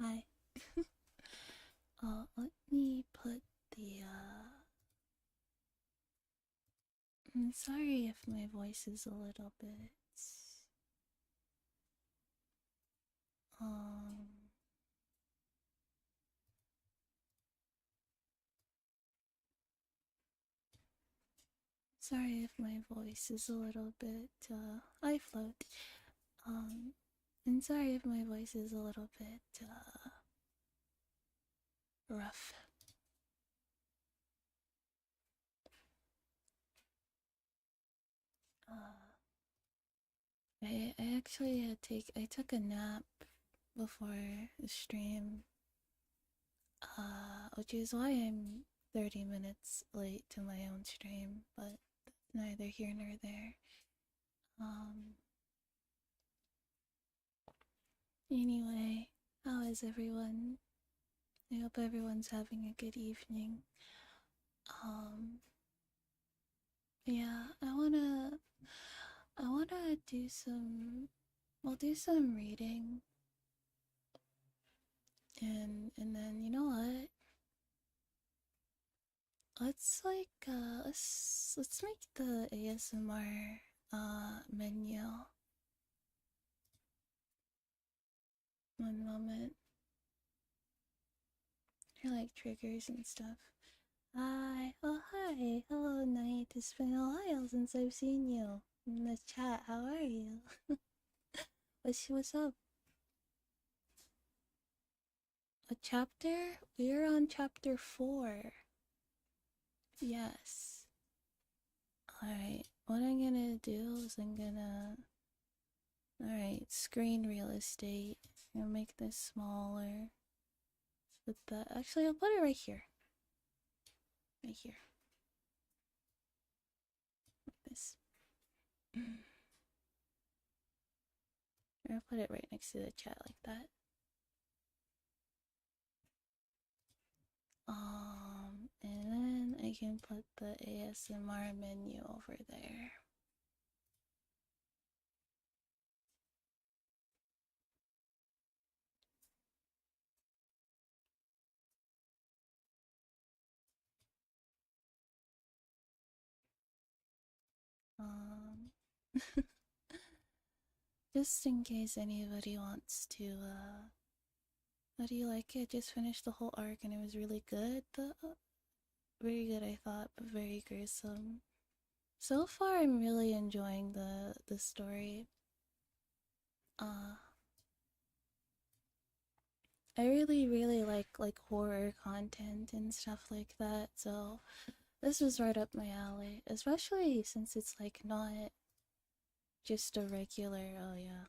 Hi. Let me put the I'm sorry if my voice is a little bit um sorry if my voice is a little bit I float. Um and sorry if my voice is a little bit rough. Uh I actually I took a nap before the stream, which is why I'm 30 minutes late to my own stream, but neither here nor there. Um, anyway, how is everyone? I hope everyone's having a good evening. Um, yeah, I wanna do we'll do some reading, and then you know what? Let's make the ASMR menu. One moment. I like triggers and stuff. Hi. Oh, hi. Hello, Night. It's been a while since I've seen you in the chat. How are you? What's up? A chapter? We're on chapter 4. Yes. Alright. What I'm gonna do is Alright, screen real estate. I'm gonna make this smaller. Actually, I'll put it right here. Right here. Like this. I'll put it right next to the chat like that. And then I can put the ASMR menu over there. Um, just in case anybody wants to, how do you like it? Just finished the whole arc and it was really good. Very good, I thought, but very gruesome. So far, I'm really enjoying the story. Uh, I really like horror content and stuff like that. So this was right up my alley, especially since it's like not just a regular. Oh yeah,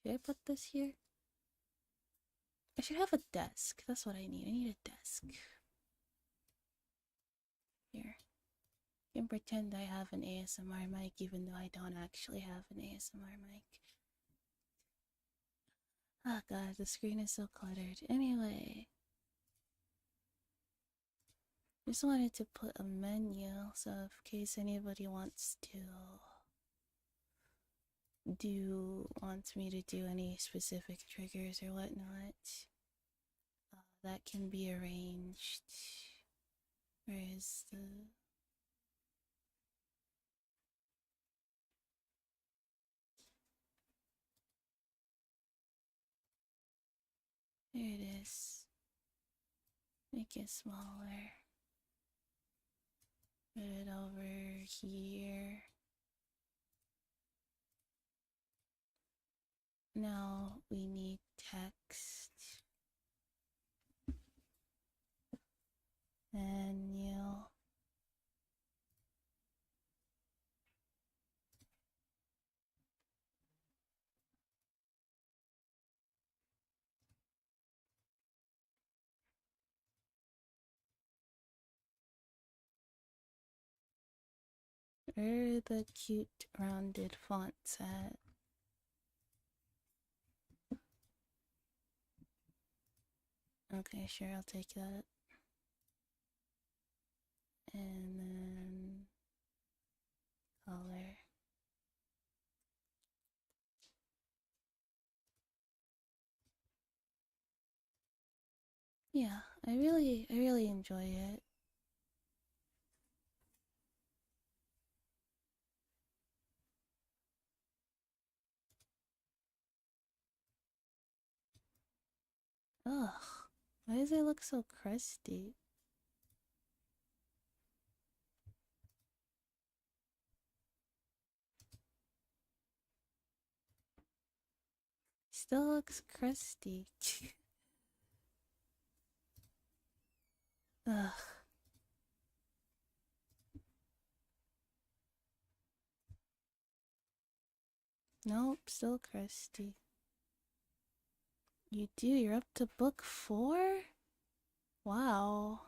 should I put this here? I should have a desk. That's what I need. I need a desk. Here. I can pretend I have an ASMR mic even though I don't actually have an ASMR mic. Oh god, the screen is so cluttered. Anyway. Just wanted to put a menu so in case anybody wants me to do any specific triggers or whatnot, that can be arranged. Where is the... There it is. Make it smaller. Put it over here. Now we need text. Menu. Where are the cute rounded fonts at? Okay, sure, I'll take that. And then color. Yeah, I really enjoy it. Ugh, why does it look so crusty? Still looks crusty. Ugh, nope, still crusty. You do, you're up to book 4? Wow.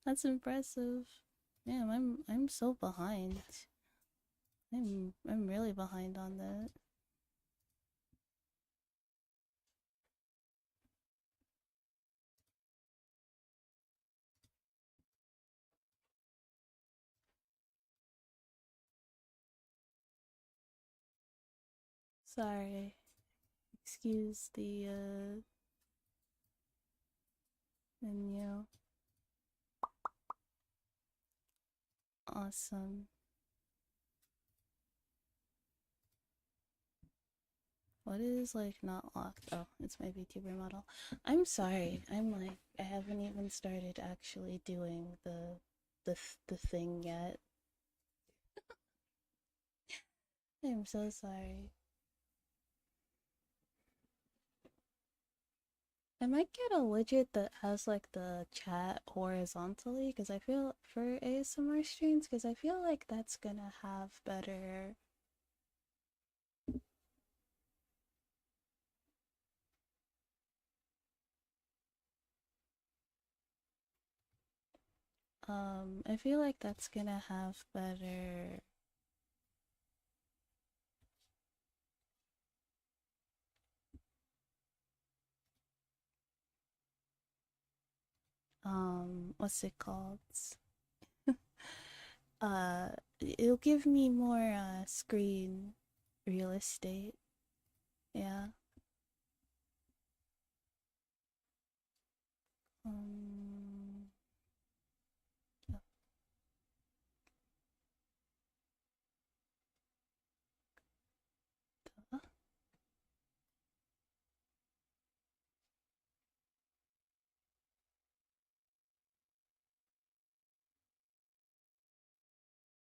That's impressive. Damn, I'm so behind. I'm really behind on that. Sorry. Excuse the menu. Awesome. What is like not locked? Oh, it's my VTuber model. I'm sorry. I'm like I haven't even started actually doing the thing yet. I'm so sorry. I might get a widget that has like the chat horizontally because I feel for ASMR streams because I feel like that's gonna have better I feel like that's gonna have better what's it called? Uh it'll give me more screen real estate. Yeah. Um uh,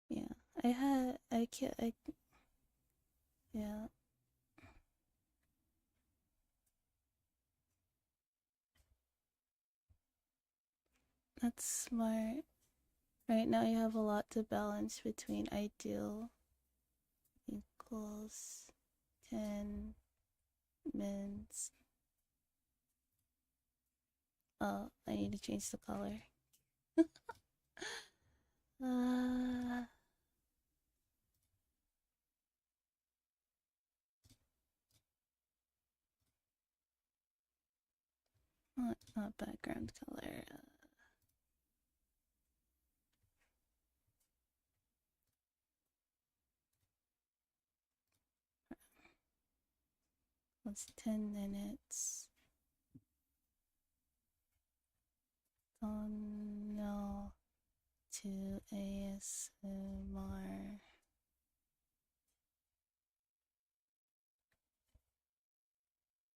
yeah. I can't I yeah. That's smart. Right now you have a lot to balance between ideal equals 10 mins. Oh, I need to change the color. uh not background color. What's 10 minutes? Thumbnail to ASMR.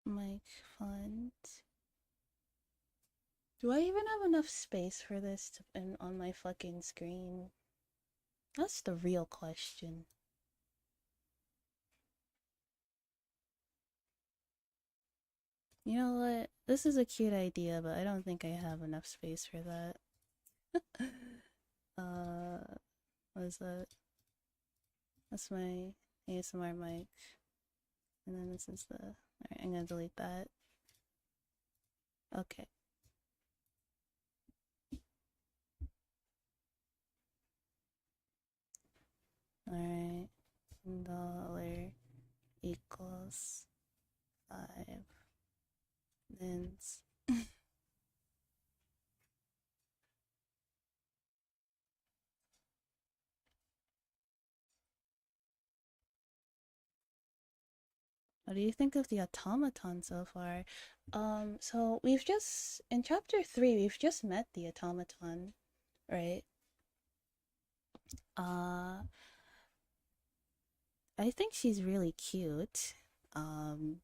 Mic font. Do I even have enough space for this on my fucking screen? That's the real question. You know what? This is a cute idea, but I don't think I have enough space for that. uh, what is that? That's my ASMR mic. And then this is the. Alright, I'm gonna delete that. Okay. Alright. Dollar equals 5 mins. What What do you think of the automaton so far? So we've just in chapter 3, we've just met the automaton, right? Uh, I think she's really cute. Um,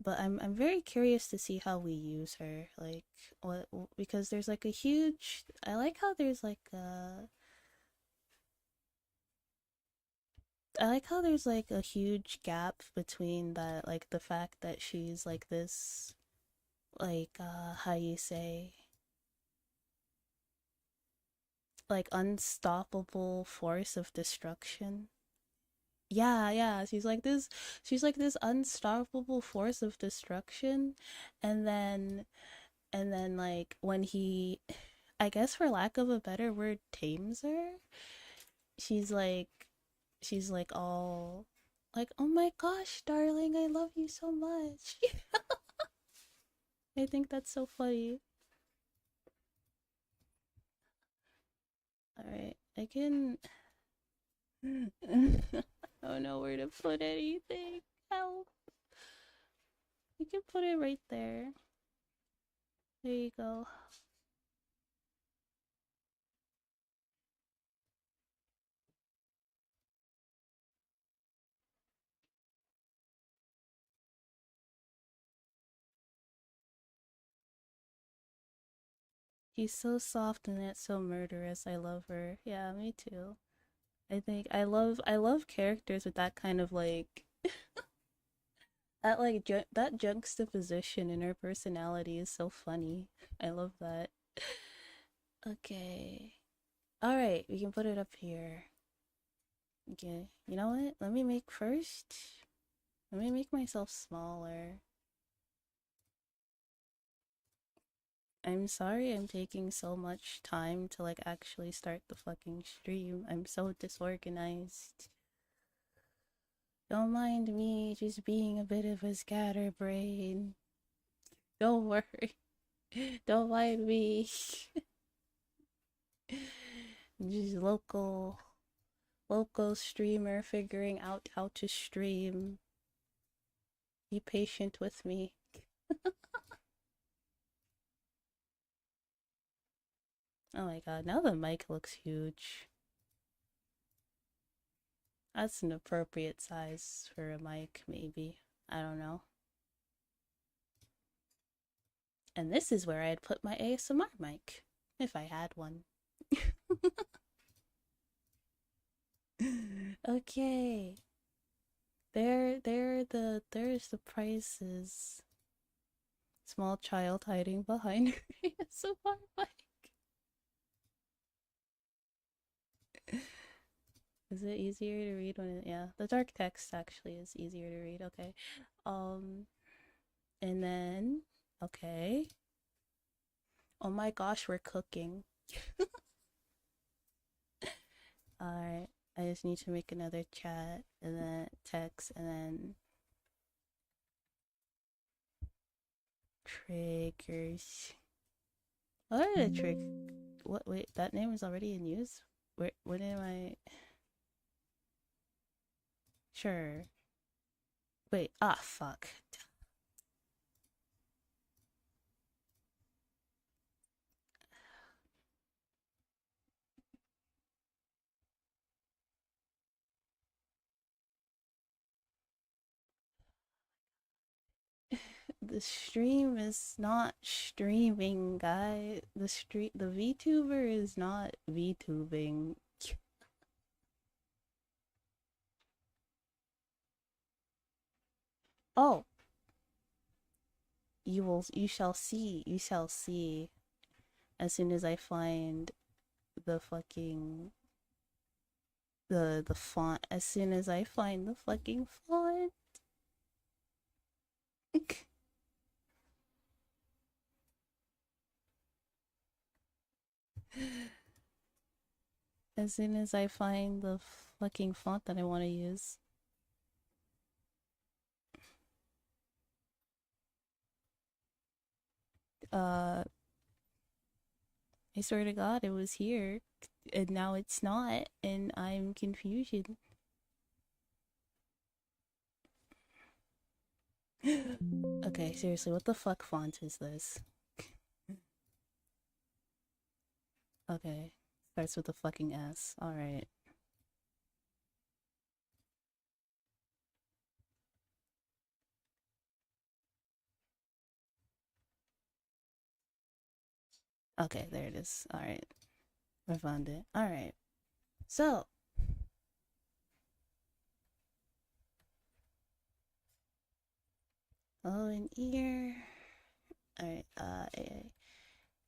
but I'm very curious to see how we use her. Like what because there's like a huge I like how there's like I like how there's like a huge gap between that like the fact that she's like this like how you say like unstoppable force of destruction. Yeah, yeah, she's like this unstoppable force of destruction and then like when he I guess for lack of a better word tames her, she's like she's like all like, "Oh my gosh, darling, I love you so much." I think that's so funny. All right, I can I don't know where to put anything. Help. You can put it right there. There you go. She's so soft and yet so murderous. I love her. Yeah, me too. I think I love characters with that kind of like that like that juxtaposition in her personality is so funny. I love that. Okay. All right, we can put it up here. Okay. You know what? Let me make first. Let me make myself smaller. I'm sorry I'm taking so much time to like actually start the fucking stream. I'm so disorganized. Don't mind me just being a bit of a scatterbrain. Don't worry. Don't mind me. Just local streamer figuring out how to stream. Be patient with me. Oh my god, now the mic looks huge. That's an appropriate size for a mic, maybe. I don't know. And this is where I'd put my ASMR mic, if I had one. Okay. There's the prices. Small child hiding behind her ASMR mic. Is it easier to read when yeah, the dark text actually is easier to read, okay. Um and then okay. Oh my gosh, we're cooking. Alright. I just need to make another chat and then text and then triggers. What are the trick? What? Wait, that name is already in use. Where? When am I? Sure. Wait. Ah, fuck. The stream is not streaming, guy. The VTuber is not VTubing. Oh, you shall see. You shall see. As soon as I find the fucking the font. As soon as I find the fucking font. As soon as I find the fucking font that I want to use. Uh, I swear to God, it was here, and now it's not, and I'm confusion. Okay, seriously, what the fuck font is this? Okay, starts with a fucking S. Alright. Okay, there it is. Alright. I found it. Alright. So. Oh, in ear. Alright,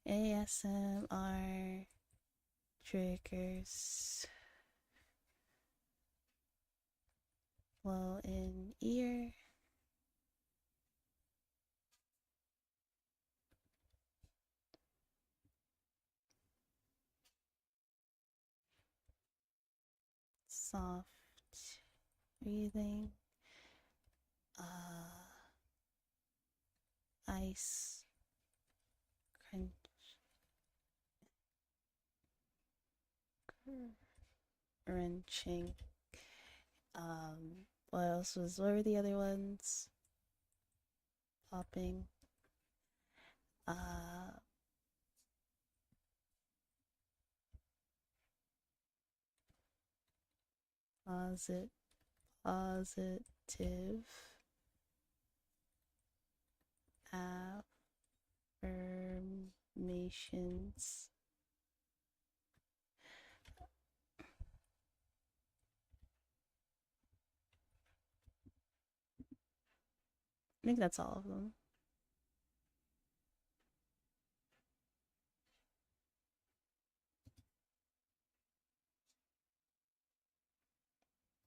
ASMR triggers. Well, in ear. Soft breathing. Ice crunch. Wrenching. What else what were the other ones? Popping. Positive. Affirmations. I think that's all of them.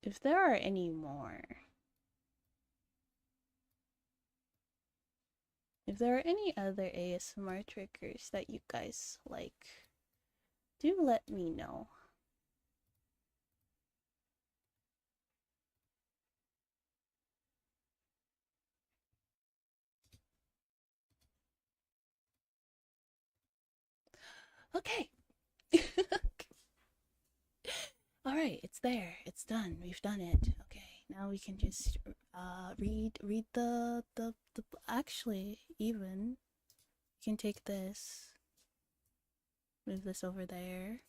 If there are any more, if there are any other ASMR triggers that you guys like, do let me know. Okay. Alright, it's there. It's done. We've done it. Okay, now we can just read the actually even you can take this, move this over there.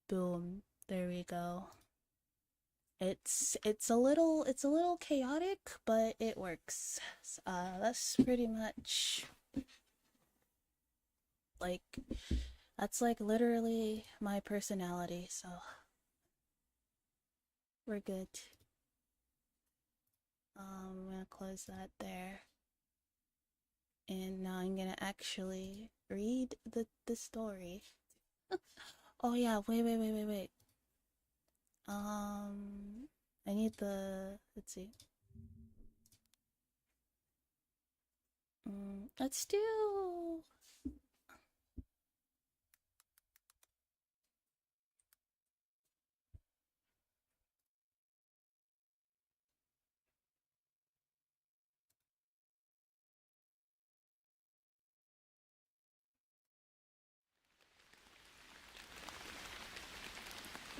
Boom. There we go. It's a little chaotic, but it works. That's pretty much like that's like literally my personality, so we're good. I'm gonna close that there. And now I'm gonna actually read the story. Oh yeah, wait. I need the let's see. Let's do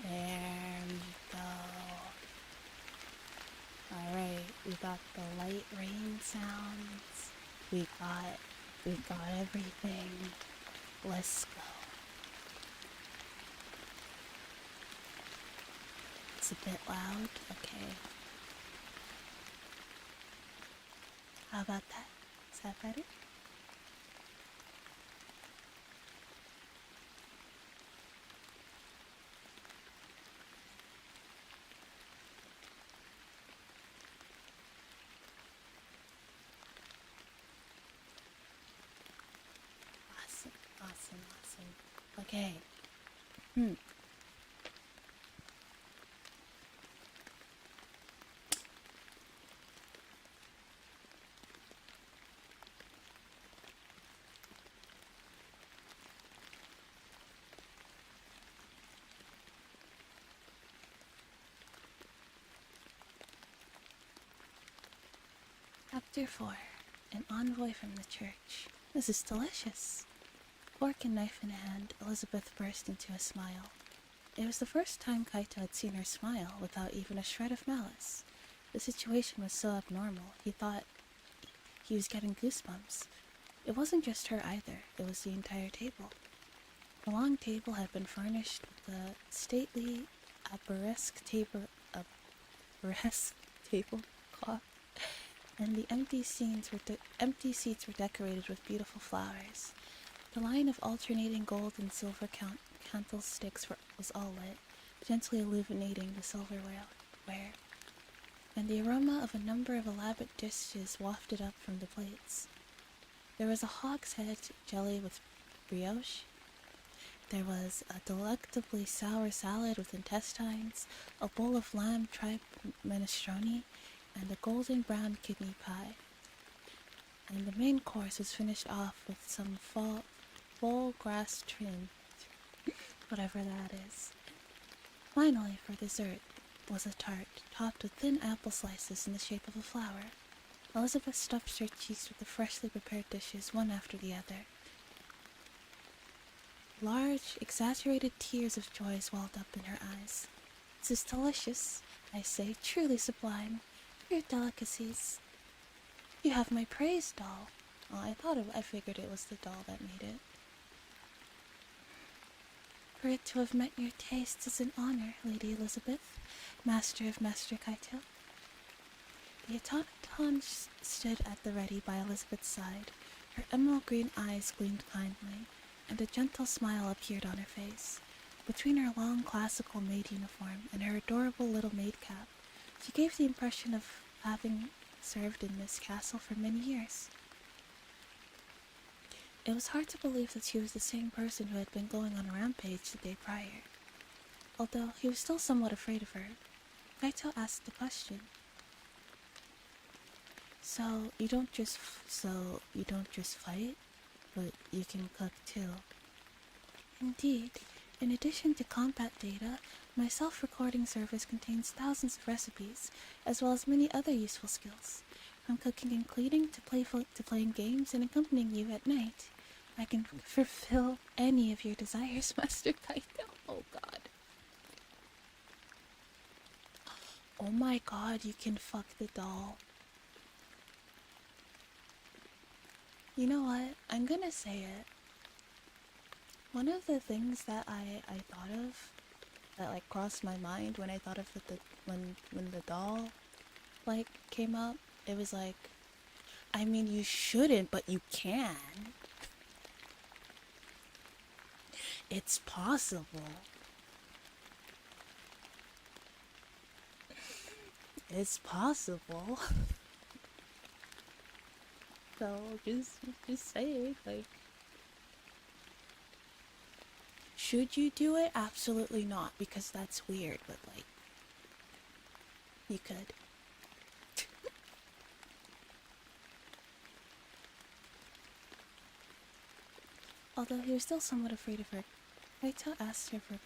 there we go. Alright, we got the light rain sounds. We got everything. Let's go. It's a bit loud. Okay. How about that? Is that better? Awesome. Okay. Chapter 4. An envoy from the church. This is delicious. Fork and knife in hand, Elizabeth burst into a smile. It was the first time Kaito had seen her smile without even a shred of malice. The situation was so abnormal, he thought he was getting goosebumps. It wasn't just her either, it was the entire table. The long table had been furnished with a stately arabesque tablecloth, and the empty seats were decorated with beautiful flowers. The line of alternating gold and silver candlesticks was all lit, gently illuminating the silverware, and the aroma of a number of elaborate dishes wafted up from the plates. There was a hogshead jelly with brioche. There was a delectably sour salad with intestines, a bowl of lamb tripe minestrone, and a golden brown kidney pie. And the main course was finished off with some full grass trim, whatever that is. Finally, for dessert, was a tart topped with thin apple slices in the shape of a flower. Elizabeth stuffed her cheeks with the freshly prepared dishes one after the other. Large, exaggerated tears of joy welled up in her eyes. "This is delicious," I say, "truly sublime. Your delicacies." "You have my praise, doll." Oh, I figured it was the doll that made it. "For it to have met your tastes is an honor, Lady Elizabeth, master of Master Kaito." The automaton stood at the ready by Elizabeth's side. Her emerald green eyes gleamed kindly, and a gentle smile appeared on her face. Between her long classical maid uniform and her adorable little maid cap, she gave the impression of having served in this castle for many years. It was hard to believe that she was the same person who had been going on a rampage the day prior. Although he was still somewhat afraid of her, Kaito asked the question. So you don't just fight, but you can cook too." "Indeed. In addition to combat data, my self-recording service contains thousands of recipes, as well as many other useful skills. From cooking and cleaning to playing games and accompanying you at night. I can fulfill any of your desires, Master Kaito." Oh god. Oh my god, you can fuck the doll. You know what? I'm gonna say it. One of the things that I thought of that like crossed my mind when I thought of when the doll like came up, it was like, I mean, you shouldn't, but you can. It's possible. It's possible. So just say, like, should you do it? Absolutely not, because that's weird, but like, you could. Although he was still somewhat afraid of her, Kaito asked her a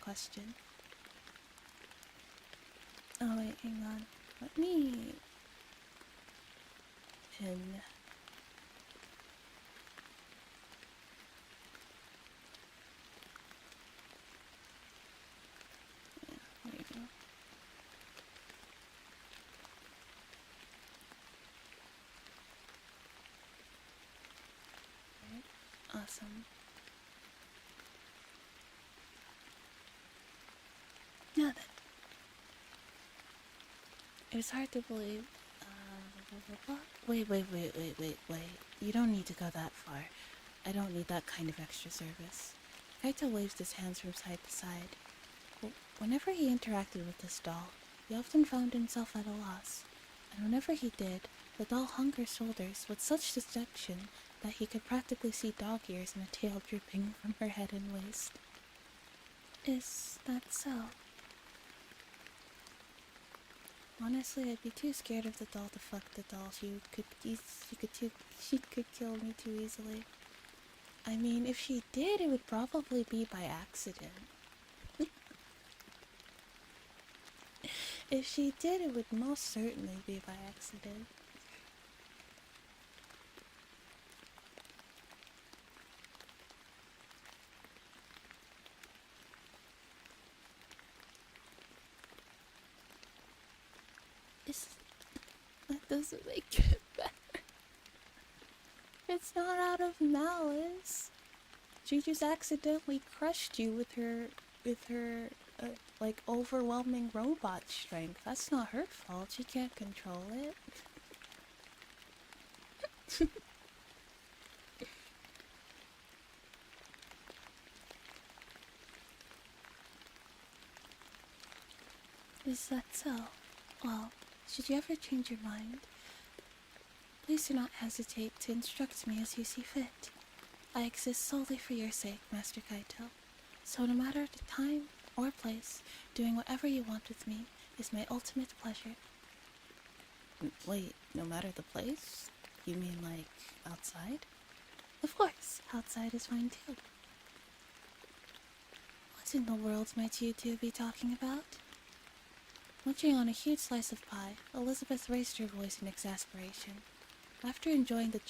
question. Oh wait, hang on. Let me pin. Yeah, there you go. Alright, awesome. Now then. It was hard to believe. Wait. You don't need to go that far. I don't need that kind of extra service. Kaito waved his hands from side to side. Whenever he interacted with this doll, he often found himself at a loss, and whenever he did, the doll hung her shoulders with such dejection that he could practically see dog ears and a tail dripping from her head and waist. Is that so? Honestly, I'd be too scared of the doll to fuck the doll. She could kill me too easily. I mean, if she did, it would probably be by accident. If she did, it would most certainly be by accident. It's, that doesn't make it better. It's not out of malice. She just accidentally crushed you with her, like, overwhelming robot strength. That's not her fault. She can't control it. Is that so? Well, should you ever change your mind, please do not hesitate to instruct me as you see fit. I exist solely for your sake, Master Kaito. So no matter the time or place, doing whatever you want with me is my ultimate pleasure. Wait, no matter the place? You mean like outside? Of course, outside is fine too. What in the world might you two be talking about? Munching on a huge slice of pie, Elizabeth raised her voice in exasperation. After enjoying the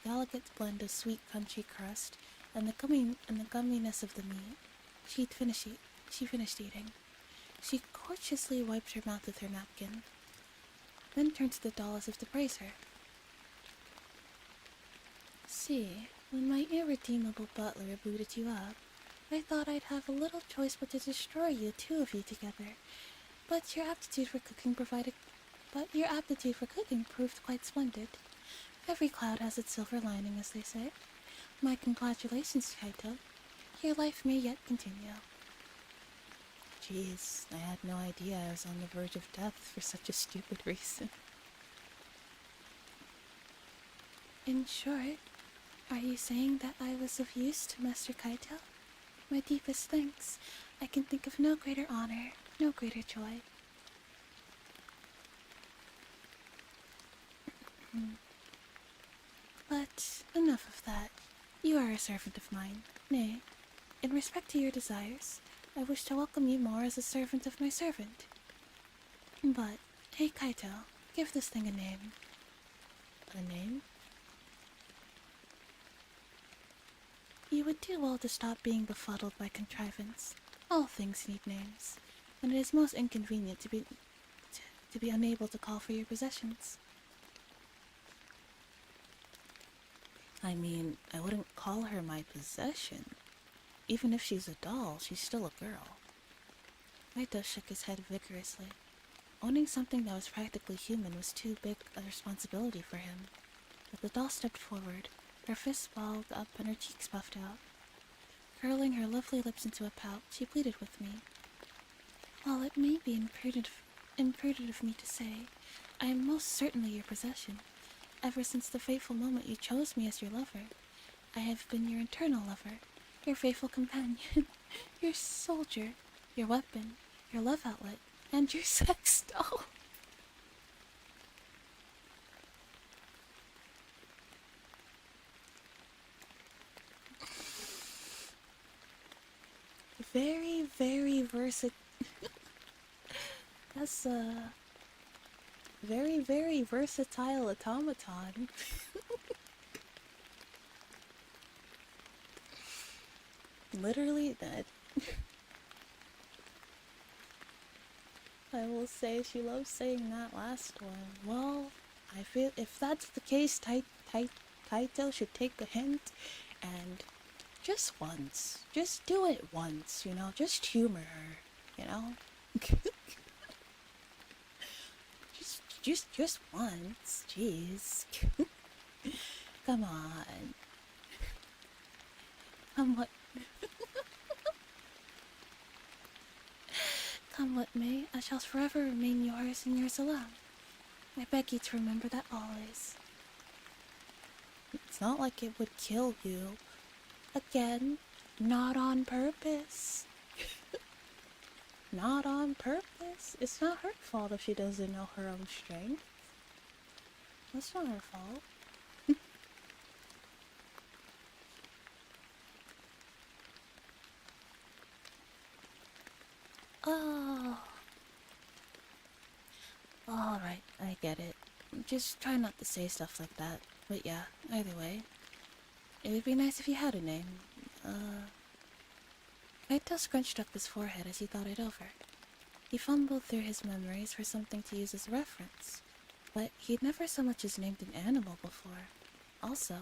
delicate blend of sweet crunchy crust and the gumminess of the meat, she finished eating. She cautiously wiped her mouth with her napkin, then turned to the doll as if to praise her. See, when my irredeemable butler booted you up, I thought I'd have a little choice but to destroy you, two of you together. But your aptitude for cooking proved quite splendid. Every cloud has its silver lining, as they say. My congratulations, Kaito. Your life may yet continue. Jeez, I had no idea I was on the verge of death for such a stupid reason. In short, are you saying that I was of use to Master Kaito? My deepest thanks. I can think of no greater honor, no greater joy. But enough of that. You are a servant of mine. Nay, in respect to your desires, I wish to welcome you more as a servant of my servant. But, hey Kaito, give this thing a name. A name? You would do well to stop being befuddled by contrivance. All things need names, and it is most inconvenient to be unable to call for your possessions. I mean, I wouldn't call her my possession. Even if she's a doll, she's still a girl. Kaito shook his head vigorously. Owning something that was practically human was too big a responsibility for him. But the doll stepped forward, her fists balled up and her cheeks puffed out. Curling her lovely lips into a pout, she pleaded with me. While it may be imprudent of me to say, I am most certainly your possession. Ever since the fateful moment you chose me as your lover, I have been your eternal lover, your faithful companion, your soldier, your weapon, your love outlet, and your sex doll. Very, very versatile. That's a very, very versatile automaton. Literally that. I will say she loves saying that last one. Well, I feel if that's the case, Kaito should take a hint and just once, just do it once, you know, just humor her, you know. just once, jeez. Come on. Come what? Come what may, I shall forever remain yours and yours alone. I beg you to remember that always. It's not like it would kill you. Again, not on purpose. Not on purpose. It's not her fault if she doesn't know her own strength. That's not her fault. Oh. Alright, I get it. Just try not to say stuff like that. But yeah, either way. It would be nice if you had a name. Kaito scrunched up his forehead as he thought it over. He fumbled through his memories for something to use as a reference, but he'd never so much as named an animal before. Also,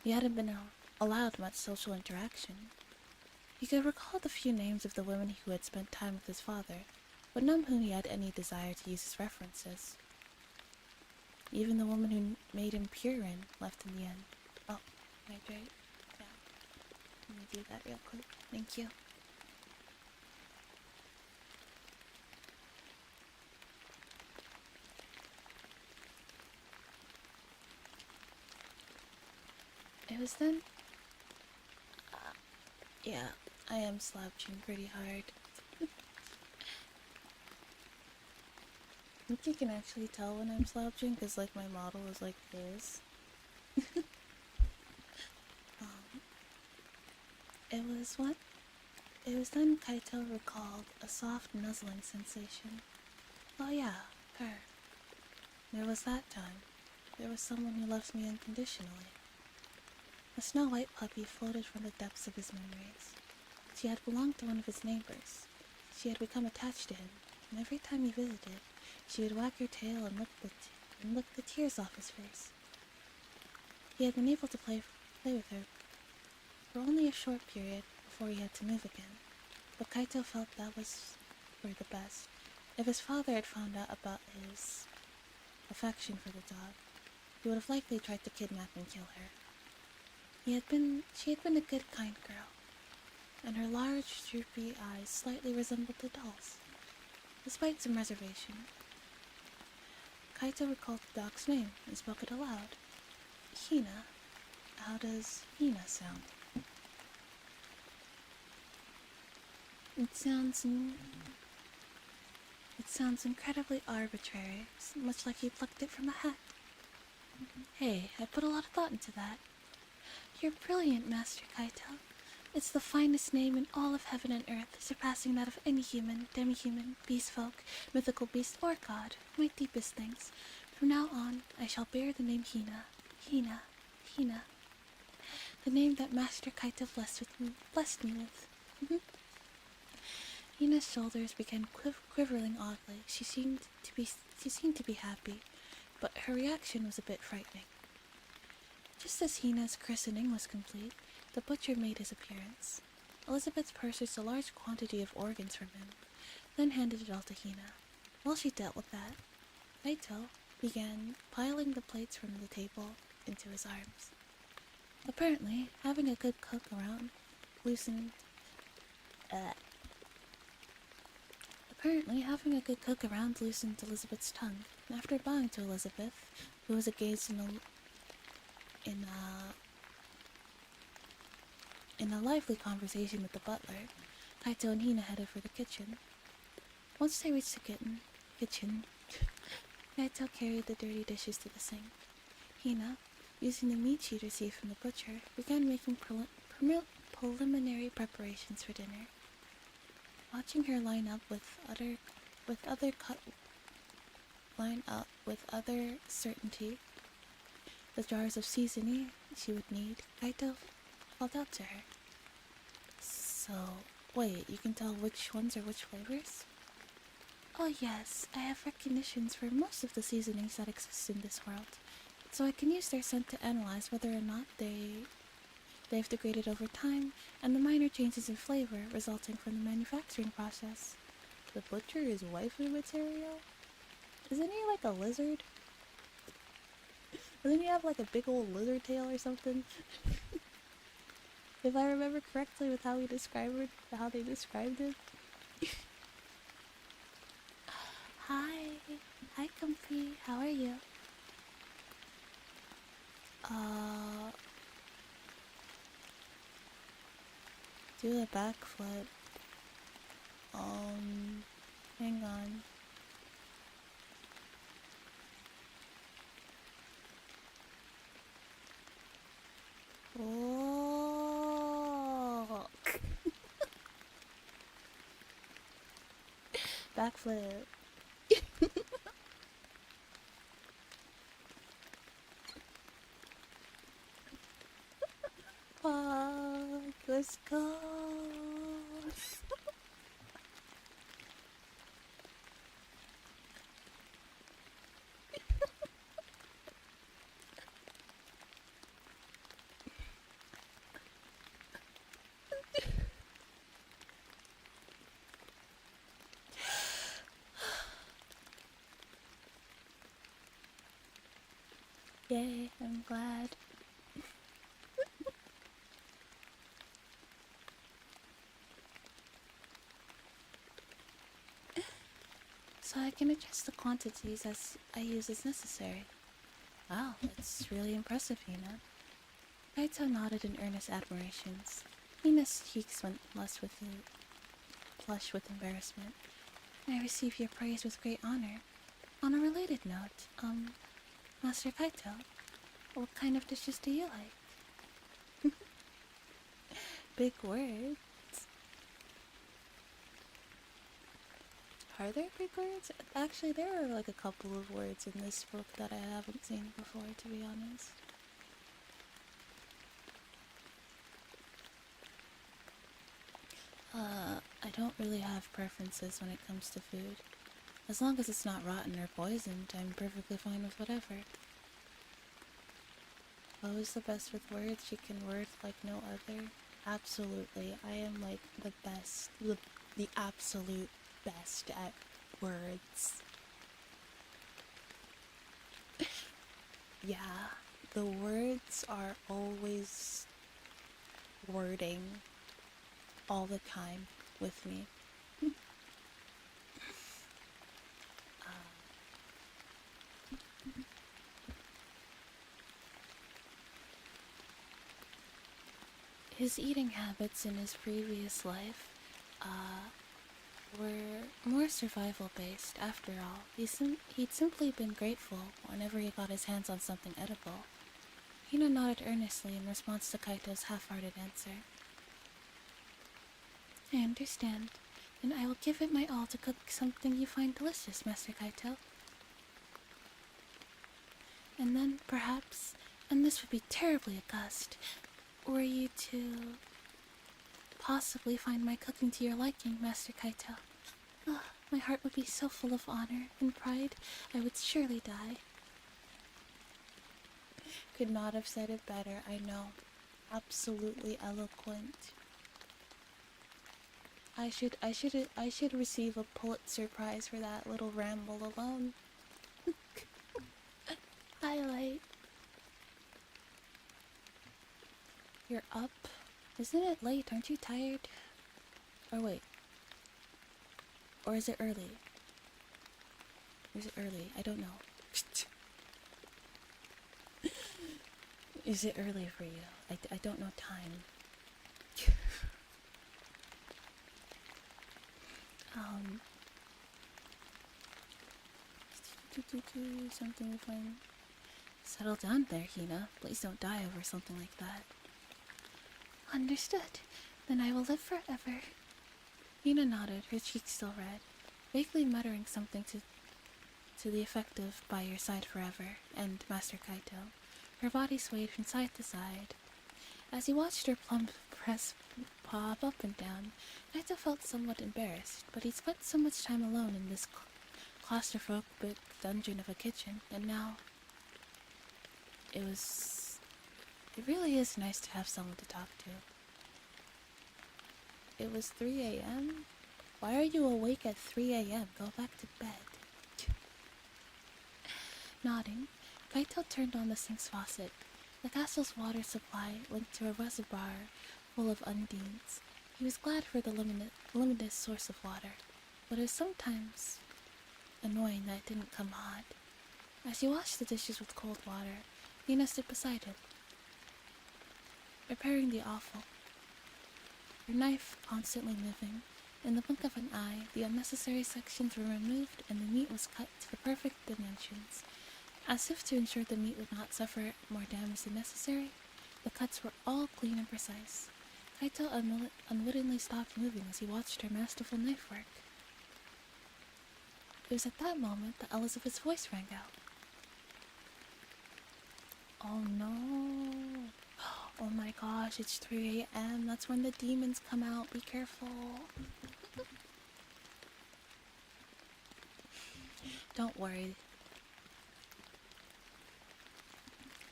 he hadn't been allowed much social interaction. He could recall the few names of the women who had spent time with his father, but none whom he had any desire to use as references. Even the woman who made him Purin left in the end. Oh, hydrate. Yeah. Let me do that real quick. Thank you. It was then... yeah, I am slouching pretty hard. I think you can actually tell when I'm slouching because like my model is like this. It was then Kaito recalled a soft nuzzling sensation. Oh yeah, her. There was that time. There was someone who loved me unconditionally. A snow-white puppy floated from the depths of his memories. She had belonged to one of his neighbors. She had become attached to him, and every time he visited, she would wag her tail and lick the tears off his face. He had been able to play with her for only a short period before he had to move again, but Kaito felt that was for the best. If his father had found out about his affection for the dog, he would have likely tried to kidnap and kill her. She had been a good, kind girl, and her large, droopy eyes slightly resembled the doll's. Despite some reservation, Kaito recalled the dog's name and spoke it aloud. Hina. How does Hina sound? It sounds incredibly arbitrary, much like he plucked it from a hat. Hey, I put a lot of thought into that. You're brilliant, Master Kaito. It's the finest name in all of heaven and earth, surpassing that of any human, demi-human, beast folk, mythical beast, or god, my deepest things. From now on, I shall bear the name Hina. Hina. Hina. The name that Master Kaito blessed me with. Hina's shoulders began quivering oddly. She seemed to be happy, but her reaction was a bit frightening. Just as Hina's christening was complete, the butcher made his appearance. Elizabeth purchased a large quantity of organs from him, then handed it all to Hina. While she dealt with that, Kaito began piling the plates from the table into his arms. Apparently, having a good cook around loosened Elizabeth's tongue, and after bowing to Elizabeth, who was engaged in a lively conversation with the butler, Kaito and Hina headed for the kitchen. Once they reached the kitchen, Kaito carried the dirty dishes to the sink. Hina, using the meat she'd received from the butcher, began making preliminary preparations for dinner. Watching her line up with other certainty the jars of seasoning she would need, Kaito called out to her. So, wait, you can tell which ones are which flavors? Oh yes, I have recognitions for most of the seasonings that exist in this world, so I can use their scent to analyze whether or not they've degraded over time, and the minor changes in flavor resulting from the manufacturing process. The butcher is waifu material? Isn't he like a lizard? Doesn't he have like a big old lizard tail or something? If I remember correctly with how they described it. Hi, Comfy. How are you? Do a backflip. Hang on. Oh. Backflip. Fuck, let's go. Yay, I'm glad. So I can adjust the quantities as I use as necessary. Wow, that's really impressive, Hina. Kaito nodded in earnest admirations. Hina's cheeks went flush with embarrassment. I receive your praise with great honor. On a related note, Master Kaito, what kind of dishes do you like? Big words. Are there big words? Actually, there are like a couple of words in this book that I haven't seen before, to be honest. I don't really have preferences when it comes to food. As long as it's not rotten or poisoned, I'm perfectly fine with whatever. Always the best with words, she can word like no other. Absolutely, I am like the best, the absolute best at words. Yeah, the words are always wording all the time with me. His eating habits in his previous life were more survival based after all. He'd simply been grateful whenever he got his hands on something edible. Hina nodded earnestly in response to Kaito's half-hearted answer. I understand. Then I will give it my all to cook something you find delicious, Master Kaito. And then, perhaps, and this would be terribly august, were you to possibly find my cooking to your liking, Master Kaito. Oh, my heart would be so full of honor and pride, I would surely die. Could not have said it better, I know. Absolutely eloquent. I should receive a Pulitzer Prize for that little ramble alone. Highlight. You're up? Isn't it late? Aren't you tired? Or wait. Or is it early? Is it early? I don't know. Is it early for you? I don't know time. Something to find. Settle down there, Hina. Please don't die over something like that. Understood. Then I will live forever. Hina nodded, her cheeks still red, vaguely muttering something to the effect of by your side forever, and Master Kaito. Her body swayed from side to side. As he watched her plump breast pop up and down, Kaito felt somewhat embarrassed, but he'd spent so much time alone in this claustrophobic dungeon of a kitchen, and now it really is nice to have someone to talk to. It was 3 a.m.? Why are you awake at 3 a.m.? Go back to bed. Nodding, Kaito turned on the sink's faucet. The castle's water supply linked to a reservoir full of undines. He was glad for the limited source of water, but it was sometimes annoying that it didn't come hot. As he washed the dishes with cold water, Nina stood beside him, preparing the offal. Her knife constantly moving. In the blink of an eye, the unnecessary sections were removed and the meat was cut to the perfect dimensions. As if to ensure the meat would not suffer more damage than necessary, the cuts were all clean and precise. Kaito unwittingly stopped moving as he watched her masterful knife work. It was at that moment that Elizabeth's voice rang out. Oh no. Oh my gosh, it's 3 a.m. That's when the demons come out. Be careful. Don't worry.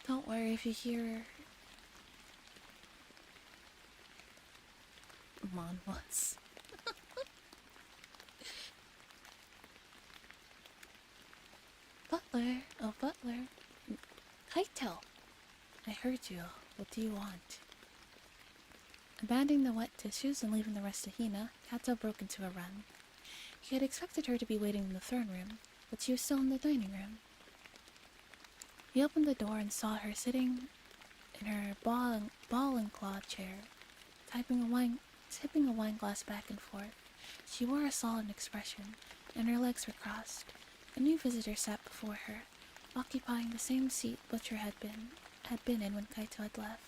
Don't worry if you hear manhwas. Butler. Oh, Butler. Kaito! I heard you. What do you want? Abandoning the wet tissues and leaving the rest to Hina, Kaito broke into a run. He had expected her to be waiting in the throne room, but she was still in the dining room. He opened the door and saw her sitting in her ball and claw chair, tipping a wine glass back and forth. She wore a sullen expression, and her legs were crossed. A new visitor sat before her, occupying the same seat Butcher had been in when Kaito had left.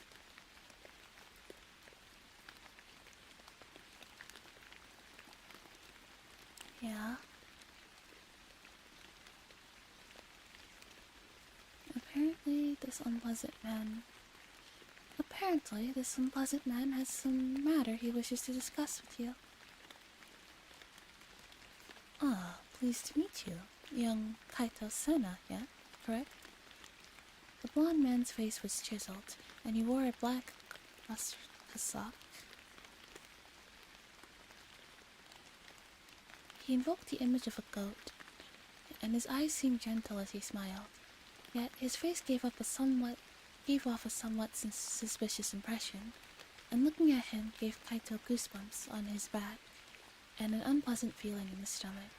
Yeah? Apparently, this unpleasant man has some matter he wishes to discuss with you. Ah, pleased to meet you. Young Kaito Sena, yeah? Correct? The blond man's face was chiseled, and he wore a black cassock. He invoked the image of a goat, and his eyes seemed gentle as he smiled. Yet his face gave off a somewhat suspicious impression, and looking at him gave Kaito goosebumps on his back and an unpleasant feeling in his stomach.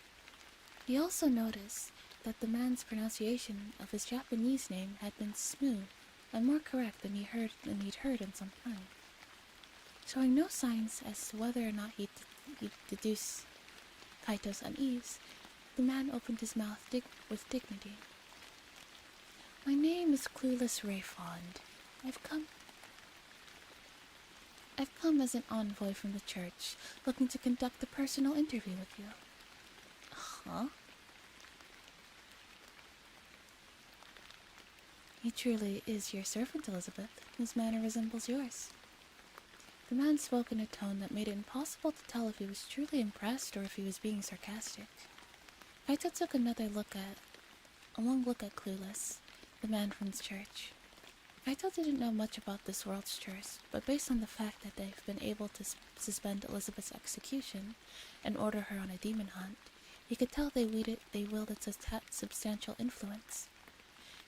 He also noticed that the man's pronunciation of his Japanese name had been smooth and more correct than he'd heard in some time. Showing no signs as to whether or not he'd deduce Kaito's unease, the man opened his mouth with dignity. My name is Clueless Rayfond. I've come as an envoy from the church, looking to conduct a personal interview with you. Huh? He truly is your servant, Elizabeth, whose manner resembles yours. The man spoke in a tone that made it impossible to tell if he was truly impressed or if he was being sarcastic. Kaito took a long look at Clueless, the man from the church. Kaito didn't know much about this world's church, but based on the fact that they've been able to suspend Elizabeth's execution and order her on a demon hunt, he could tell they wielded substantial influence.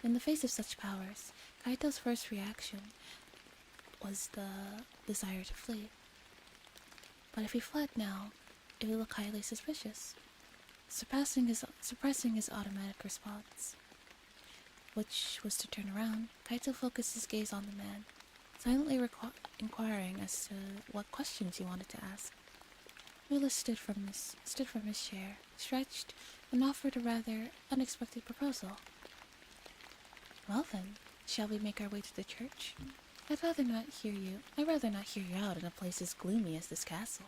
In the face of such powers, Kaito's first reaction was the desire to flee. But if he fled now, it would look highly suspicious, suppressing his automatic response, which was to turn around. Kaito focused his gaze on the man, silently inquiring as to what questions he wanted to ask. Willow stood from his chair, stretched, and offered a rather unexpected proposal. Well then, shall we make our way to the church? I'd rather not hear you out in a place as gloomy as this castle.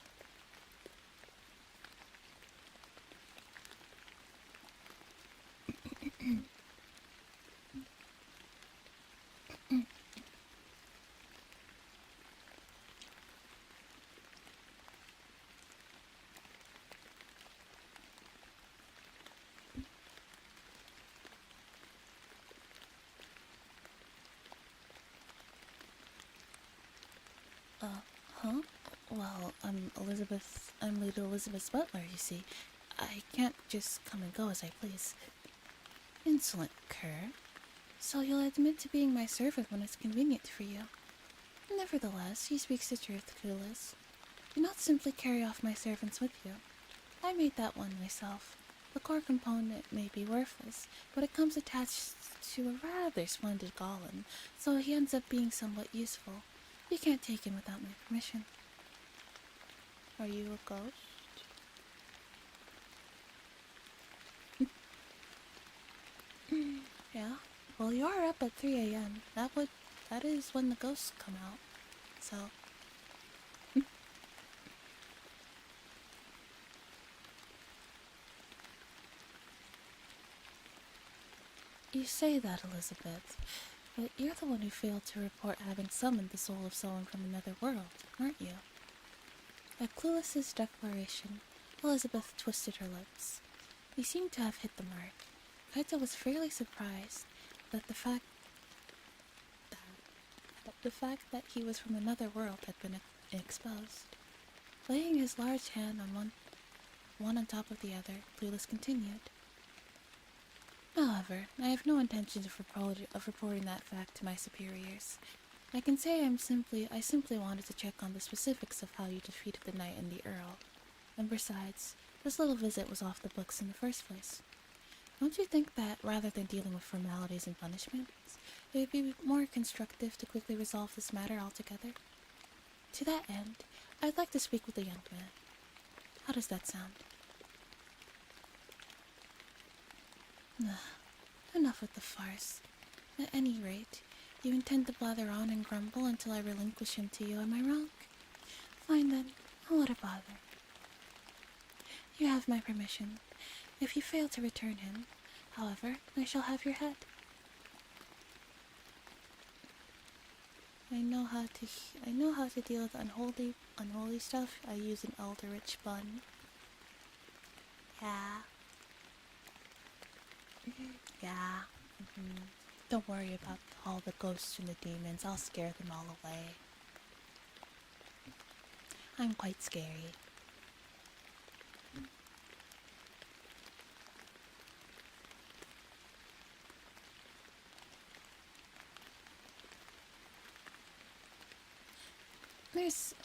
Huh? Well, I'm Lady Elizabeth's butler, you see. I can't just come and go as I please. Insolent cur. So you'll admit to being my servant when it's convenient for you. Nevertheless, he speaks the truth, Clueless. Do not simply carry off my servants with you. I made that one myself. The core component may be worthless, but it comes attached to a rather splendid golem, so he ends up being somewhat useful. You can't take him without my permission. Are you a ghost? Yeah? Well, you are up at 3 a.m. That is when the ghosts come out. So... You say that, Elizabeth, but you're the one who failed to report having summoned the soul of someone from another world, aren't you? At Clueless's declaration, Elizabeth twisted her lips. He seemed to have hit the mark. Kaito was fairly surprised that the fact that he was from another world had been exposed. Laying his large hand on one on top of the other, Clueless continued. However, I have no intention of reporting that fact to my superiors. I can say I simply wanted to check on the specifics of how you defeated the knight and the earl. And besides, this little visit was off the books in the first place. Don't you think that, rather than dealing with formalities and punishments, it would be more constructive to quickly resolve this matter altogether? To that end, I'd like to speak with the young man. How does that sound? Enough with the farce. At any rate, you intend to blather on and grumble until I relinquish him to you, am I wrong? Fine then, what a bother. You have my permission. If you fail to return him, however, I shall have your head. I know how to deal with unholy stuff. I use an eldritch bun. Yeah. Yeah. Don't worry about all the ghosts and the demons. I'll scare them all away. I'm quite scary.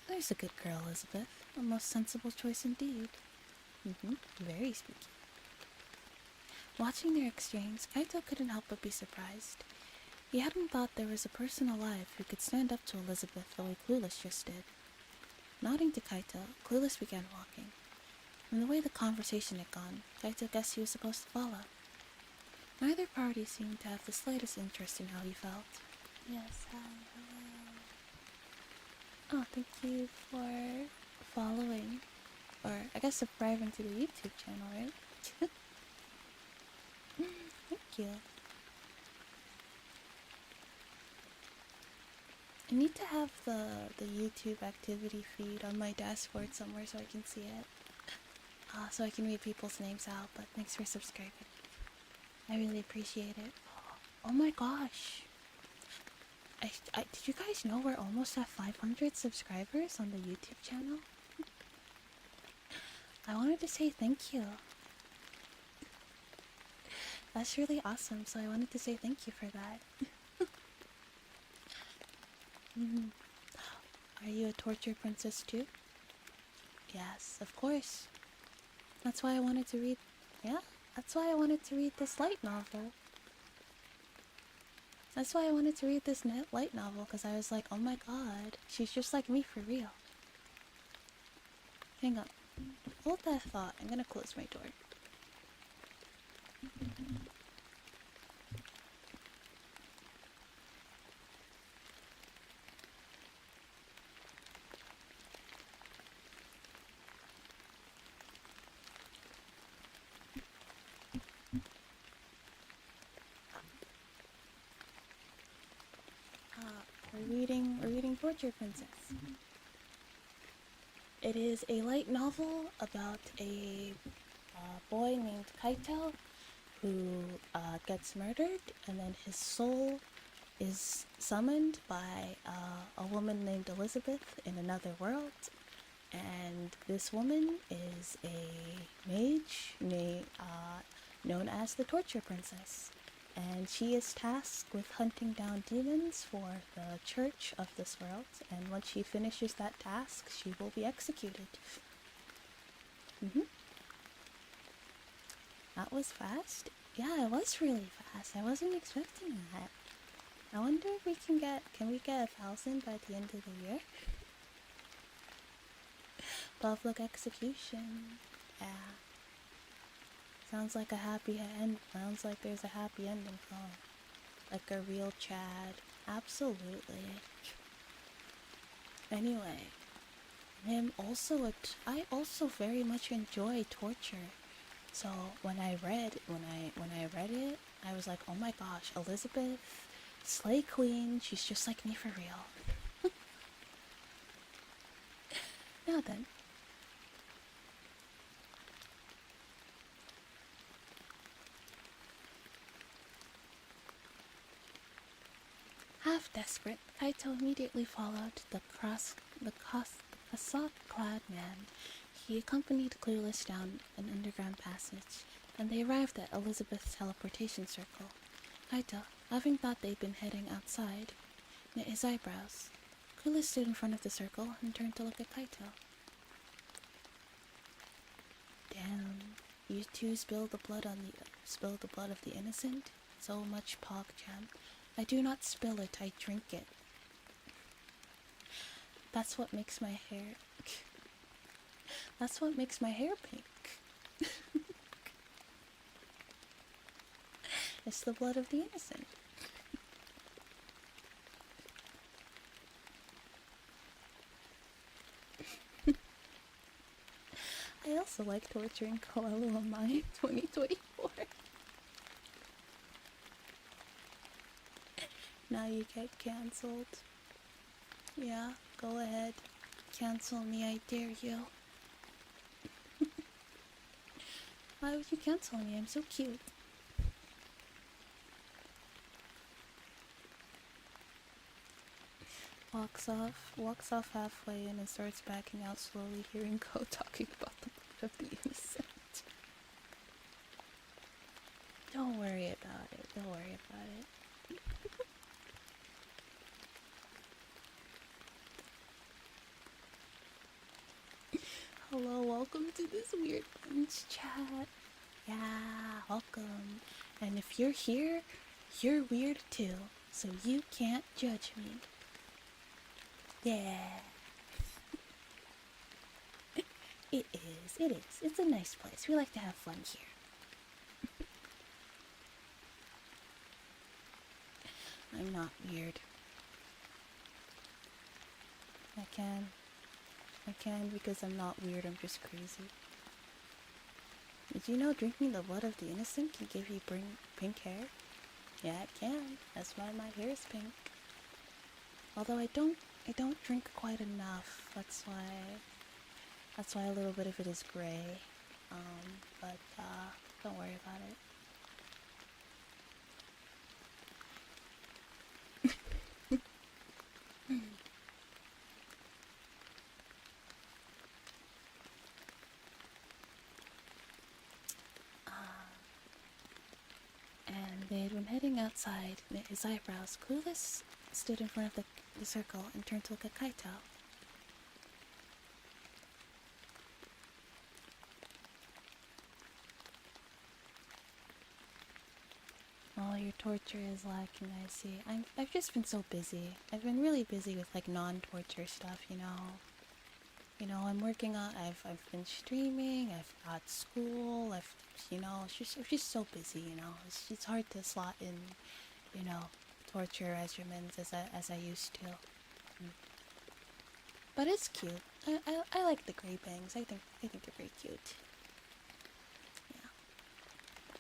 There's a good girl, Elizabeth. A most sensible choice indeed. Very spooky. Watching their exchange, Kaito couldn't help but be surprised. He hadn't thought there was a person alive who could stand up to Elizabeth the way Clueless just did. Nodding to Kaito, Clueless began walking. From the way the conversation had gone, Kaito guessed he was supposed to follow. Neither party seemed to have the slightest interest in how he felt. Yes, hi, hello. Oh, thank you for following. Or, I guess subscribing to the YouTube channel, right? Thank you. I need to have the YouTube activity feed on my dashboard somewhere so I can see it. So I can read people's names out, but thanks for subscribing. I really appreciate it. Oh my gosh. Did you guys know we're almost at 500 subscribers on the YouTube channel? I wanted to say thank you. That's really awesome, so I wanted to say thank you for that. Are you a torture princess too? Yes, of course. That's why I wanted to read... Yeah, that's why I wanted to read this light novel. That's why I wanted to read this light novel, because I was like, oh my god, she's just like me for real. Hang on. Hold that thought. I'm gonna close my door. We're reading Torture Princess. It is a light novel about a boy named Kaito who gets murdered, and then his soul is summoned by a woman named Elizabeth in another world. And this woman is a mage known as the Torture Princess. And she is tasked with hunting down demons for the church of this world, and once she finishes that task, she will be executed. That was fast? Yeah, it was really fast. I wasn't expecting that. I wonder if we can we get 1,000 by the end of the year? Public execution. Yeah. Sounds like a happy end. Sounds like there's a happy ending. Oh, like a real Chad. Absolutely. Anyway, I also very much enjoy torture. So when I read it, I was like, oh my gosh, Elizabeth, Slay Queen. She's just like me for real. Now then. Half desperate, Kaito immediately followed the cassock-clad man. He accompanied Clueless down an underground passage, and they arrived at Elizabeth's teleportation circle. Kaito, having thought they'd been heading outside, knit his eyebrows. Kula stood in front of the circle and turned to look at Kaito. Damn, you two spilled the blood of the innocent? So much PogChamp. I do not spill it, I drink it. That's what makes my hair... That's what makes my hair pink. It's the blood of the innocent. I also like torturing Koala on my 2024. Now you get cancelled. Yeah, go ahead. Cancel me, I dare you. Why would you cancel me? I'm so cute. Walks off halfway and then starts backing out slowly, hearing Ko talking about the blood of the innocent. Don't worry about it. Don't worry about it. Hello, welcome to this weird bunch chat. Yeah, welcome. And if you're here, you're weird too, so you can't judge me. Yeah. It is. It's a nice place. We like to have fun here. I'm not weird. I can because I'm not weird, I'm just crazy. Did you know drinking the blood of the innocent can give you pink hair? Yeah, it can. That's why my hair is pink. Although I don't drink quite enough. That's why a little bit of it is gray. But don't worry about it. And they had been heading outside, knit his eyebrows. Clueless stood in front of the circle and turned to look at Kaito. Oh, your torture is lacking, I see. I've just been so busy. I've been really busy with like non-torture stuff, you know. You know, I'm working on. I've been streaming. I've got school. It's just so busy. You know, it's hard to slot in, you know, torture regimens as I used to. But it's cute. I like the gray bangs. I think they're very cute. Yeah,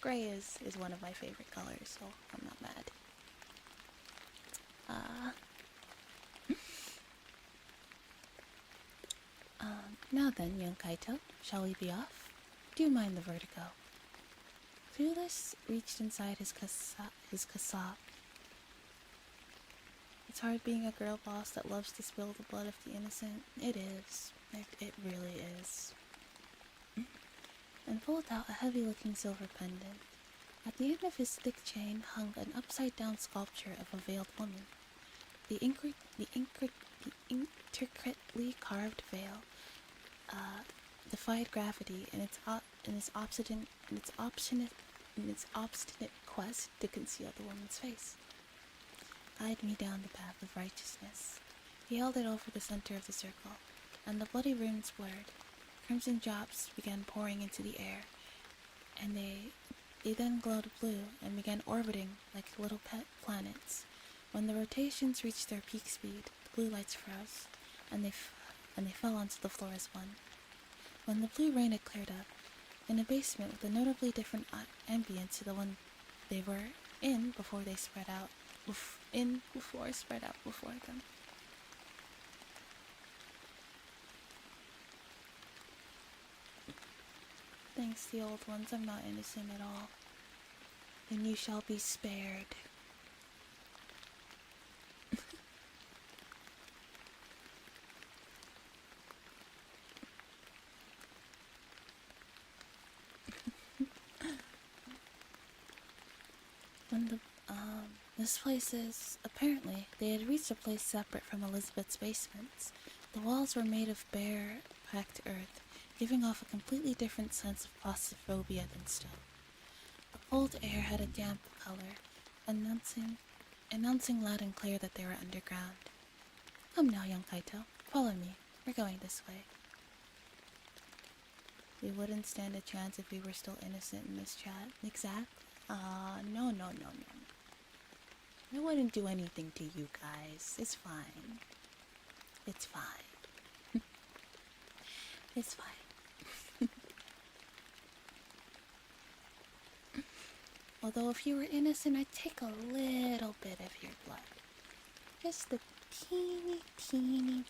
gray is one of my favorite colors, so I'm not mad. Now then, young Kaito, shall we be off? Do you mind the vertigo? Clueless reached inside his kasab. It's hard being a girl boss that loves to spill the blood of the innocent. It is. It really is. And pulled out a heavy-looking silver pendant. At the end of his thick chain hung an upside-down sculpture of a veiled woman. The intricately carved veil defied gravity in its obstinate quest to conceal the woman's face. Guide me down the path of righteousness. He held it over the center of the circle, and the bloody runes blurred. Crimson drops began pouring into the air, and they then glowed blue and began orbiting like little pet planets. When the rotations reached their peak speed, the blue lights froze, and they fell onto the floor as one. When the blue rain had cleared up, in a basement with a notably different ambience to the one they were in before they spread out before them. Thanks, the old ones. I'm not innocent at all. Then you shall be spared. When this place is... Apparently, they had reached a place separate from Elizabeth's basements. The walls were made of bare, packed earth, giving off a completely different sense of claustrophobia than stone. The cold air had a damp color, announcing loud and clear that they were underground. Come now, young Kaito. Follow me. We're going this way. We wouldn't stand a chance if we were still innocent in this chat. Exactly. No. I wouldn't do anything to you guys. It's fine. It's fine. It's fine. Although if you were innocent, I'd take a little bit of your blood. Just a teeny,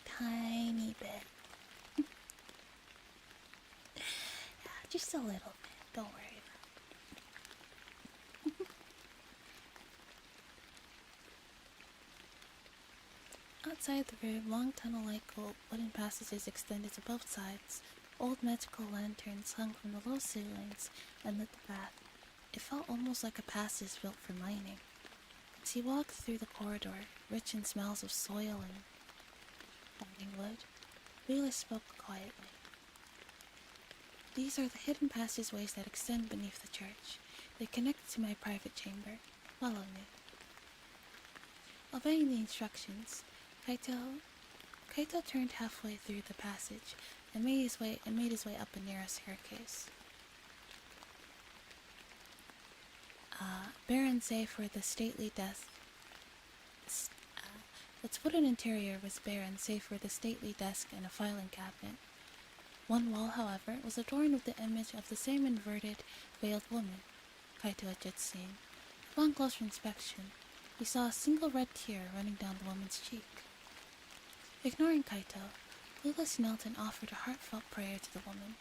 tiny bit. Yeah, just a little bit. Don't worry. Outside the room, long tunnel-like wooden passages extended to both sides. Old magical lanterns hung from the low ceilings and lit the path. It felt almost like a passage built for mining. As he walked through the corridor, rich in smells of soil and rotting wood, Willow spoke quietly. These are the hidden passageways that extend beneath the church. They connect to my private chamber. Follow me. Obeying the instructions, Kaito turned halfway through the passage and made his way up a narrow staircase. Bare and safe were the stately desk. Its wooden interior was bare and safe for the stately desk and a filing cabinet. One wall, however, was adorned with the image of the same inverted, veiled woman Kaito had just seen. Upon closer inspection, he saw a single red tear running down the woman's cheek. Ignoring Kaito, Willow knelt and offered a heartfelt prayer to the woman.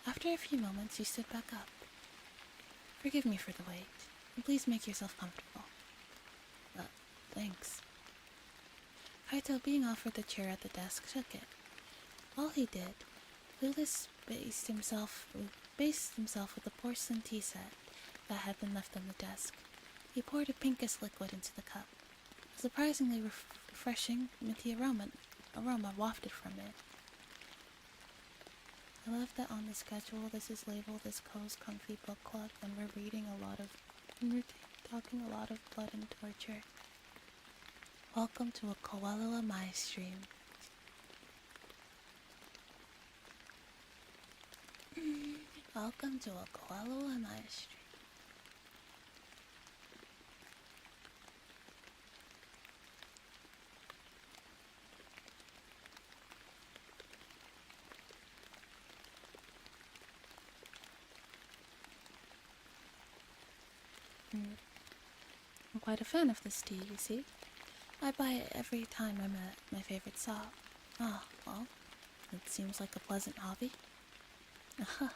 After a few moments, he stood back up. Forgive me for the wait, and please make yourself comfortable. Thanks. Kaito, being offered the chair at the desk, took it. While he did, Willis based himself with a porcelain tea set that had been left on the desk. He poured a pinkish liquid into the cup. A surprisingly refreshing, minty aroma wafted from it. I love that on the schedule this is labeled as Ko's Comfy Book Club, and we're talking a lot of blood and torture. Welcome to a Koala Mai stream. Welcome to a Koala Mai stream. I'm quite a fan of this tea, you see. I buy it every time I'm at my favorite shop. Ah, well, it seems like a pleasant hobby. Aha.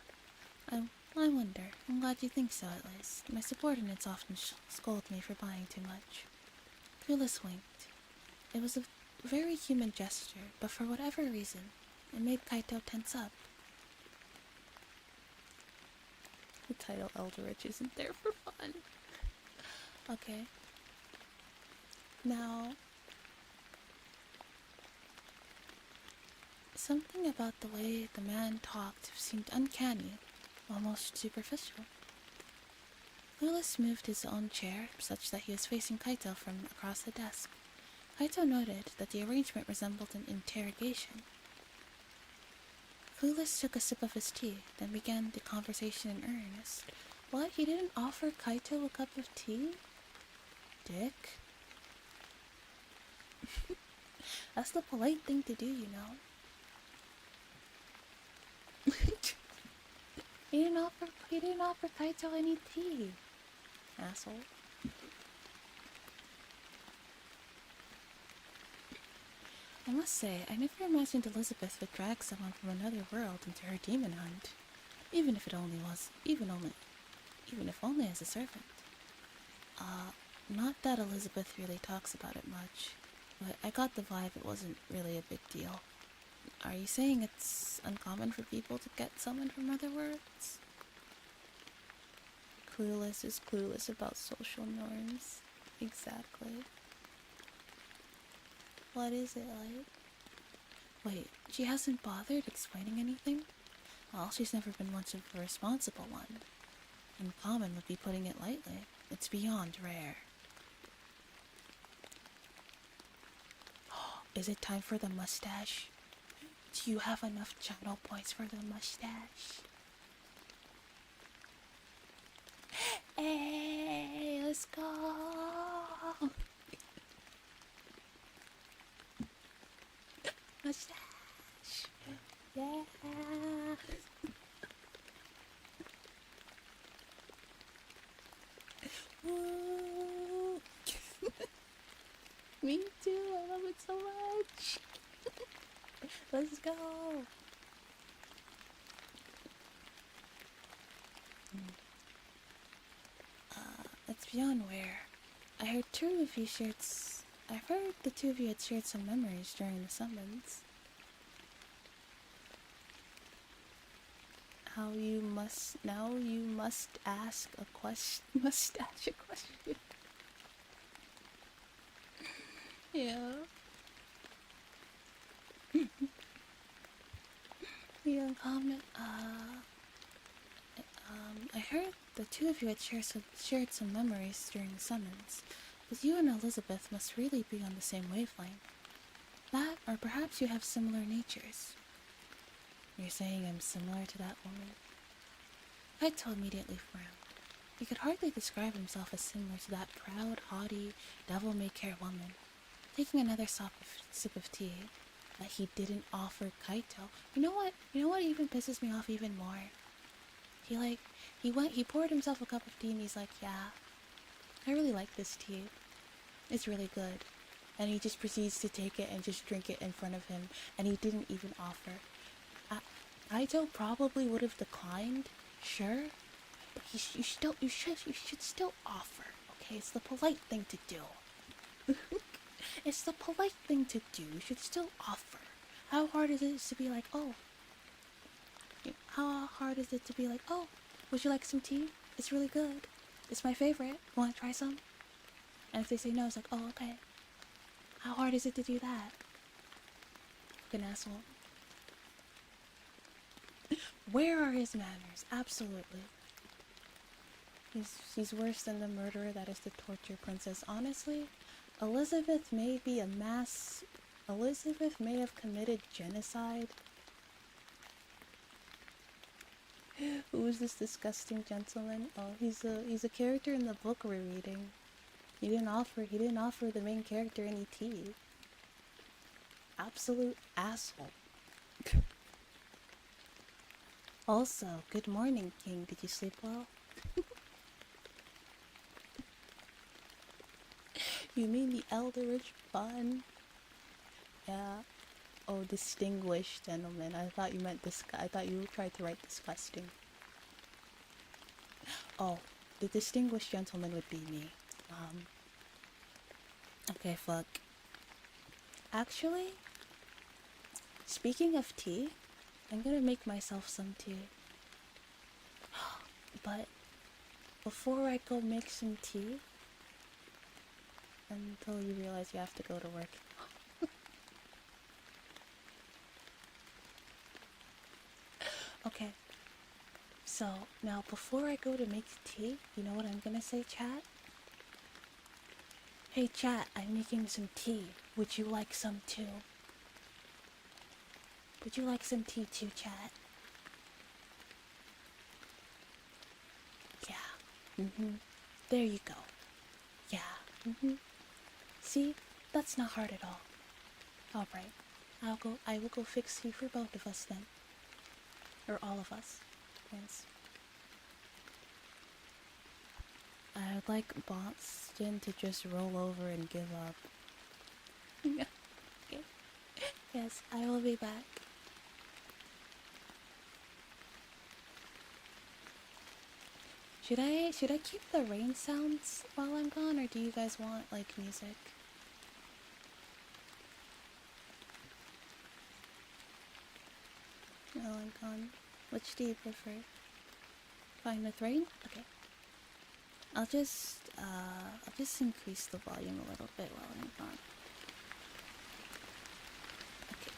I wonder. I'm glad you think so, at least. My subordinates often scold me for buying too much. Kulis winked. It was a very human gesture, but for whatever reason, it made Kaito tense up. The title Eldritch isn't there for fun. Okay. Now, something about the way the man talked seemed uncanny, almost superficial. Willis moved his own chair such that he was facing Kaito from across the desk. Kaito noted that the arrangement resembled an interrogation. Clueless took a sip of his tea, then began the conversation in earnest. What? He didn't offer Kaito a cup of tea? Dick? That's the polite thing to do, you know. He didn't offer Kaito any tea. Asshole. I must say, I never imagined Elizabeth would drag someone from another world into her demon hunt. Even if only as a servant. Not that Elizabeth really talks about it much, but I got the vibe it wasn't really a big deal. Are you saying it's uncommon for people to get summoned from other worlds? clueless is clueless about social norms. Exactly. What is it like? Wait, she hasn't bothered explaining anything? Well, she's never been much of a responsible one. Uncommon would be putting it lightly. It's beyond rare. Is it time for the mustache? Do you have enough channel points for the mustache? Hey, let's go! Mustache! Yeah! Woo! Me too, I love it so much! Let's go! It's beyond rare. I've heard the two of you had shared some memories during the summons. Now you must ask a question. Must ask a question. Yeah. Yeah, comment. I heard the two of you had shared some memories during the summons, but you and Elizabeth must really be on the same wavelength. That, or perhaps you have similar natures. You're saying I'm similar to that woman? Kaito immediately frowned. He could hardly describe himself as similar to that proud, haughty, devil-may-care woman. Taking another sip of tea that he didn't offer Kaito. You know what even pisses me off even more? He poured himself a cup of tea and he's like, yeah, I really like this tea. It's really good. And he just proceeds to take it and just drink it in front of him, and he didn't even offer. Kaito probably would have declined, sure, but you should still offer, okay? It's the polite thing to do. It's the polite thing to do. You should still offer. How hard is it to be like, oh? How hard is it to be like, oh, would you like some tea? It's really good. It's my favorite. Want to try some? And if they say no, it's like, oh, okay. How hard is it to do that? Fucking asshole. Where are his manners? Absolutely. He's worse than the murderer that is the torture princess. Honestly, Elizabeth may have committed genocide. Who is this disgusting gentleman? Oh, he's a character in the book we're reading. He didn't offer the main character any tea. Absolute asshole. Also, good morning, King. Did you sleep well? You mean the eldritch fun? Yeah. Oh, distinguished gentleman. I thought you meant I thought you tried to write disgusting. Oh, the distinguished gentleman would be me. Okay, fuck. Actually, speaking of tea, I'm gonna make myself some tea. But before I go make some tea, until you realize you have to go to work. Okay. So, now before I go to make tea, you know what I'm gonna say, chat? Hey chat, I'm making some tea. Would you like some too? Would you like some tea too, chat? Yeah. There you go. Yeah. See? That's not hard at all. Alright. I will go fix tea for both of us then. Or all of us. Yes. I would like Boston to just roll over and give up. Okay. Yes, I will be back. Should I keep the rain sounds while I'm gone, or do you guys want like music? While I'm gone, which do you prefer? Fine with rain? Okay. I'll just increase the volume a little bit while I'm gone. Okay.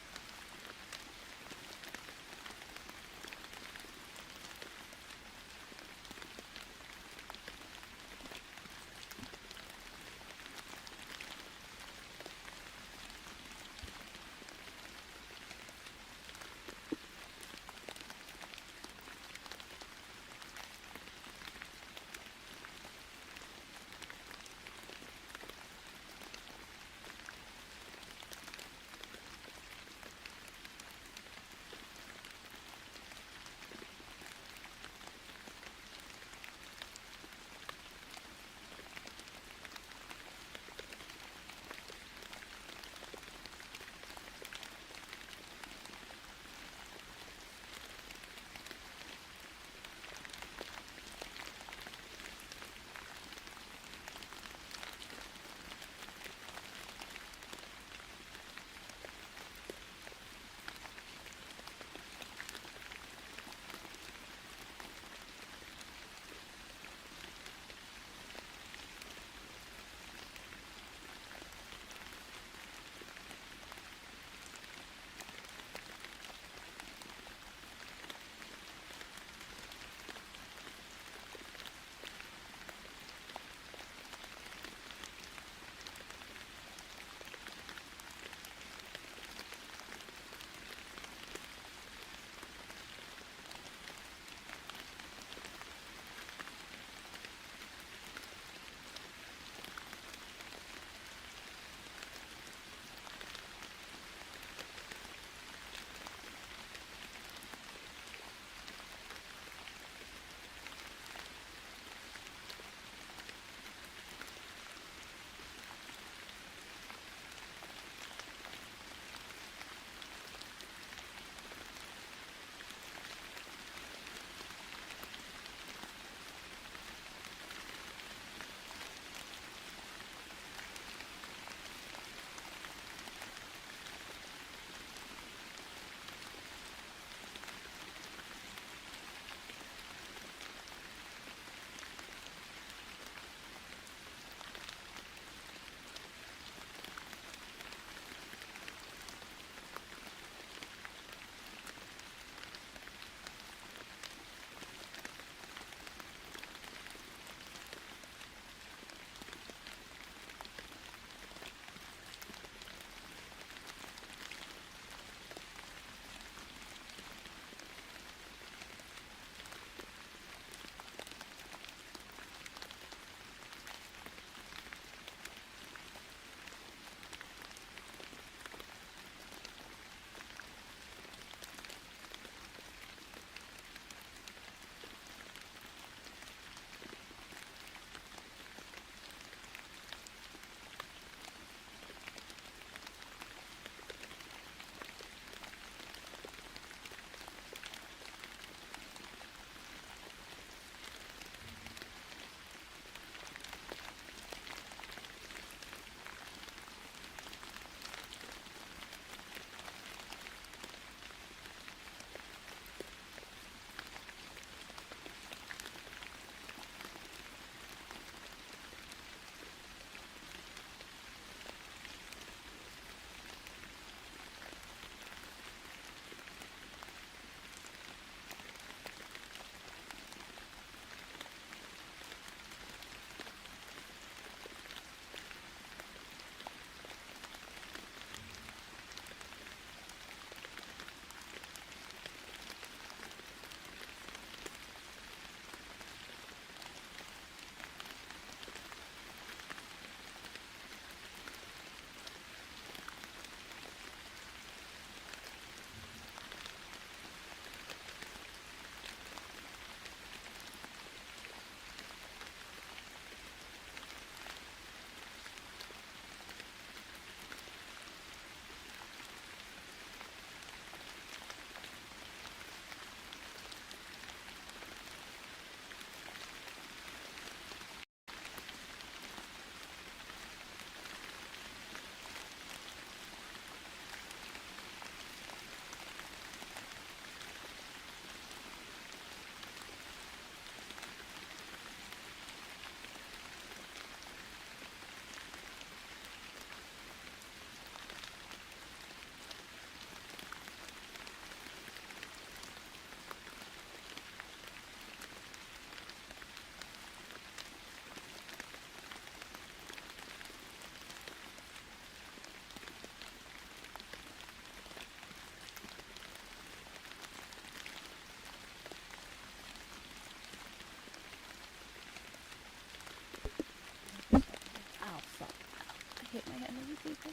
vtuber.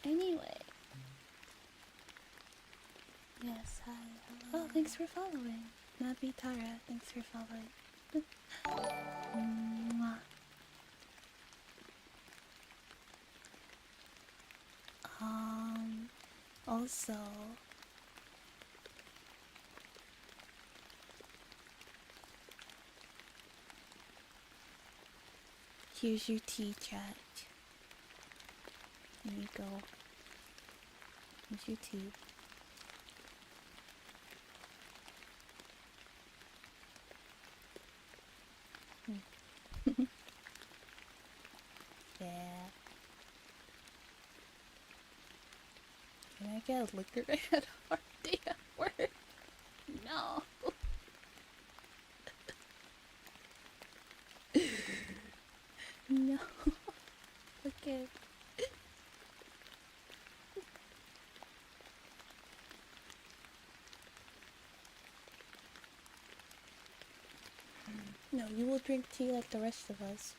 Anyway. Yes, hi, hello. Oh, thanks for following. Nabi Tara, thanks for following. Mwah. Also, here's your tea chat. There you go. Here's your tea. Yeah. Can I get liquor at our day at work? No. No. Okay. No, you will drink tea like the rest of us.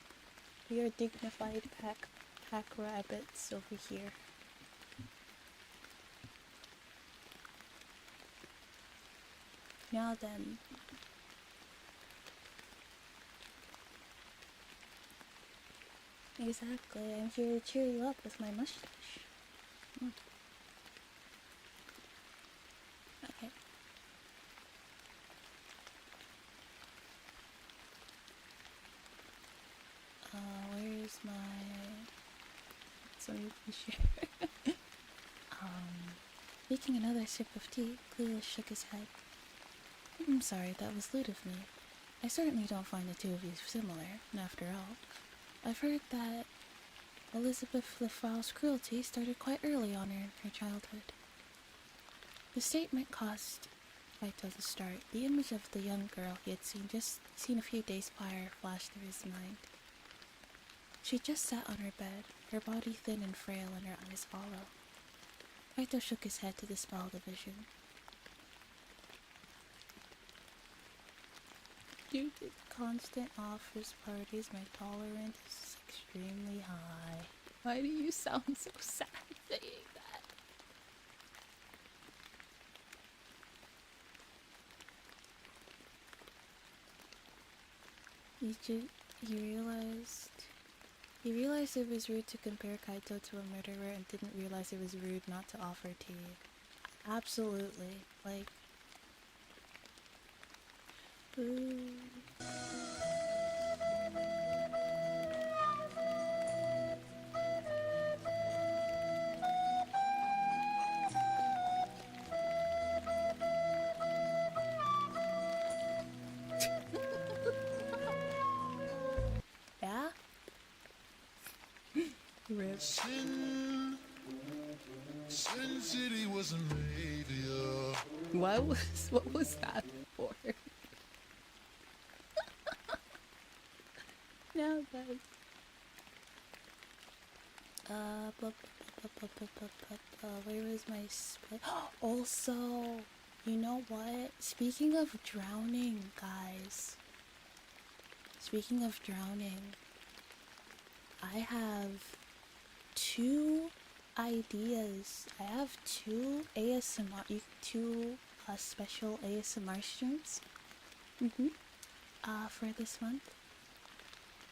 We are dignified pack rabbits over here. Now then. Exactly, I'm here to cheer you up with my mustache. Okay. Where's my... Some share. Making another sip of tea, Cleo shook his head. I'm sorry, that was lewd of me. I certainly don't find the two of you similar, and after all, I've heard that Elizabeth Lefau's cruelty started quite early on in her childhood. The statement caused Kaito to start. The image of the young girl he had seen a few days prior flashed through his mind. She just sat on her bed, her body thin and frail and her eyes hollow. Kaito shook his head to dispel the vision. Due to constant office parties, my tolerance is extremely high. Why do you sound so sad saying that? You realized it was rude to compare Kaito to a murderer and didn't realize it was rude not to offer tea. Absolutely. Like... Ooh. Yeah? Rip. Sin City wasn't made, yeah. What was that for? Now guys. Where was my split? Also, you know what? Speaking of drowning, guys. Speaking of drowning, I have two ideas. I have two special ASMR streams. For this month.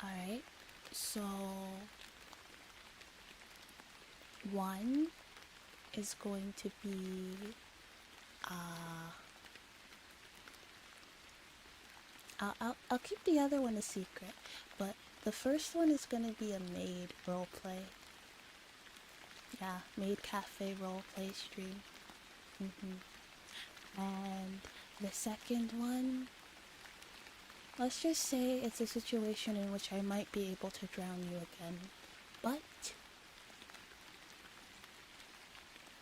Alright, so one is going to be I'll keep the other one a secret, but the first one is gonna be a maid roleplay. Yeah, maid cafe roleplay stream. And the second one, let's just say it's a situation in which I might be able to drown you again. But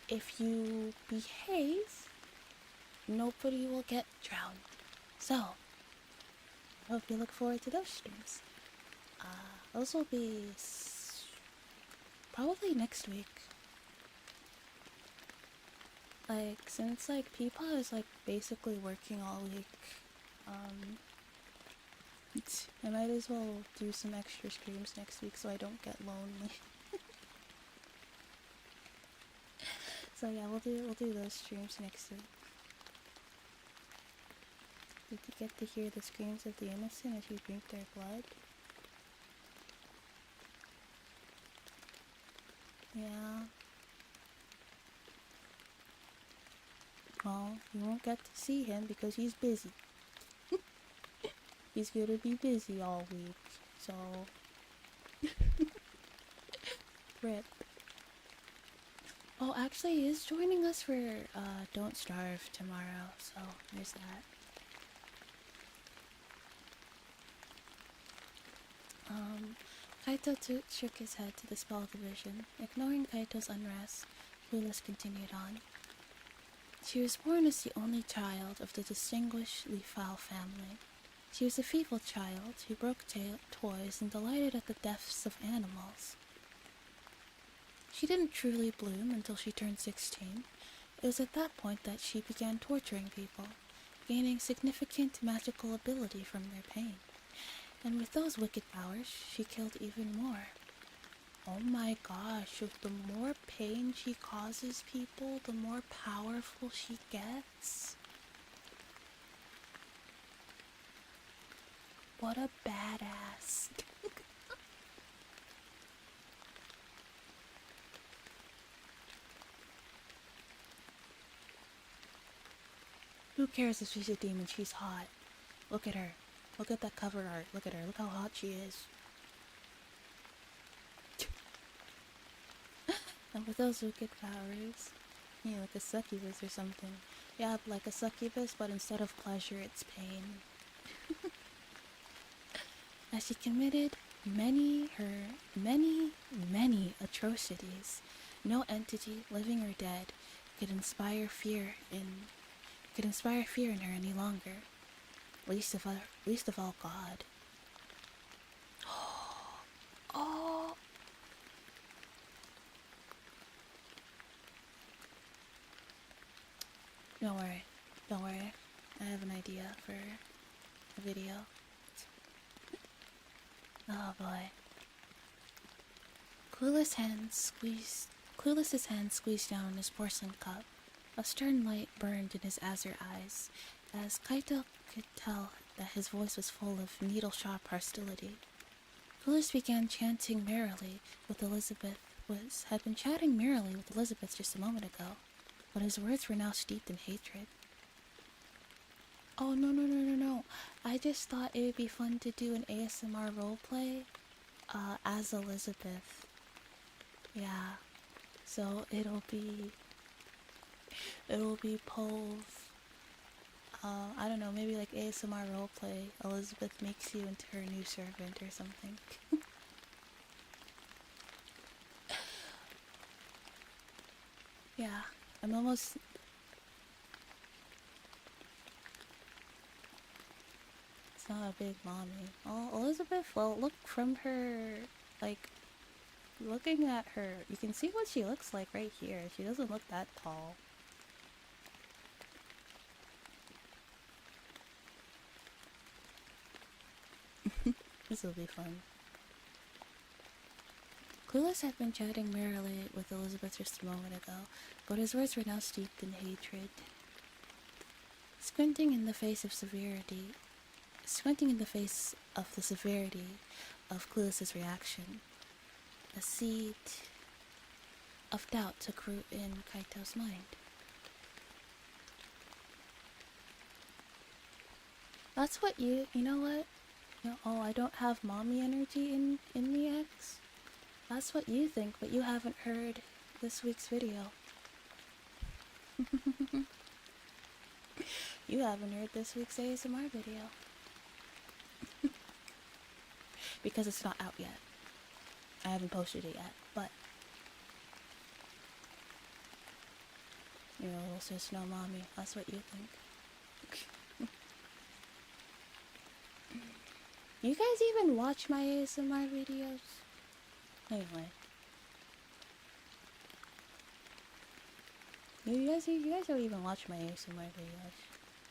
if you behave, nobody will get drowned. So, I hope you look forward to those streams. Those will be probably next week. Like, since like Peepaw is like basically working all week, I might as well do some extra streams next week so I don't get lonely. So yeah, we'll do those streams next week. Did you get to hear the screams of the innocent as you drink their blood? Yeah. Well, you won't get to see him because he's busy. He's gonna be busy all week, so... Rip. Oh, actually, he is joining us for, Don't Starve tomorrow, so there's that. Kaito shook his head to dispel the vision. Ignoring Kaito's unrest, Clueless continued on. She was born as the only child of the distinguished Li-Fao family. She was a feeble child who broke toys and delighted at the deaths of animals. She didn't truly bloom until she turned 16. It was at that point that she began torturing people, gaining significant magical ability from their pain. And with those wicked powers, she killed even more. Oh my gosh, with the more pain she causes people, the more powerful she gets. What a badass. Who cares if she's a demon? She's hot. Look at her. Look at that cover art. Look at her. Look how hot she is. And with those wicked powers, yeah, like a succubus or something. Yeah, like a succubus, but instead of pleasure, it's pain. As she committed many atrocities, no entity, living or dead, could inspire fear in her any longer. Least of all God. Oh. Don't worry. I have an idea for a video. Oh boy. Clueless's hand squeezed down on his porcelain cup. A stern light burned in his azure eyes, as Kaito could tell that his voice was full of needle-sharp hostility. Clueless began chanting merrily with Elizabeth had been chatting merrily with Elizabeth just a moment ago, but his words were now steeped in hatred. Oh no. I just thought it would be fun to do an ASMR roleplay as Elizabeth. Yeah. So it'll be Pove. I don't know, maybe like ASMR roleplay. Elizabeth makes you into her new servant or something. Yeah, I'm almost... It's not a big mommy. Oh, Elizabeth, well, look from her, like, looking at her, you can see what she looks like right here. She doesn't look that tall. This will be fun. Clueless had been chatting merrily with Elizabeth just a moment ago, but his words were now steeped in hatred. Squinting in the face of the severity of Clueless's reaction, a seed of doubt took root in Kaito's mind. That's what you know what? Oh, I don't have mommy energy in the X? That's what you think, but you haven't heard this week's video. You haven't heard this week's ASMR video. Because it's not out yet. I haven't posted it yet, but... You're a little sis, no mommy. That's what you think. You guys even watch my ASMR videos? Anyway. You guys don't even watch my ASMR videos.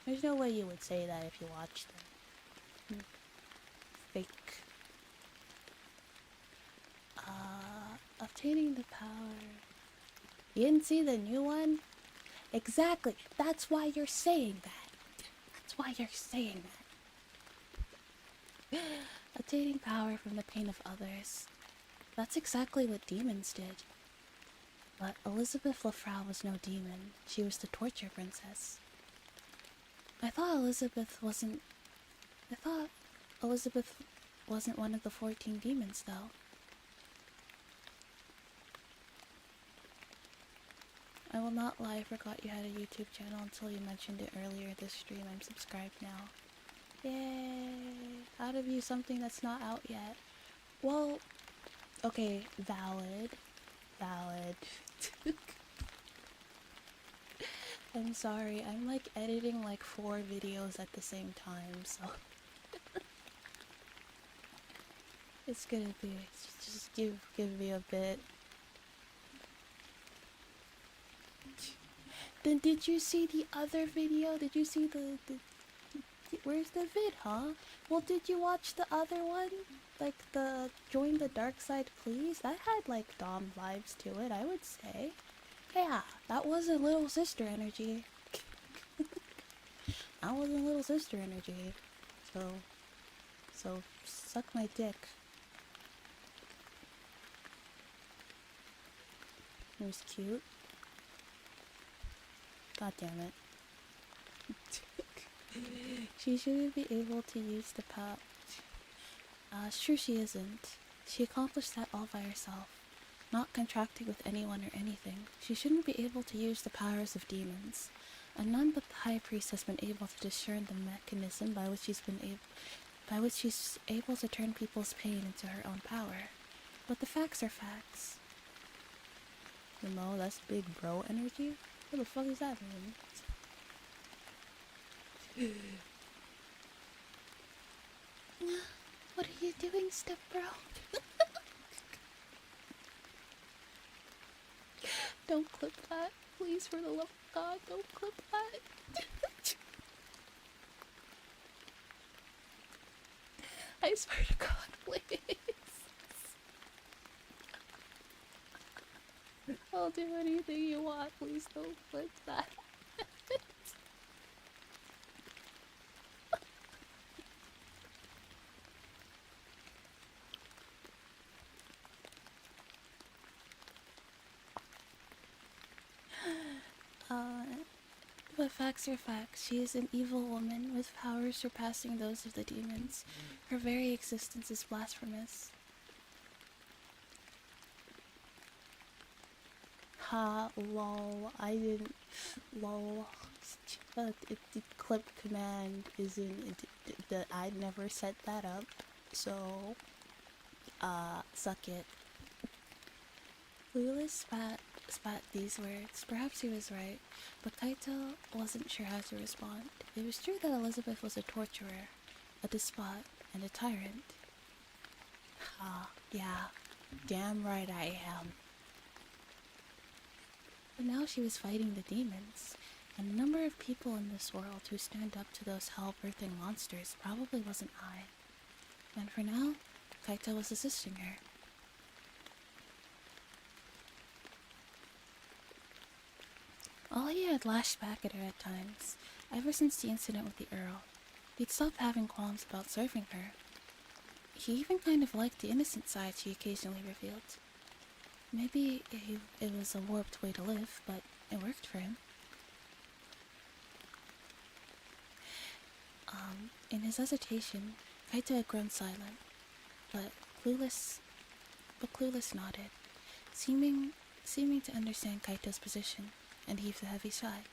There's no way you would say that if you watched them. Fake. Obtaining the power You didn't see the new one? Exactly. That's why you're saying that. That's why you're saying that. Obtaining power from the pain of others. That's exactly what demons did. But Elizabeth Lafrau was no demon. She was the torture princess. I thought Elizabeth wasn't one of the 14 demons, though. I will not lie, I forgot you had a YouTube channel until you mentioned it earlier this stream. I'm subscribed now. Yay! How to view something that's not out yet. Well, okay, valid. Valid. I'm sorry, I'm like editing like 4 videos at the same time, so it's gonna be, just give me a bit. Then did you see the other video? Did you see the where's the vid, huh? Well, did you watch the other one? Like the join the dark side please? That had like Dom vibes to it, I would say. Yeah, that wasn't little sister energy. That wasn't little sister energy. So suck my dick. It was cute. God damn it. She shouldn't be able to use the power. Sure she isn't. She accomplished that all by herself, not contracting with anyone or anything. She shouldn't be able to use the powers of demons. And none but the High Priest has been able to discern the mechanism by which she's able to turn people's pain into her own power. But the facts are facts. You know, that's big bro energy? What the fuck does that mean? What are you doing, step bro? Don't clip that. Please, for the love of God, don't clip that. I swear to God, please. I'll do anything you want. Please don't clip that. But facts are facts. She is an evil woman with powers surpassing those of the demons. Her very existence is blasphemous. Ha, lol, I didn't, lol. The clip command isn't, I never set that up, so, suck it. Clueless spat these words. Perhaps he was right, but Kaito wasn't sure how to respond. It was true that Elizabeth was a torturer, a despot, and a tyrant. Yeah, damn right I am. But now she was fighting the demons, and the number of people in this world who stand up to those hell-birthing monsters probably wasn't high. And for now, Kaito was assisting her. All he had lashed back at her at times, ever since the incident with the Earl. He'd stopped having qualms about serving her. He even kind of liked the innocent side she occasionally revealed. Maybe it was a warped way to live, but it worked for him. In his hesitation, Kaito had grown silent, but Clueless nodded, seeming to understand Kaito's position, and heaved a heavy sigh.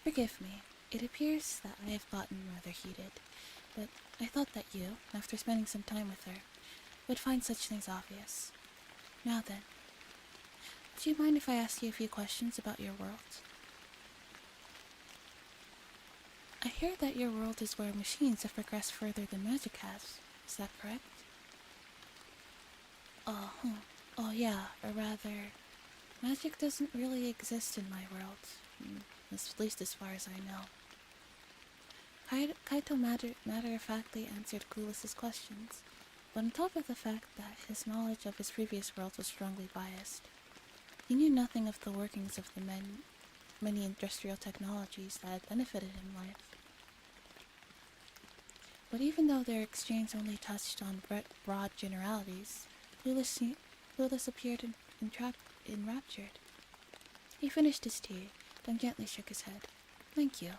Forgive me, it appears that I have gotten rather heated, but I thought that you, after spending some time with her, would find such things obvious. Now then, do you mind if I ask you a few questions about your world? I hear that your world is where machines have progressed further than magic has. Is that correct? Oh yeah, or rather, magic doesn't really exist in my world. At least as far as I know. Kaito matter-of-factly answered Clueless's questions, but on top of the fact that his knowledge of his previous world was strongly biased. He knew nothing of the workings of the many industrial technologies that had benefited him life. But even though their exchange only touched on broad generalities, Clueless appeared enraptured. He finished his tea, then gently shook his head. Thank you.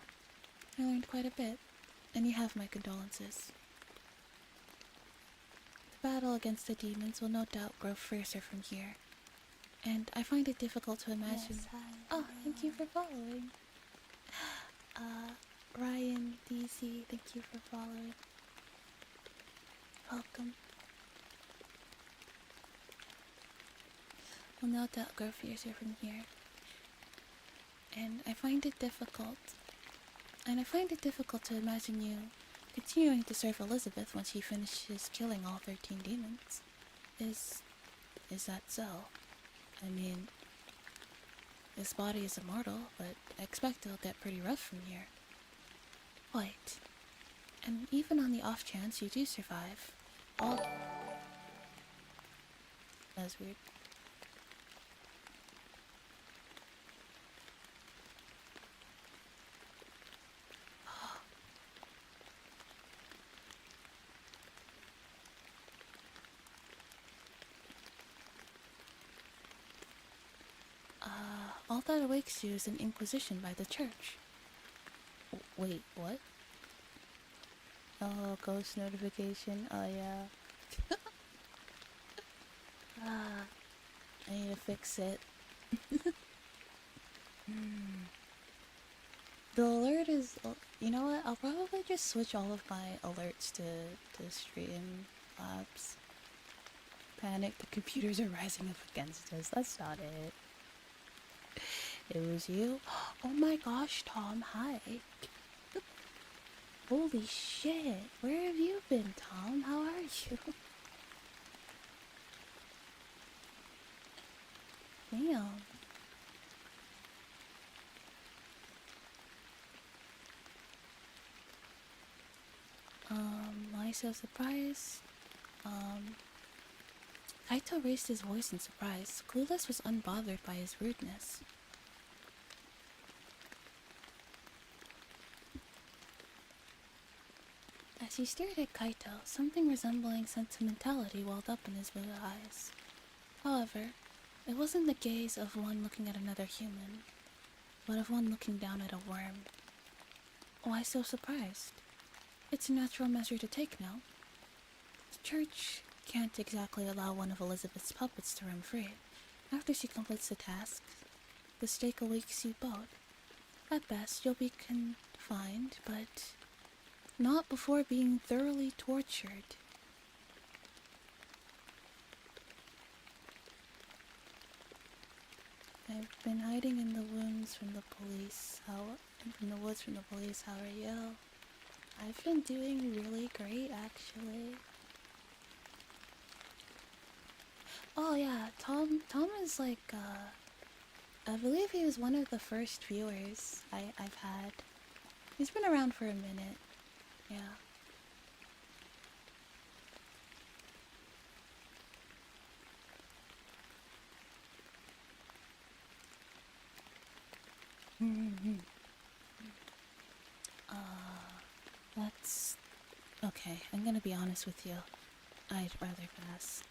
I learned quite a bit, and you have my condolences. The battle against the demons will no doubt grow fiercer from here, and I find it difficult to imagine. Yes, hi. Oh, thank you for following. Ryan DC, thank you for following. Welcome. Will no doubt grow fiercer from here, and I find it difficult to imagine you continuing to serve Elizabeth once she finishes killing all 13 demons. Is that so? I mean, his body is immortal, but I expect it'll get pretty rough from here. Wait, and even on the off chance you do survive, all... That's weird. All that awakes you is an inquisition by the church. Wait, what? Oh, ghost notification. Oh, yeah. I need to fix it. The alert is... You know what? I'll probably just switch all of my alerts to Streamlabs. Panic, the computers are rising up against us. That's not it. It was you? Oh my gosh, Tom, hi. Holy shit, where have you been, Tom? How are you? Damn. Why so surprised? Kaito raised his voice in surprise. Clueless was unbothered by his rudeness. As he stared at Kaito, something resembling sentimentality welled up in his blue eyes. However, it wasn't the gaze of one looking at another human, but of one looking down at a worm. Why so surprised? It's a natural measure to take now. The church can't exactly allow one of Elizabeth's puppets to roam free. After she completes the task, the stake awaits you both. At best, you'll be confined, but not before being thoroughly tortured. I've been hiding in the woods from the police. How are you? I've been doing really great, actually. Oh yeah, Tom is like, I believe he was one of the first viewers I've had. He's been around for a minute. Yeah. That's... Okay, I'm gonna be honest with you. I'd rather pass.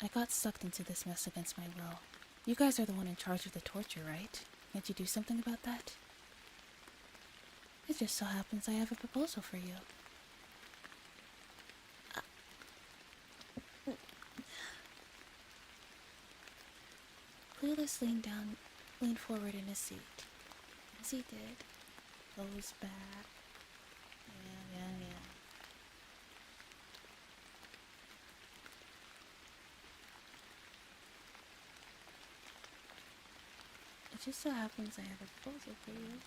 I got sucked into this mess against my will. You guys are the one in charge of the torture, right? Can't you do something about that? It just so happens I have a proposal for you. Clueless leaned forward in his seat. As he did, goes back. Yeah. It just so happens I have a proposal for you.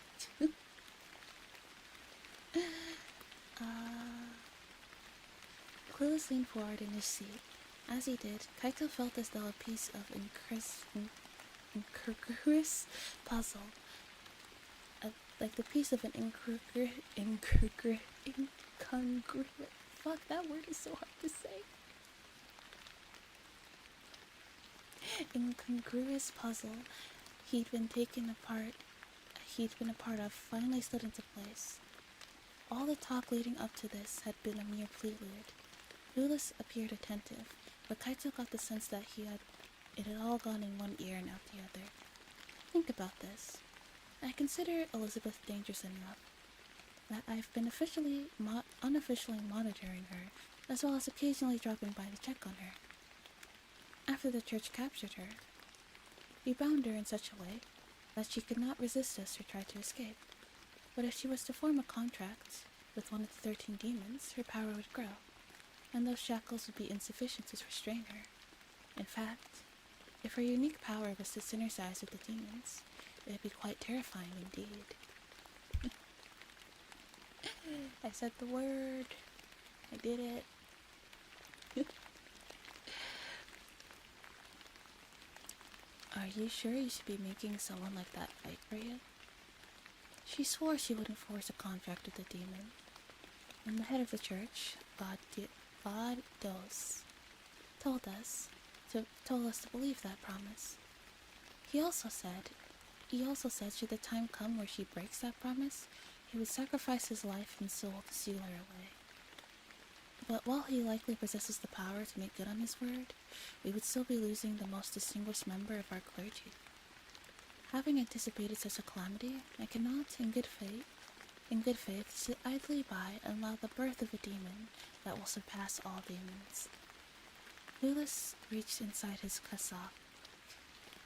Clueless leaned forward in his seat. As he did, Kaito felt as though a piece of incongruous puzzle, like the piece of an incongruous. Fuck, that word is so hard to say. incongruous puzzle he'd been a part of finally slid into place. All the talk leading up to this had been a mere prelude. Lulis appeared attentive, but Kaito got the sense that it had all gone in one ear and out the other. Think about this. I consider Elizabeth dangerous enough that I've been unofficially monitoring her, as well as occasionally dropping by to check on her. After the church captured her, we bound her in such a way that she could not resist us or try to escape. But if she was to form a contract with one of the 13 demons, her power would grow, and those shackles would be insufficient to restrain her. In fact, if her unique power was to synergize with the demons, it would be quite terrifying indeed. I said the word. I did it. Are you sure you should be making someone like that fight for you? She swore she wouldn't force a contract with the demon. And the head of the church, Vados, told us to believe that promise. He also said should the time come where she breaks that promise, he would sacrifice his life and soul to seal her away. But while he likely possesses the power to make good on his word, we would still be losing the most distinguished member of our clergy. Having anticipated such a calamity, I cannot, in good faith, sit idly by and allow the birth of a demon that will surpass all demons. Lulis reached inside his cassock,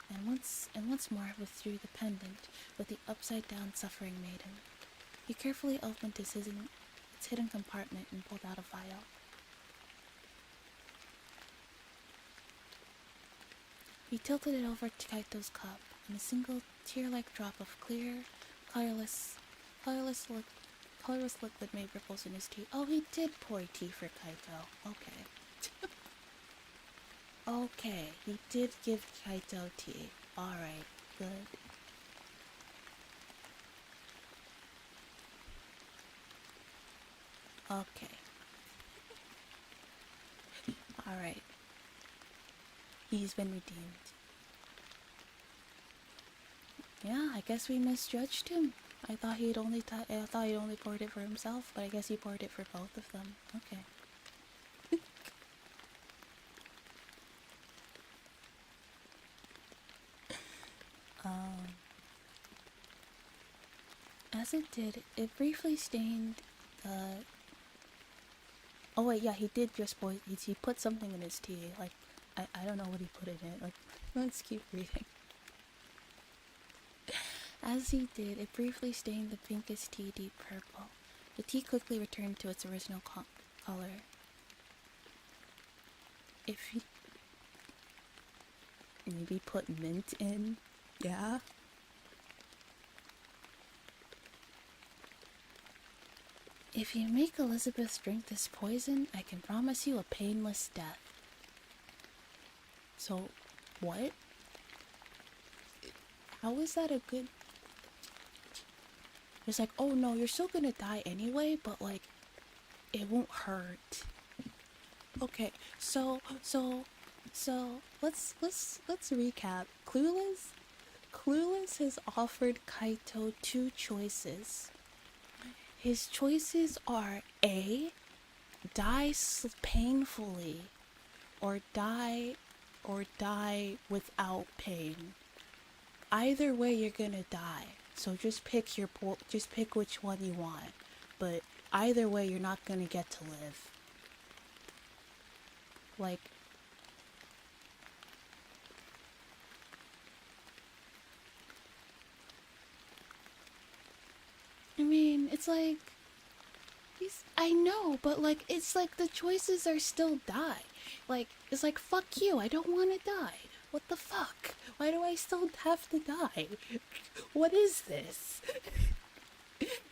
and once more withdrew the pendant with the upside-down suffering maiden. He carefully opened its hidden compartment and pulled out a vial. He tilted it over to Kaito's cup, and a single tear-like drop of clear, colorless liquid made ripples in his tea. Oh, he did pour tea for Kaito. Okay. Okay, he did give Kaito tea. Alright, good. Okay. Alright. He's been redeemed. Yeah, I guess we misjudged him. I thought he'd only poured it for himself, but I guess he poured it for both of them. Okay. As it did, it briefly stained the... Oh wait, yeah, he did just he put something in his tea. Like, I don't know what he put in it. Like, let's keep reading. As he did, it briefly stained the pinkish tea deep purple. The tea quickly returned to its original color. If he... Maybe put mint in? Yeah? If you make Elizabeth drink this poison, I can promise you a painless death. So, what? How is that a good... It's like, oh no, you're still gonna die anyway, but like, it won't hurt. Okay, so let's recap. Clueless has offered Kaito two choices. His choices are A, die painfully, or die without pain. Either way, you're gonna die. So just pick which one you want. But either way, you're not gonna get to live. Like, I mean, it's like, I know, but like, it's like the choices are still die. Like, it's like, fuck you, I don't want to die. What the fuck? Why do I still have to die? What is this?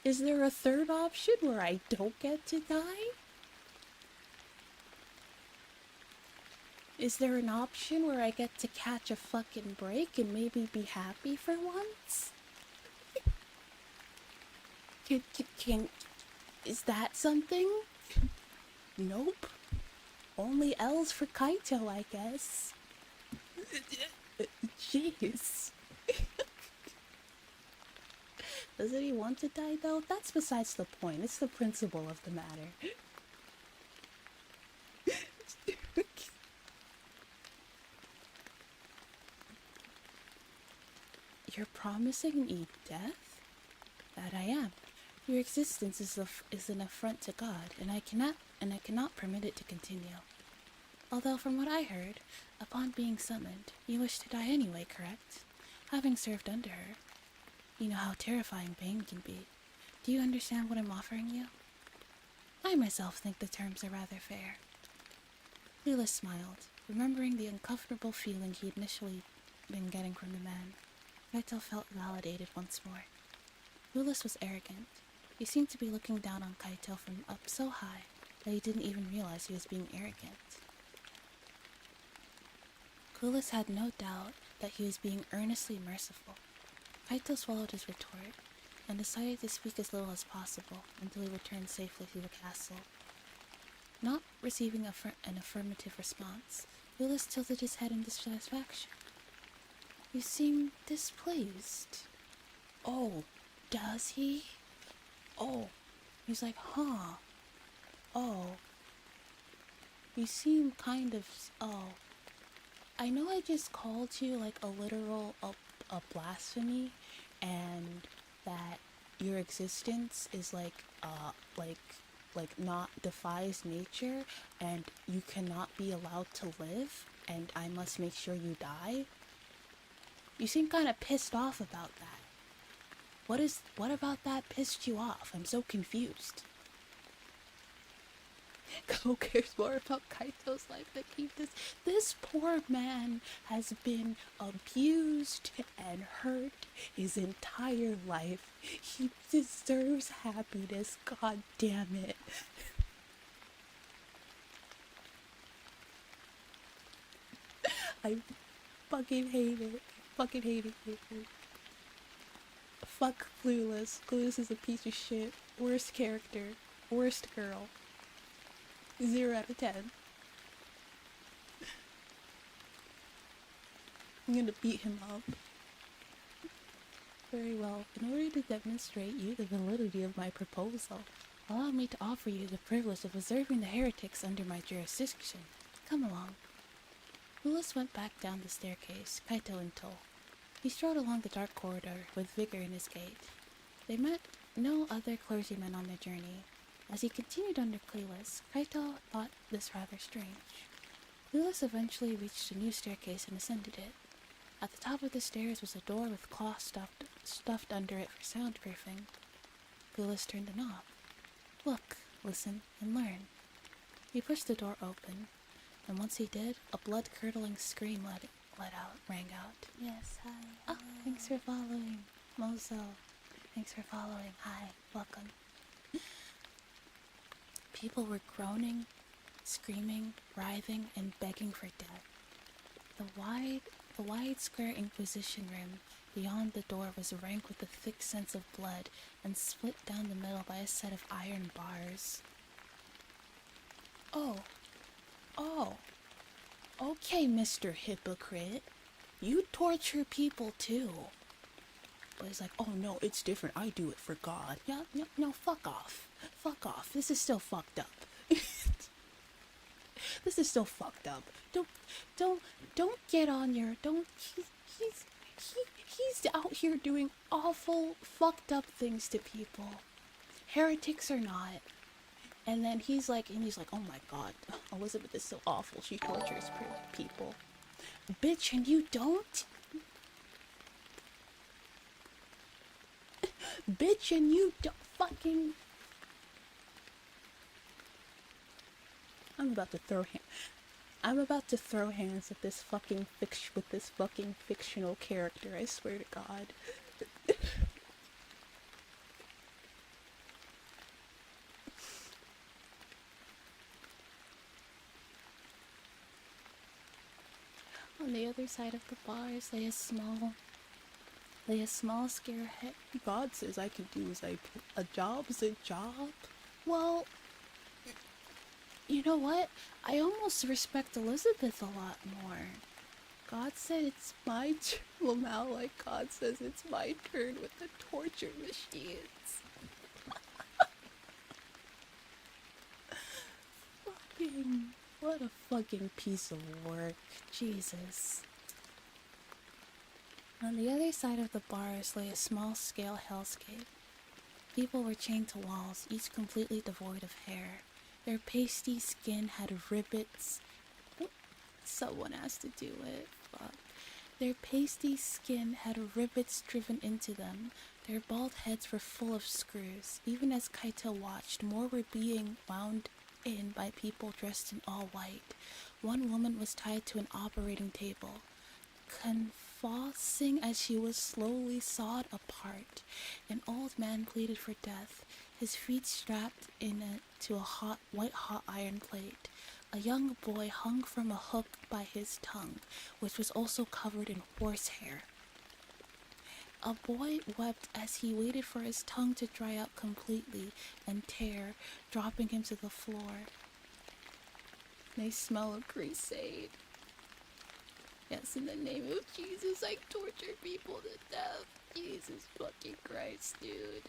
Is there a third option where I don't get to die? Is there an option where I get to catch a fucking break and maybe be happy for once? Is that something? Nope. Only L's for Kaito, I guess. Jeez. Doesn't he want to die though? That's besides the point. It's the principle of the matter. You're promising me death? That I am. Your existence is an affront to God, and I cannot permit it to continue. Although from what I heard, upon being summoned, you wish to die anyway, correct? Having served under her, you know how terrifying pain can be. Do you understand what I'm offering you? I myself think the terms are rather fair. Lila smiled, remembering the uncomfortable feeling he'd initially been getting from the man. Kaito felt validated once more. Lulis was arrogant. He seemed to be looking down on Kaito from up so high that he didn't even realize he was being arrogant. Clueless had no doubt that he was being earnestly merciful. Kaito swallowed his retort and decided to speak as little as possible until he returned safely to the castle. Not receiving an affirmative response, Clueless tilted his head in dissatisfaction. You seem displeased. Oh, does he? Oh, he's like, huh. Oh, you seem kind of, oh. I know I just called you like a literal, a blasphemy, and that your existence is like not defies nature, and you cannot be allowed to live, and I must make sure you die. You seem kind of pissed off about that. What about that pissed you off? I'm so confused. Who cares more about Kaito's life than he does? This poor man has been abused and hurt his entire life. He deserves happiness, god damn it. I fucking hate it. Fucking hate it. Fuck Clueless. Clueless is a piece of shit. Worst character. Worst girl. 0 out of 10. I'm gonna beat him up. Very well. In order to demonstrate you the validity of my proposal, allow me to offer you the privilege of observing the heretics under my jurisdiction. Come along. Willis went back down the staircase, Kaito in tow. He strode along the dark corridor with vigor in his gait. They met no other clergymen on their journey. As he continued under Clueless, Kaito thought this rather strange. Clueless eventually reached a new staircase and ascended it. At the top of the stairs was a door with cloth stuffed under it for soundproofing. Clueless turned the knob. Look, listen, and learn. He pushed the door open, and once he did, a blood-curdling scream rang out. Yes, hi. Oh, thanks for following, Mozo. Thanks for following. Hi, welcome. People were groaning, screaming, writhing, and begging for death. The wide square Inquisition room beyond the door was rank with a thick sense of blood and split down the middle by a set of iron bars. Oh, okay, Mr. Hypocrite. You torture people too. But he's like, oh no, it's different. I do it for God. Yeah, no, fuck off. Fuck off. This is still fucked up. This is still fucked up. Don't get on your, he's out here doing awful, fucked up things to people. Heretics or not. And then he's like, oh my god, Elizabeth is so awful. She tortures people. Bitch, and you don't? Bitch, and you don't fucking... I'm about to throw hands at this fucking fictional character, I swear to God. On the other side of the bars lay a small scarehead. God says I can do as a job's a job. Well, you know what? I almost respect Elizabeth a lot more. God said it's my turn. Lamau, like God says it's my turn with the torture machines. Fucking. What a fucking piece of work. Jesus. On the other side of the bars lay a small-scale hellscape. People were chained to walls, each completely devoid of hair. Their pasty skin had rivets. Someone has to do it. Fuck. Their pasty skin had rivets driven into them. Their bald heads were full of screws. Even as Kaito watched, more were being wound in by people dressed in all white. One woman was tied to an operating table, convulsing as she was slowly sawed apart. An old man pleaded for death, his feet strapped to a white hot iron plate. A young boy hung from a hook by his tongue, which was also covered in horsehair. A boy wept as he waited for his tongue to dry out completely and tear, dropping him to the floor. They smell of crusade. Yes, in the name of Jesus, I torture people to death. Jesus fucking Christ, dude.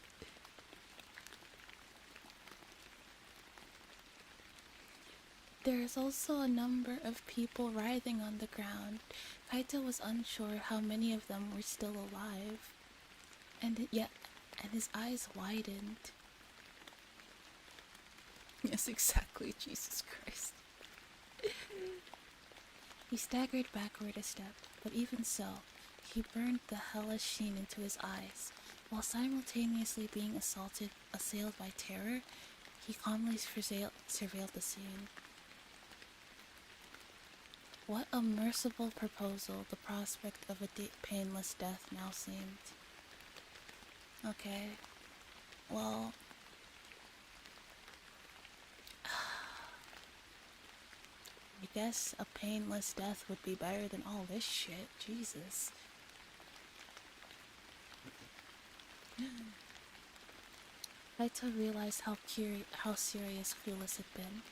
There is also a number of people writhing on the ground. Kaito was unsure how many of them were still alive. And his eyes widened. Yes, exactly, Jesus Christ. He staggered backward a step, but even so, he burned the hellish sheen into his eyes. While simultaneously being assailed by terror, he calmly surveilled the scene. What a merciful proposal the prospect of a painless death now seemed. Okay, well... I guess a painless death would be better than all this shit. Jesus. Kaito realized how serious Clueless had been.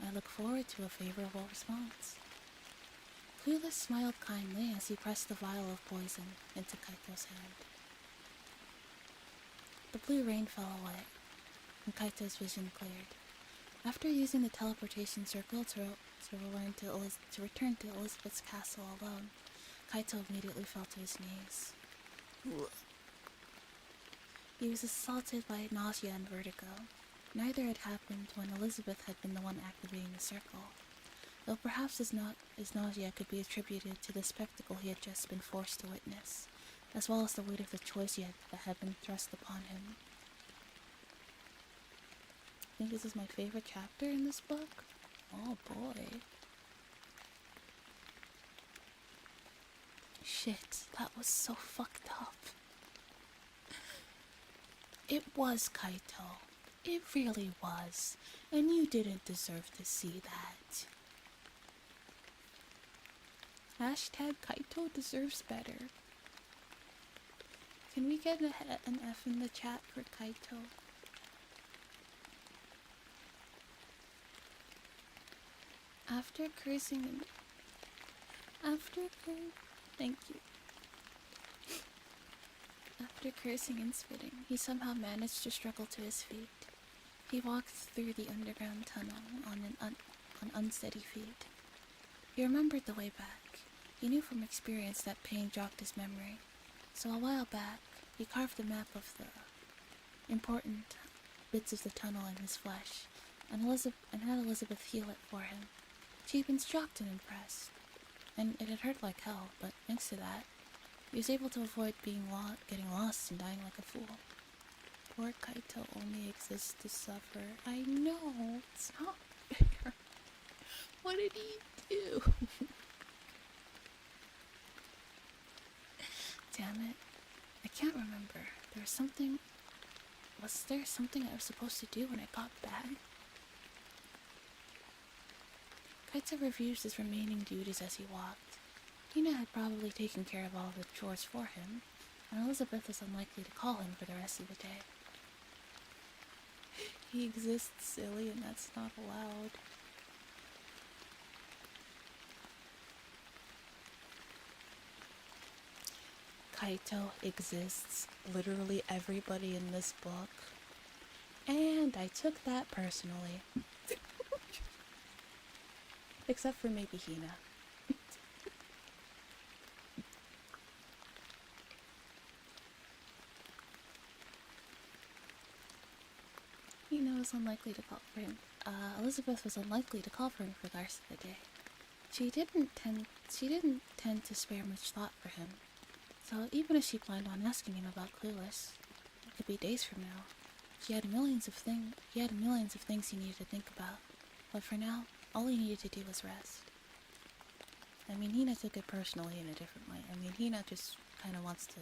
I look forward to a favorable response. Clueless smiled kindly as he pressed the vial of poison into Kaito's hand. The blue rain fell away, and Kaito's vision cleared. After using the teleportation circle to return to Elizabeth's castle alone, Kaito immediately fell to his knees. He was assaulted by nausea and vertigo. Neither had happened when Elizabeth had been the one activating the circle, though perhaps his nausea could be attributed to the spectacle he had just been forced to witness, as well as the weight of the choice that had been thrust upon him. I think this is my favorite chapter in this book. Oh boy. Shit, that was so fucked up. It was, Kaito. It really was. And you didn't deserve to see that. Hashtag Kaito deserves better. Can we get an F in the chat for Kaito? After cursing thank you. After cursing and spitting, he somehow managed to struggle to his feet. He walked through the underground tunnel on unsteady feet. He remembered the way back. He knew from experience that pain jogged his memory. So a while back, he carved a map of the important bits of the tunnel in his flesh, and had Elizabeth heal it for him. She had been shocked and impressed, and it had hurt like hell, but thanks to that, he was able to avoid getting lost and dying like a fool. Poor Kaito only exists to suffer. I know, it's not fair. What did he do? Damn it. I can't remember. Was there something I was supposed to do when I got back? Kaito reviews his remaining duties as he walked. Tina had probably taken care of all of the chores for him, and Elizabeth was unlikely to call him for the rest of the day. He exists, silly, and that's not allowed. Kaito exists. Literally everybody in this book. And I took that personally. Except for maybe Hina. Hina was unlikely to call for him. Elizabeth was unlikely to call for him for the rest of the day. She didn't tend to spare much thought for him. So even if she planned on asking him about Clueless, it could be days from now. He had millions of things he needed to think about. But for now, all he needed to do was rest. I mean, Hina took it personally in a different way. I mean, Hina just kind of wants to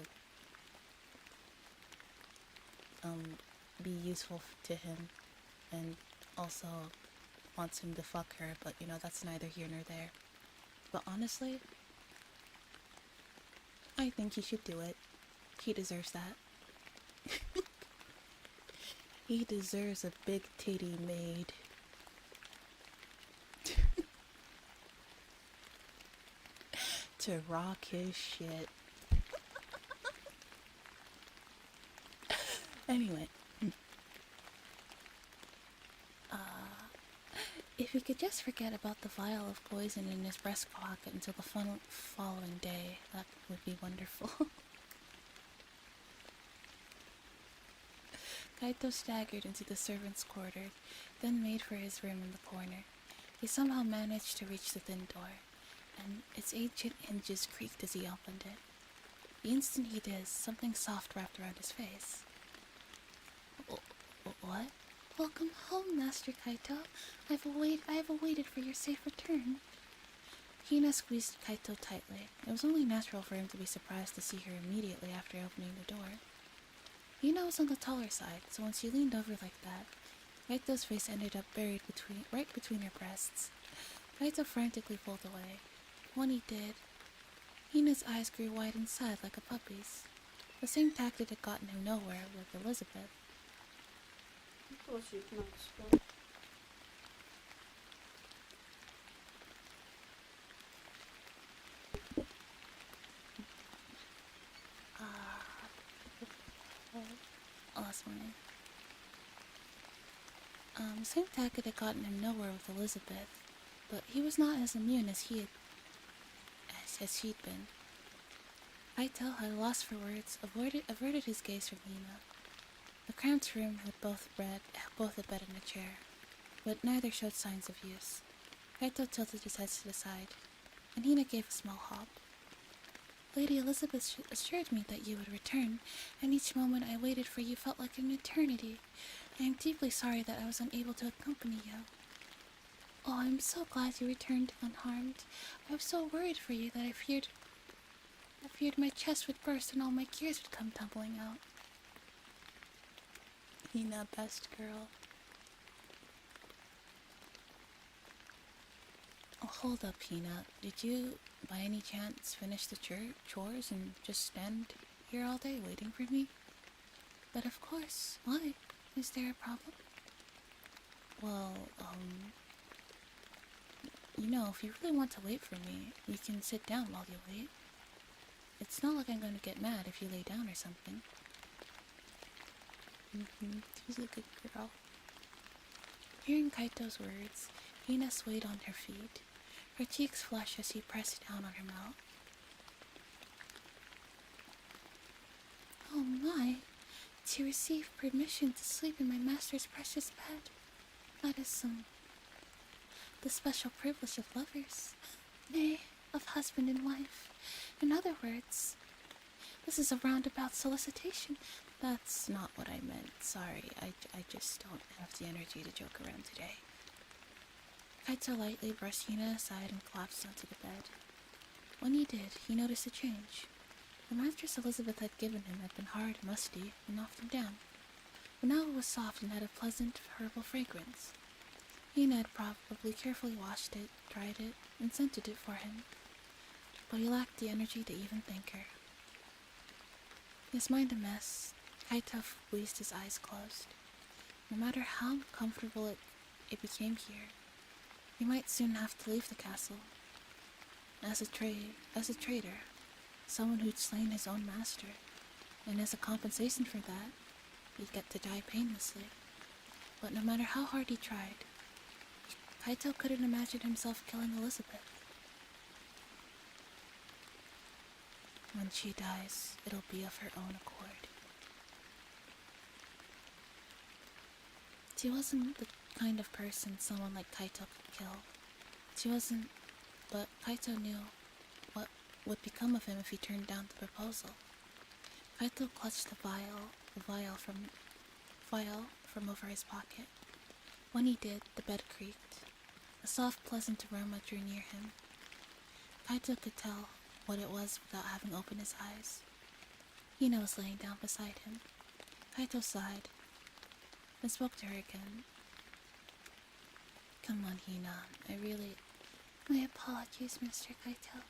be useful to him, and also wants him to fuck her, but you know, that's neither here nor there. But honestly, I think he should do it. He deserves that. He deserves a big titty maid. To rock his shit. Anyway. If he could just forget about the vial of poison in his breast pocket until the following day, that would be wonderful. Kaito staggered into the servants' quarters, then made for his room in the corner. He somehow managed to reach the thin door, and its ancient hinges creaked as he opened it. The instant he did, something soft wrapped around his face. What? Welcome home, Master Kaito. I have awaited for your safe return. Hina squeezed Kaito tightly. It was only natural for him to be surprised to see her immediately after opening the door. Hina was on the taller side, so when she leaned over like that, Kaito's face ended up buried right between her breasts. Kaito frantically pulled away. When he did, Hina's eyes grew wide and sad like a puppy's. The same tactic had gotten him nowhere with Elizabeth. Last morning. The same tactic had gotten him nowhere with Elizabeth, but he was not as immune as she'd been. Kaito had lost for words, averted his gaze from Hina. The cramped room had both a bed and a chair, but neither showed signs of use. Kaito tilted his head to the side, and Hina gave a small hop. Lady Elizabeth assured me that you would return, and each moment I waited for you felt like an eternity. I am deeply sorry that I was unable to accompany you. Oh, I'm so glad you returned unharmed. I was so worried for you that I feared my chest would burst and all my gears would come tumbling out. Hina, best girl. Oh, hold up, Hina. Did you, by any chance, finish the chores and just stand here all day waiting for me? But of course. Why? Is there a problem? Well, you know, if you really want to wait for me, you can sit down while you wait. It's not like I'm going to get mad if you lay down or something. She's a good girl. Hearing Kaito's words, Hina swayed on her feet. Her cheeks flushed as he pressed down on her mouth. Oh my! To receive permission to sleep in my master's precious bed. That is the special privilege of lovers. Nay, of husband and wife. In other words, this is a roundabout solicitation. That's not what I meant. Sorry, I just don't have the energy to joke around today. Kaito lightly brushed Hina aside and collapsed onto the bed. When he did, he noticed a change. The mattress Elizabeth had given him had been hard and musty and knocked him down, but now it was soft and had a pleasant, herbal fragrance. Hina had probably carefully washed it, dried it, and scented it for him, but he lacked the energy to even thank her. His mind a mess, Kaito squeezed his eyes closed. No matter how comfortable it became here, he might soon have to leave the castle. As a traitor, someone who'd slain his own master, and as a compensation for that, he'd get to die painlessly. But no matter how hard he tried, Kaito couldn't imagine himself killing Elizabeth. When she dies, it'll be of her own accord. She wasn't the kind of person someone like Kaito could kill. She wasn't, but Kaito knew what would become of him if he turned down the proposal. Kaito clutched the vial from over his pocket. When he did, the bed creaked. A soft, pleasant aroma drew near him. Kaito could tell what it was without having opened his eyes. Hina was laying down beside him. Kaito sighed, then spoke to her again. Come on, Hina, My apologies, Mr. Kaito.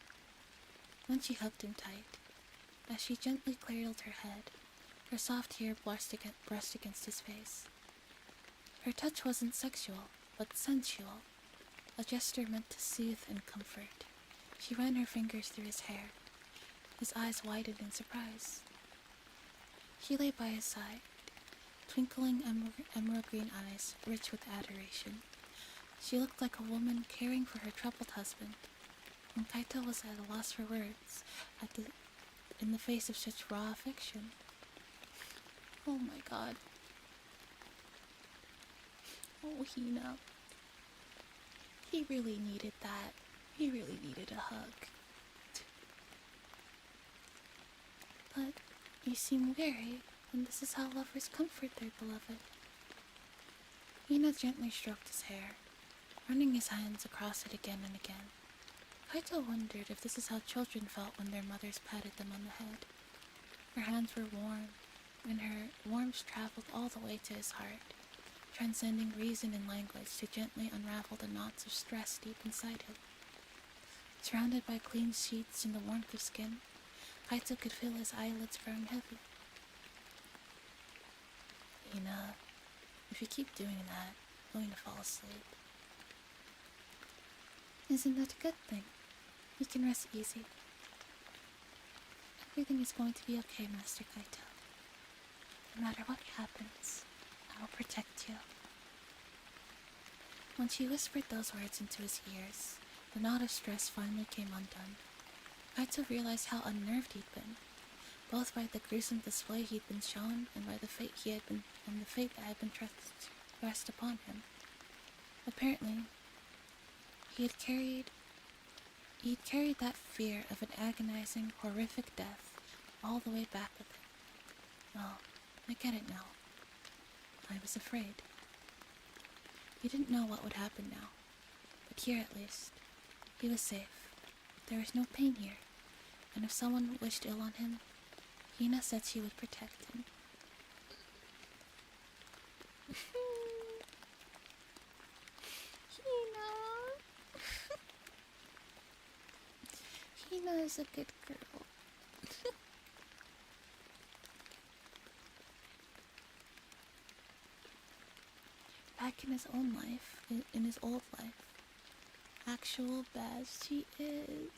Then she hugged him tight. As she gently cradled her head, her soft hair brushed against his face. Her touch wasn't sexual, but sensual, a gesture meant to soothe and comfort. She ran her fingers through his hair. His eyes widened in surprise. She lay by his side, twinkling emerald green eyes rich with adoration. She looked like a woman caring for her troubled husband, and Kaito was at a loss for words in the face of such raw affection. Oh my god. Oh, Hina. He really needed that. He really needed a hug. But you seem weary, and this is how lovers comfort their beloved. Hina gently stroked his hair, running his hands across it again and again. Kaito wondered if this is how children felt when their mothers patted them on the head. Her hands were warm, and her warmth traveled all the way to his heart, transcending reason and language to gently unravel the knots of stress deep inside him. Surrounded by clean sheets and the warmth of skin, Kaito could feel his eyelids growing heavy. Hina, if you keep doing that, I'm going to fall asleep. Isn't that a good thing? You can rest easy. Everything is going to be okay, Master Kaito. No matter what happens, I will protect you. When she whispered those words into his ears, the knot of stress finally came undone. Kaito realized how unnerved he'd been, both by the gruesome display he'd been shown and by the fate that had been thrust upon him. Apparently, he'd carried that fear of an agonizing, horrific death all the way back with him. Oh, I get it now. I was afraid. He didn't know what would happen now, but here at least, he was safe. There was no pain here, and if someone wished ill on him, Hina said she would protect him. Hina is a good girl. Back in his own life, in his old life, actual bad she is.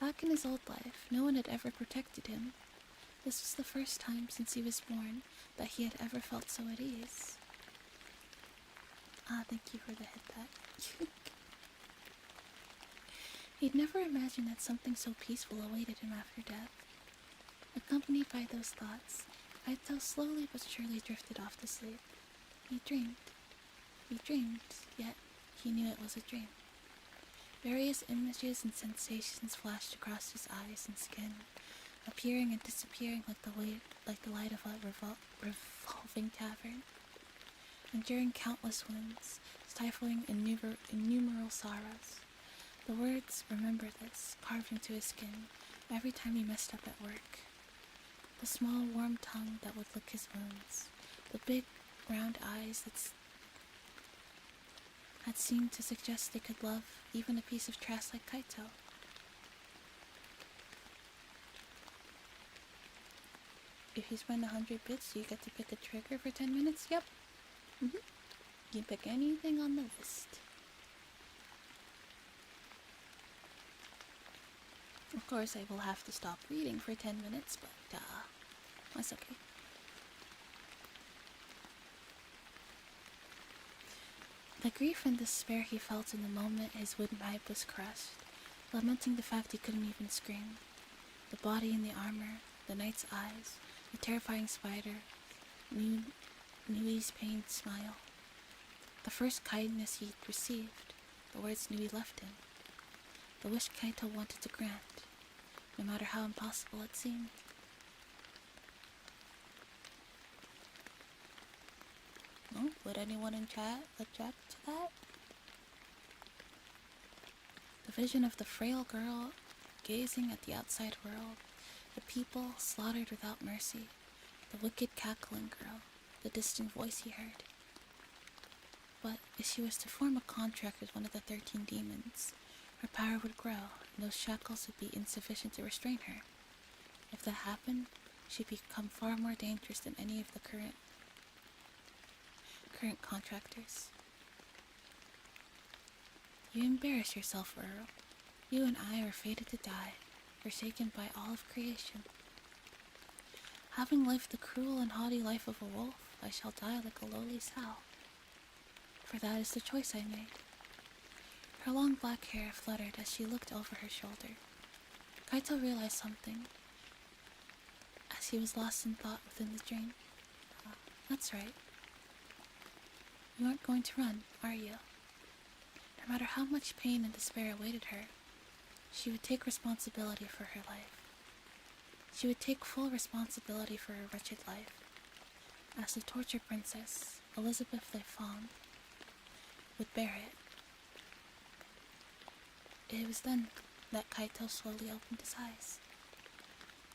Back in his old life, no one had ever protected him. This was the first time since he was born that he had ever felt so at ease. Ah, thank you for the hit that. He'd never imagined that something so peaceful awaited him after death. Accompanied by those thoughts, Kaito slowly but surely drifted off to sleep. He dreamed, yet he knew it was a dream. Various images and sensations flashed across his eyes and skin, appearing and disappearing like the light of a revolving tavern. Enduring countless wounds, stifling innumerable sorrows. The words, "Remember this," carved into his skin every time he messed up at work. The small warm tongue that would lick his wounds. The big round eyes that had seemed to suggest they could love even a piece of trash like Kaito. If you spend 100 bits, you get to pick a trigger for 10 minutes? Yep. You can pick anything on the list. Of course, I will have to stop reading for 10 minutes, but that's okay. The grief and despair he felt in the moment his wooden pipe was crushed, lamenting the fact he couldn't even scream. The body in the armor, the knight's eyes, the terrifying spider, Nui's pained smile. The first kindness he'd received, the words Nui left him. The wish Kaito wanted to grant, no matter how impossible it seemed. Oh, would anyone in chat object to that? The vision of the frail girl gazing at the outside world, the people slaughtered without mercy, the wicked cackling girl, the distant voice he heard. But if she was to form a contract with one of the 13 demons, her power would grow, and those shackles would be insufficient to restrain her. If that happened, she'd become far more dangerous than any of the current contractors. You embarrass yourself, Earl. You and I are fated to die, forsaken by all of creation. Having lived the cruel and haughty life of a wolf, I shall die like a lowly sow. For that is the choice I made. Her long black hair fluttered as she looked over her shoulder. Kaito realized something as he was lost in thought within the dream. That's right. You aren't going to run, are you? No matter how much pain and despair awaited her, she would take responsibility for her life. She would take full responsibility for her wretched life. As the torture princess, Elizabeth Le Fong, would bear it. It was then that Kaito slowly opened his eyes.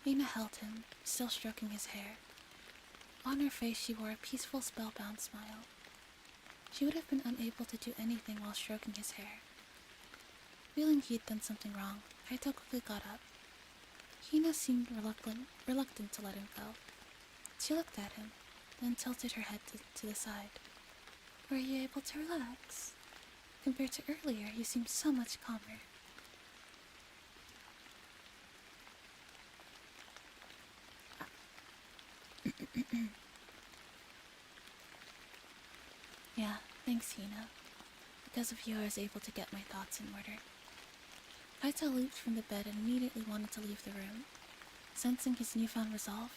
Hina held him, still stroking his hair. On her face she wore a peaceful, spellbound smile. She would have been unable to do anything while stroking his hair. Feeling he'd done something wrong, Kaito quickly got up. Hina seemed reluctant to let him go. She looked at him, then tilted her head to the side. Were you able to relax? Compared to earlier, you seemed so much calmer. Yeah, thanks, Hina. Because of you, I was able to get my thoughts in order. Kaito leaped from the bed and immediately wanted to leave the room. Sensing his newfound resolve,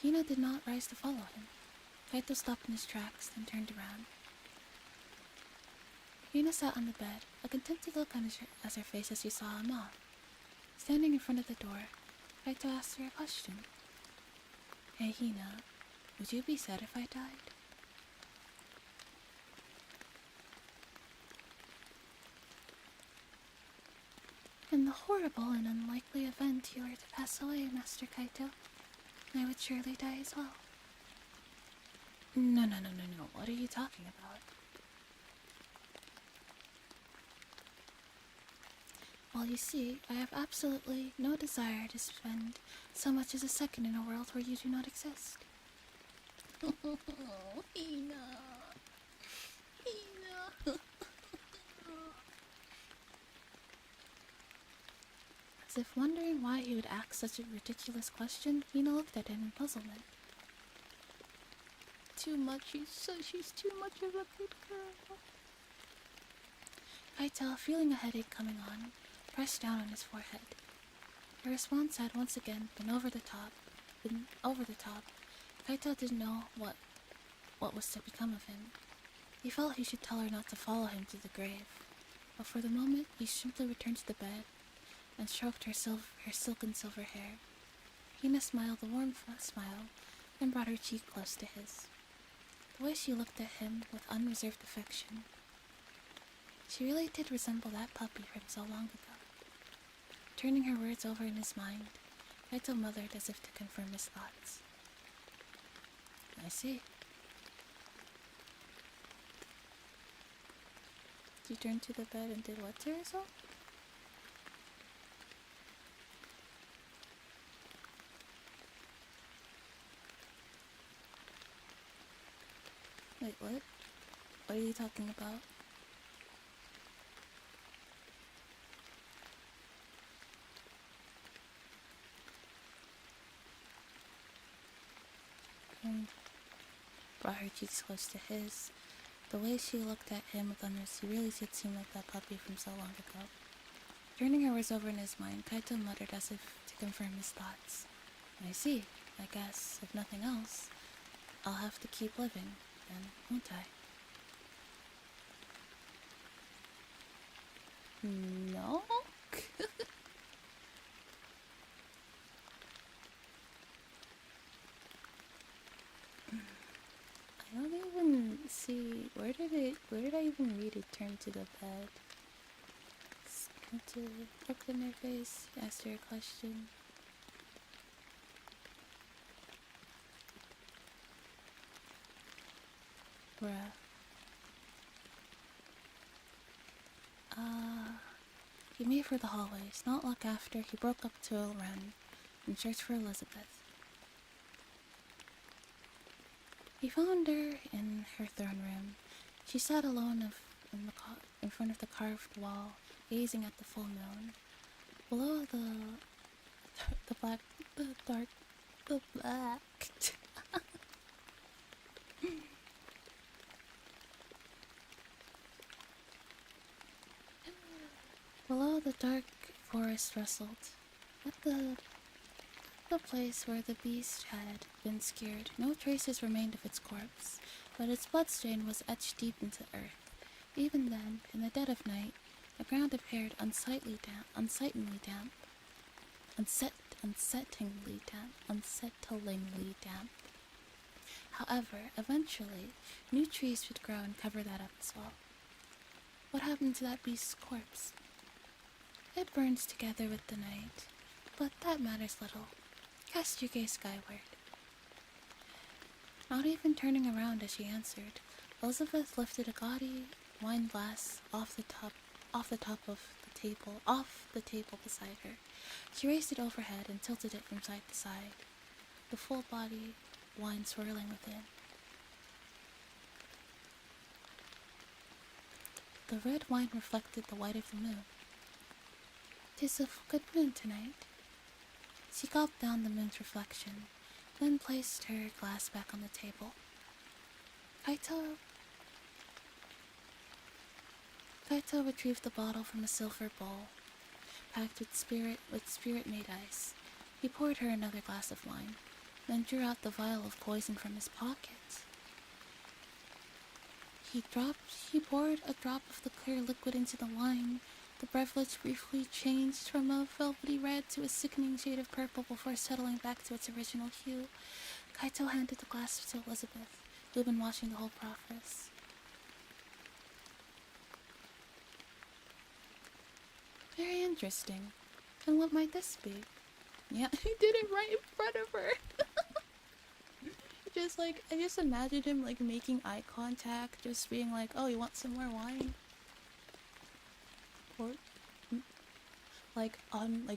Hina did not rise to follow him. Kaito stopped in his tracks, then turned around. Hina sat on the bed, a contented look on her face as she saw him off. Standing in front of the door, Kaito asked her a question. Hey Hina, would you be sad if I died? In the horrible and unlikely event you were to pass away, Master Kaito, I would surely die as well. No, what are you talking about? Well, you see, I have absolutely no desire to spend so much as a second in a world where you do not exist. Oh, Hina. As if wondering why he would ask such a ridiculous question, Hina looked at him in puzzlement. Too much, she's too much of a good girl. Kaito, feeling a headache coming on, pressed down on his forehead. Her response had once again been over the top. Kaito didn't know what was to become of him. He felt he should tell her not to follow him to the grave, but for the moment he simply returned to the bed and stroked her silken silver hair. Hina smiled a warm smile and brought her cheek close to his. The way she looked at him with unreserved affection. She really did resemble that puppy from so long ago. Turning her words over in his mind, Kaito mothered as if to confirm his thoughts. I see. You turned to the bed and did what to yourself? Wait, what? What are you talking about? and brought her cheeks close to his. The way she looked at him with understanding really did seem like that puppy from so long ago. Turning her words over in his mind, Kaito muttered as if to confirm his thoughts. I see. I guess, if nothing else, I'll have to keep living, then, won't I? No? I don't even see... Where did I even read it? Turn to the bed. To look in her face, asked her a question. Bruh. He made for the hallways. Not long after, he broke up to a run and searched for Elizabeth. He found her in her throne room. She sat alone in front of the carved wall, gazing at the full moon. Below the black below the dark forest rustled. At the place where the beast had been skewered, no traces remained of its corpse, but its bloodstain was etched deep into earth. Even then, in the dead of night, the ground appeared unsettlingly damp. However, eventually, new trees would grow and cover that up as well. What happened to that beast's corpse? It burns together with the night, but that matters little. Cast your gaze skyward. Not even turning around as she answered, Elizabeth lifted a gaudy wine glass off the top of the table beside her. She raised it overhead and tilted it from side to side, the full body wine swirling within. The red wine reflected the white of the moon. "'Tis a good moon tonight." She gulped down the moon's reflection, then placed her glass back on the table. Kaito retrieved the bottle from a silver bowl, packed with spirit-made ice. He poured her another glass of wine, then drew out the vial of poison from his pocket. He poured a drop of the clear liquid into the wine. The beverage briefly changed from a velvety red to a sickening shade of purple before settling back to its original hue. Kaito handed the glass to Elizabeth, who had been watching the whole process. Very interesting. And what might this be? Yeah, he did it right in front of her. I just imagined him like making eye contact, just being like, "Oh, you want some more wine?" Or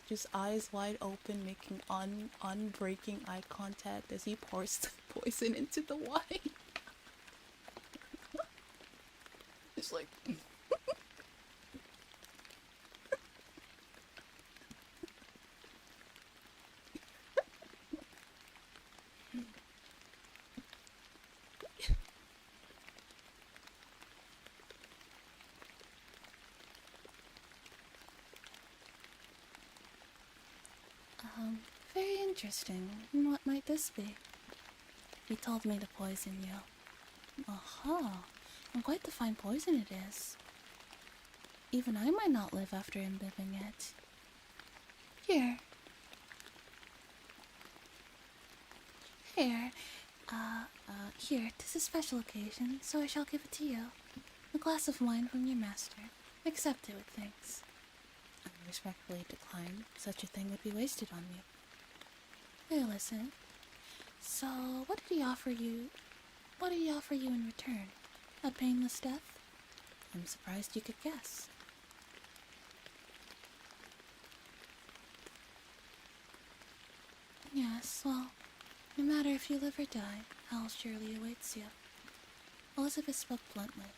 just eyes wide open, making unbreaking eye contact as he pours the poison into the wine. It's like very interesting. And what might this be? He told me to poison you. Aha, and quite the fine poison it is. Even I might not live after imbibing it. Here. Here, 'tis a special occasion, so I shall give it to you. A glass of wine from your master. Accept it with thanks. I respectfully decline. Such a thing would be wasted on me. Hey, listen. So, what did he offer you? What did he offer you in return? A painless death? I'm surprised you could guess. Yes, well, no matter if you live or die, hell surely awaits you. Elizabeth spoke bluntly.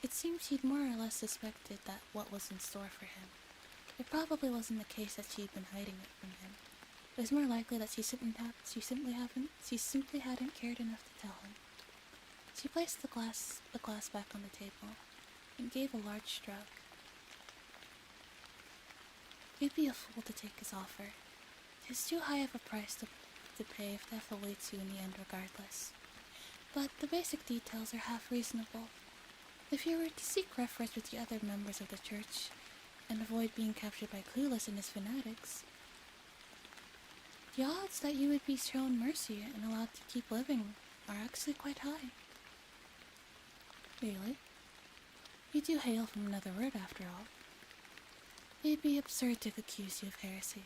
It seemed she'd more or less suspected what was in store for him. It probably wasn't the case that she'd been hiding it from him. It was more likely that she simply hadn't cared enough to tell him. She placed the glass back on the table and gave a large shrug. You'd be a fool to take his offer. It's too high of a price to pay if death awaits you in the end regardless. But the basic details are half reasonable. If you were to seek refuge with the other members of the church and avoid being captured by Clueless and his fanatics, the odds that you would be shown mercy and allowed to keep living are actually quite high. Really? You do hail from another word after all. It'd be absurd to accuse you of heresy.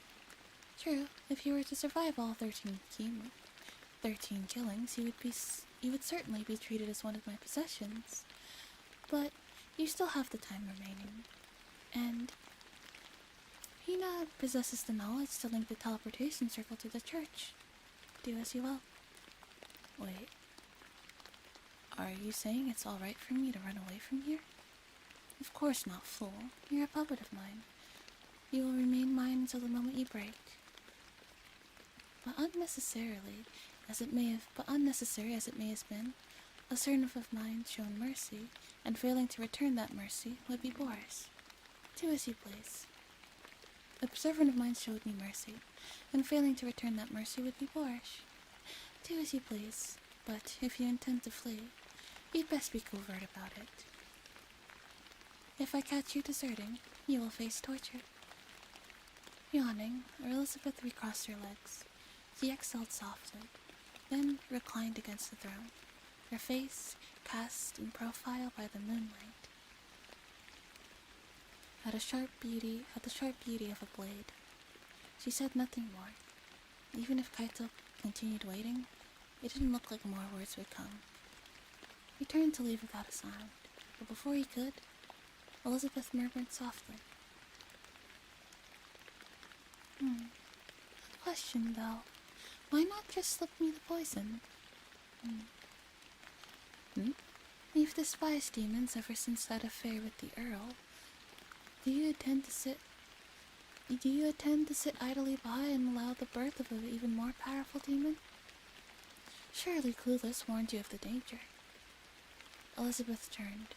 True, if you were to survive all 13 killings, you would certainly be treated as one of my possessions. But you still have the time remaining, and Hina possesses the knowledge to link the teleportation circle to the church. Do as you will. Wait. Are you saying it's alright for me to run away from here? Of course not, fool. You're a puppet of mine. You will remain mine until the moment you break. But unnecessary as it may have been, a servant of mine shown mercy, and failing to return that mercy would be Boris. Do as you please. A servant of mine showed me mercy, and failing to return that mercy would be Boris. Do as you please, but if you intend to flee, you'd best be covert about it. If I catch you deserting, you will face torture. Yawning, Elizabeth recrossed her legs. She exhaled softly, then reclined against the throne, her face cast in profile by the moonlight. Had the sharp beauty of a blade. She said nothing more. Even if Kaito continued waiting, it didn't look like more words would come. He turned to leave without a sound, but before he could, Elizabeth murmured softly. Question, though. Why not just slip me the poison? You've despised demons ever since that affair with the Earl. Do you intend to sit idly by and allow the birth of an even more powerful demon? Surely Clueless warned you of the danger. Elizabeth turned.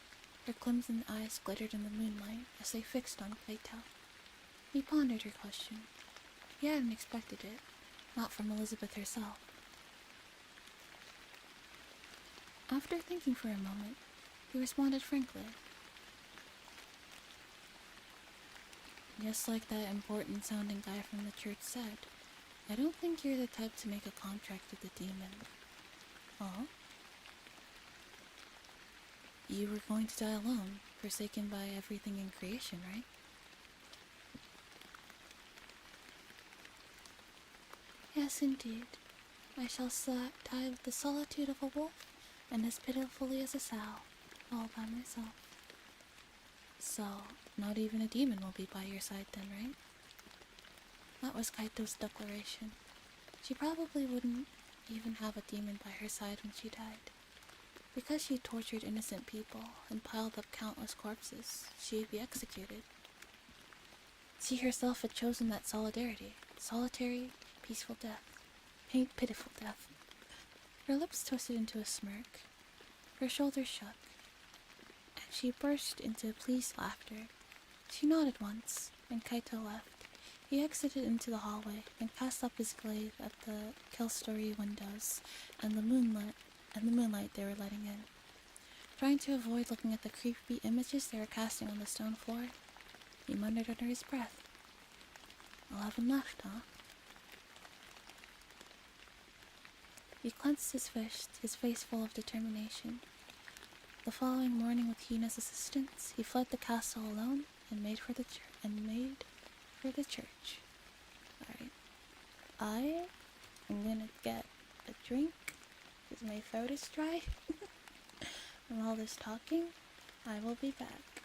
Her crimson eyes glittered in the moonlight as they fixed on Kaito. He pondered her question. He hadn't expected it, not from Elizabeth herself. After thinking for a moment, he responded frankly. Just like that important-sounding guy from the church said, I don't think you're the type to make a contract with the demon. Oh? You were going to die alone, forsaken by everything in creation, right? Yes, indeed. I shall die with the solitude of a wolf, and as pitifully as a sow, all by myself. So, not even a demon will be by your side then, right? That was Kaito's declaration. She probably wouldn't even have a demon by her side when she died. Because she tortured innocent people and piled up countless corpses, she'd be executed. She herself had chosen that solitary, peaceful death. Pitiful death. Her lips twisted into a smirk. Her shoulders shook. And she burst into pleased laughter. She nodded once, and Kaito left. He exited into the hallway and cast up his glaive at the kill-story windows and the moonlight they were letting in. Trying to avoid looking at the creepy images they were casting on the stone floor, he muttered under his breath. 11 left, huh? He clenched his fist, his face full of determination. The following morning, with Hina's assistance, he fled the castle alone and made for the church. Alright. I am gonna get a drink because my throat is dry. From all this talking, I will be back.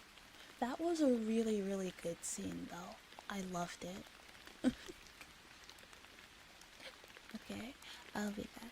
That was a really, really good scene, though. I loved it. Okay, I'll be back.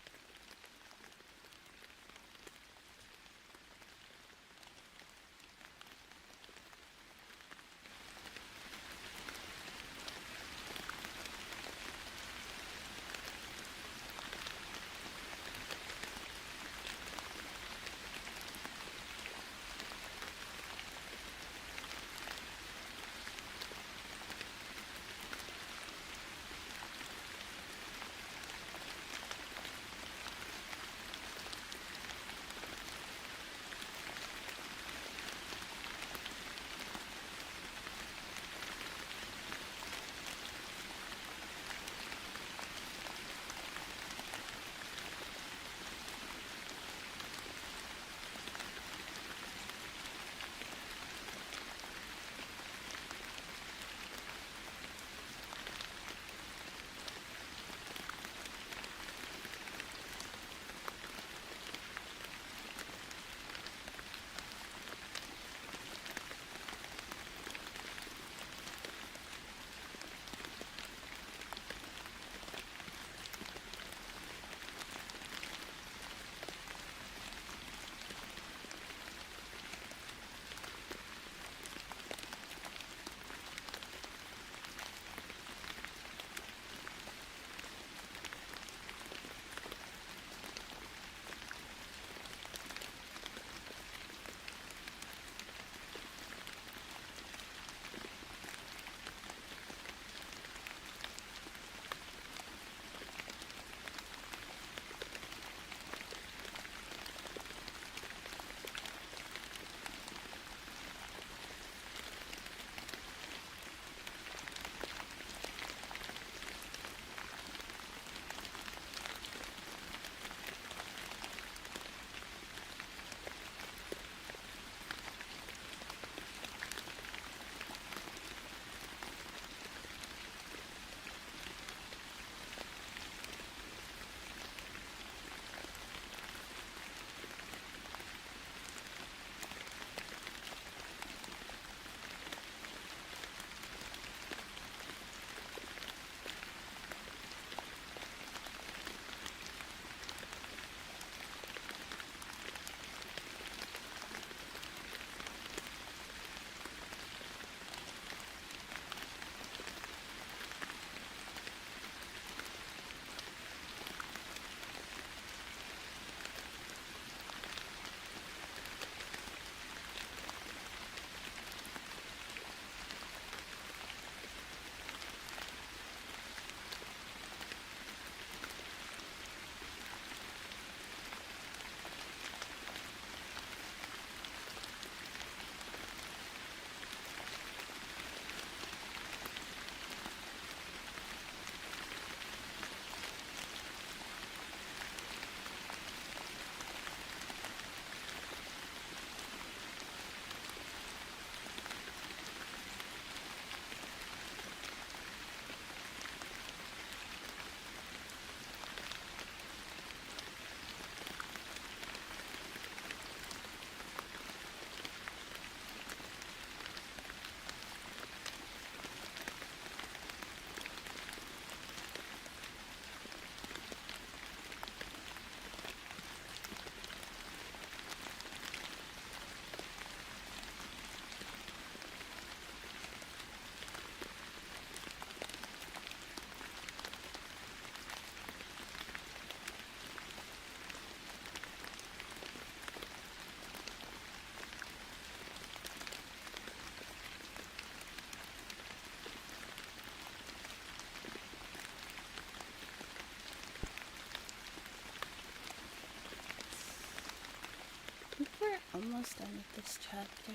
think we're almost done with this chapter.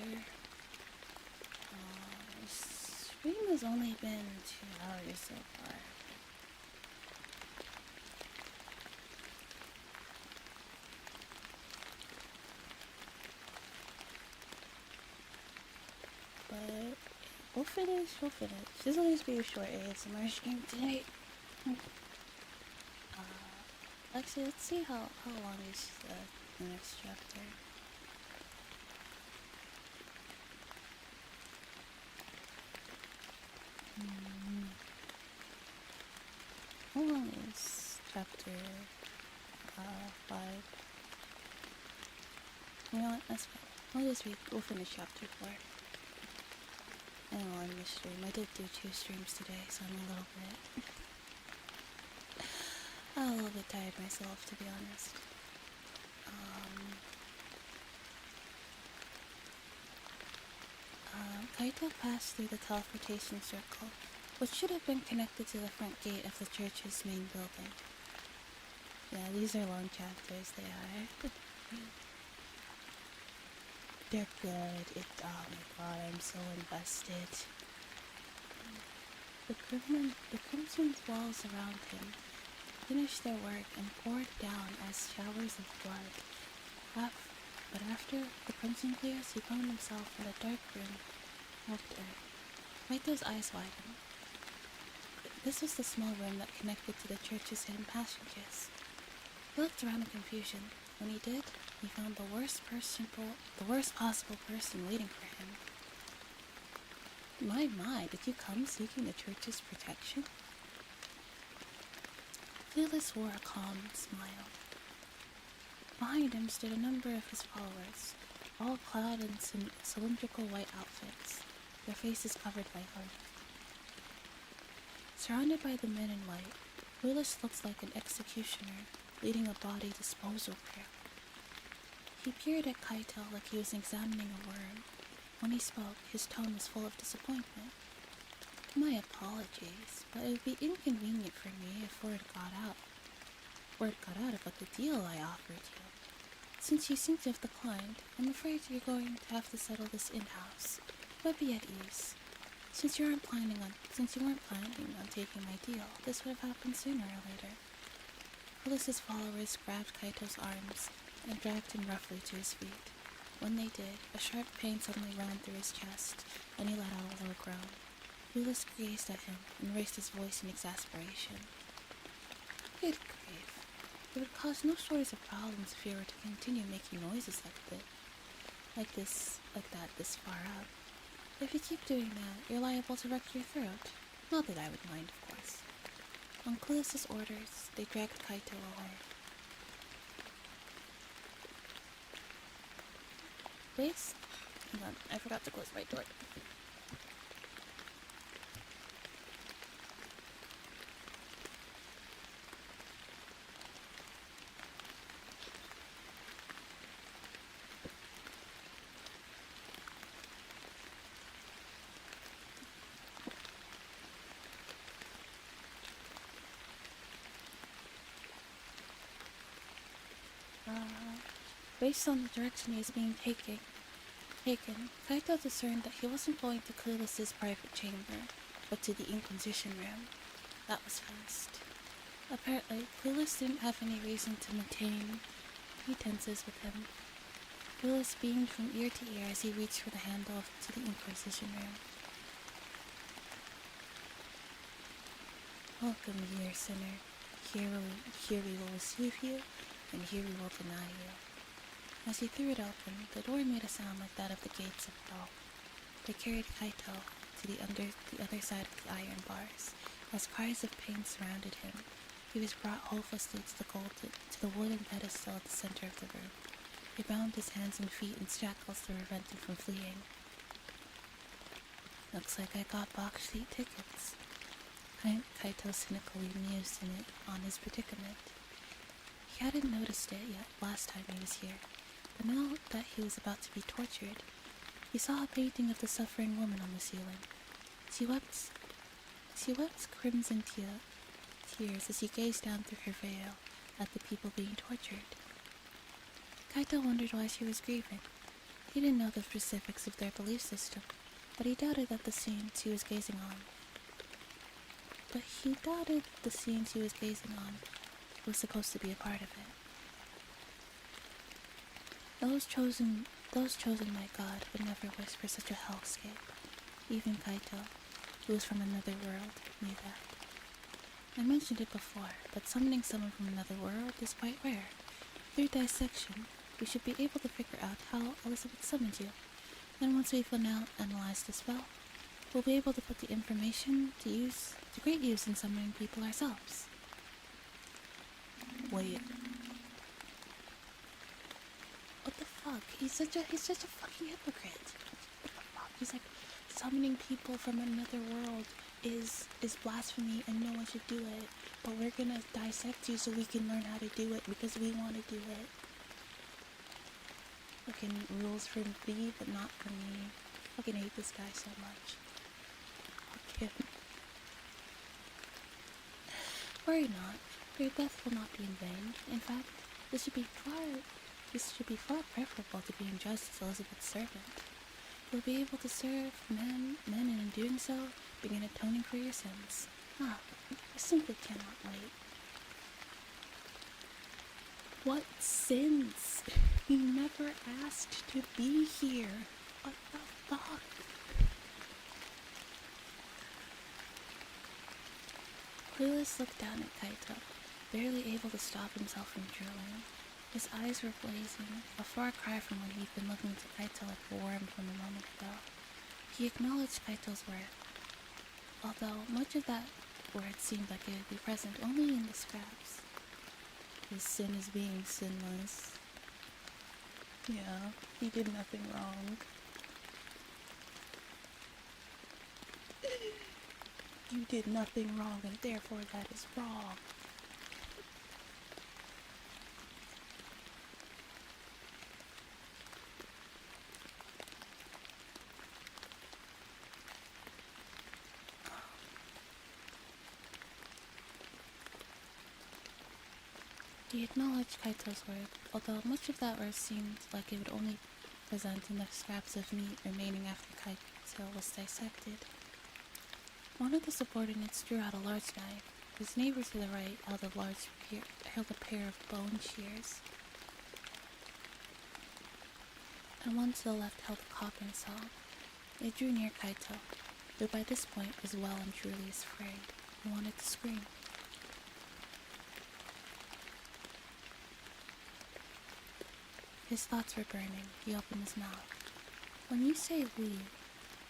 Stream has only been 2 hours so far. But we'll finish. This will just be a short ASMR stream tonight. Actually, let's see how long is the next chapter. How long is chapter 5? You know what? That's fine. We'll finish chapter 4. I don't want to miss stream. I did do 2 streams today, so I'm a little bit tired myself, to be honest. Kaito passed through the teleportation circle, which should have been connected to the front gate of the church's main building. Yeah, these are long chapters, they are. They're good. Oh my god, I'm so invested. The crimson walls around him finished their work and poured down as showers of blood. But after the crimson clears, he found himself in a dark room marked earth. Kaito's eyes widened. This was the small room that connected to the church's hidden passages. He looked around in confusion. When he did, he found the worst possible person waiting for him. My, did you come seeking the church's protection? Clueless wore a calm smile. Behind him stood a number of his followers, all clad in cylindrical white outfits, their faces covered by hood. Surrounded by the men in white, Willis looked like an executioner leading a body disposal crew. He peered at Kaito like he was examining a worm. When he spoke, his tone was full of disappointment. My apologies, but it would be inconvenient for me if word got out about the deal I offered you. Since you seem to have declined, I'm afraid you're going to have to settle this in-house. But be at ease. Since you weren't planning on taking my deal, this would have happened sooner or later. Willis's followers grabbed Kaito's arms and dragged him roughly to his feet. When they did, a sharp pain suddenly ran through his chest, and he let out a low groan. Willis gazed at him and raised his voice in exasperation. Good grief. It would cause no shortage of problems if you were to continue making noises like that this far up. If you keep doing that, you're liable to wreck your throat. Not that I would mind, of course. On Clueless's orders, they dragged Kaito away. Please? Hang on, I forgot to close my door. Based on the direction he is being taken, Kaito discerned that he wasn't going to Clueless's private chamber, but to the Inquisition room. That was fast. Apparently, Clueless didn't have any reason to maintain pretenses with him. Clueless beamed from ear to ear as he reached for the handle to the Inquisition room. Welcome, dear sinner. Here we will receive you, and here we will deny you. As he threw it open, the door made a sound like that of the gates of hell. They carried Kaito to the other side of the iron bars. As cries of pain surrounded him, he was brought hopelessly to the wooden pedestal at the center of the room. They bound his hands and feet in shackles to prevent him from fleeing. Looks like I got box seat tickets. Kaito cynically mused on his predicament. He hadn't noticed it yet last time he was here. But now that he was about to be tortured, he saw a painting of the suffering woman on the ceiling. She wept crimson tears as he gazed down through her veil at the people being tortured. Kaito wondered why she was grieving. He didn't know the specifics of their belief system, but he doubted that the scenes he was gazing on was supposed to be a part of it. Those chosen by God would never wish for such a hellscape. Even Kaito, who was from another world, knew that. I mentioned it before, but summoning someone from another world is quite rare. Through dissection, we should be able to figure out how Elizabeth summoned you. And once we've analyzed the spell, we'll be able to put the information to great use in summoning people ourselves. Wait. What the fuck? He's such a fucking hypocrite. What the fuck? He's like, summoning people from another world is blasphemy and no one should do it. But we're gonna dissect you so we can learn how to do it because we want to do it. Fucking rules for thee, but not for me. Fucking hate this guy so much. Fuck him. Worry not. Your death will not be in vain. In fact, this should be far preferable to being judged as Elizabeth's servant. You'll be able to serve men, and in doing so, begin atoning for your sins. I simply cannot wait. What sins? He never asked to be here. What the fuck? Willis looked down at Kaito, barely able to stop himself from drooling. His eyes were blazing, a far cry from when he'd been looking to Kaito like a worm from a moment ago. He acknowledged Kaito's worth, although much of that word seemed like it would be present only in the scraps. His sin is being sinless. Yeah, he did nothing wrong. You did nothing wrong, and therefore that is wrong. He acknowledged Kaito's word, although much of that word seemed like it would only present in the scraps of meat remaining after Kaito was dissected. One of the subordinates drew out a large knife. His neighbor to the right held a pair of bone shears, and one to the left held a copper saw. They drew near Kaito, who by this point was well and truly afraid and wanted to scream. His thoughts were burning. He opened his mouth. When you say we,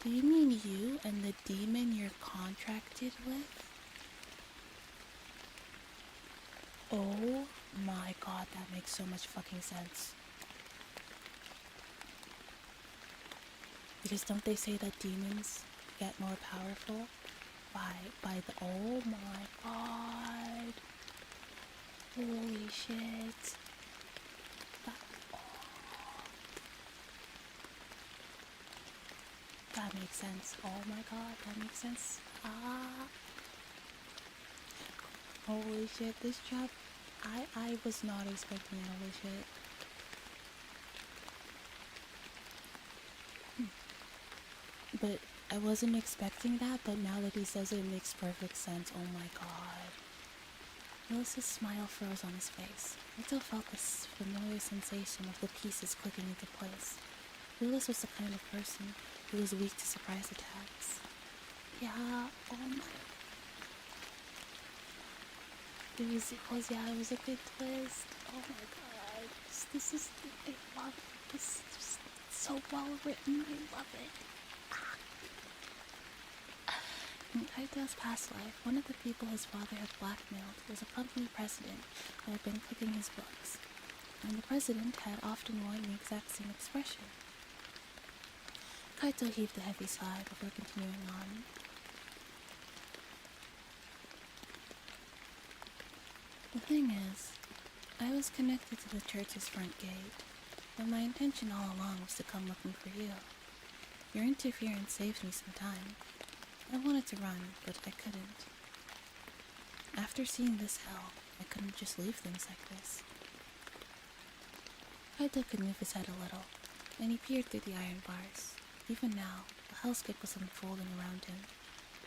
do you mean you and the demon you're contracted with? Oh my god, that makes so much fucking sense. Because don't they say that demons get more powerful by the... Oh my god. Holy shit. That makes sense. Oh my god, that makes sense. Holy shit, this job, I was not expecting it, holy shit. But I wasn't expecting that, but now that he says it, it makes perfect sense. Oh my god. Melissa's smile froze on his face. Rito felt this familiar sensation of the pieces clicking into place. Willis was the kind of person who was weak to surprise attacks. Yeah, oh my... It was a good twist. Oh my god. This is... I love it. This is just so well written. I love it. In Kaito's past life, one of the people his father had blackmailed was a company president who had been cooking his books, and the president had often worn the exact same expression. Kaito heaved a heavy sigh before continuing on. The thing is, I was connected to the church's front gate, and my intention all along was to come looking for you. Your interference saved me some time. I wanted to run, but I couldn't. After seeing this hell, I couldn't just leave things like this. Kaito could move his head a little, and he peered through the iron bars. Even now, a hellscape was unfolding around him.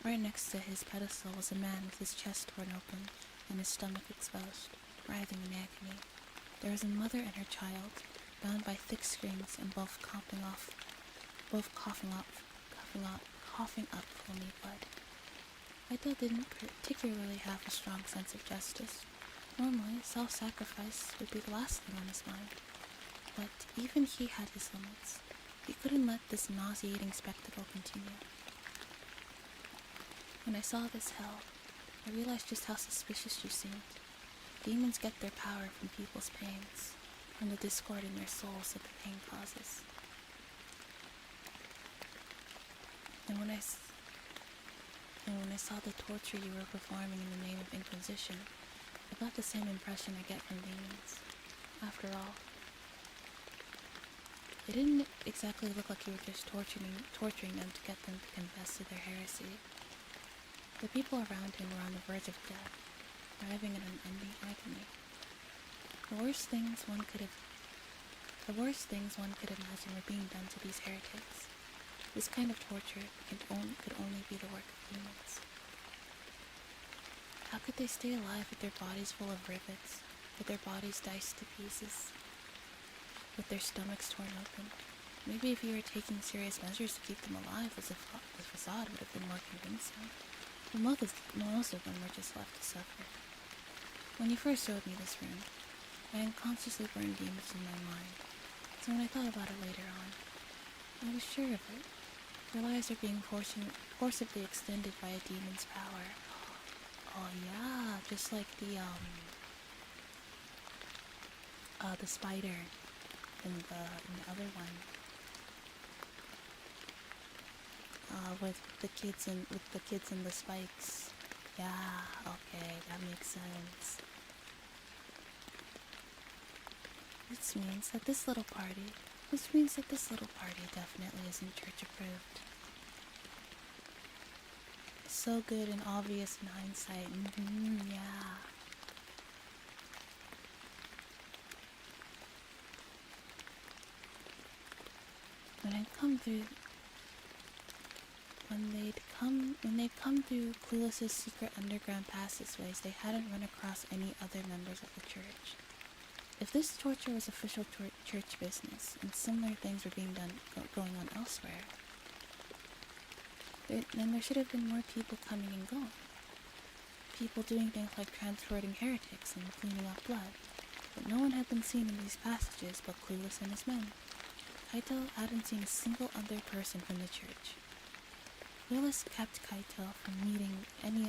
Right next to his pedestal was a man with his chest torn open and his stomach exposed, writhing in agony. There was a mother and her child, bound by thick strings and both coughing up foamy blood. Kaito didn't particularly have a strong sense of justice. Normally, self-sacrifice would be the last thing on his mind. But even he had his limits. He couldn't let this nauseating spectacle continue. When I saw this hell, I realized just how suspicious you seemed. Demons get their power from people's pains, from the discord in their souls that the pain causes. And when I saw the torture you were performing in the name of Inquisition, I got the same impression I get from demons. After all, it didn't exactly look like you were just torturing them to get them to confess to their heresy. The people around him were on the verge of death, writhing in unending agony. The worst things one could imagine were being done to these heretics. This kind of torture could only be the work of demons. How could they stay alive with their bodies full of rivets, with their bodies diced to pieces, with their stomachs torn open? Maybe if you were taking serious measures to keep them alive, the facade would have been more convincing. But most of them were just left to suffer. When you first showed me this room, I unconsciously burned the image in my mind, so when I thought about it later on, I was sure of it. Their lives are being forcibly extended by a demon's power. Oh yeah, just like the spider in the other one. With the kids and the spikes. Yeah, okay, that makes sense. This means that this little party definitely isn't church approved. It's so good and obvious in hindsight. Yeah. When they'd come through Clueless's secret underground passageways, they hadn't run across any other members of the church. If this torture was official church business, and similar things were going on elsewhere, then there should have been more people coming and going. People doing things like transporting heretics and cleaning up blood. But no one had been seen in these passages but Clueless and his men. Kaito hadn't seen a single other person from the church. Willis had kept Kaito from meeting any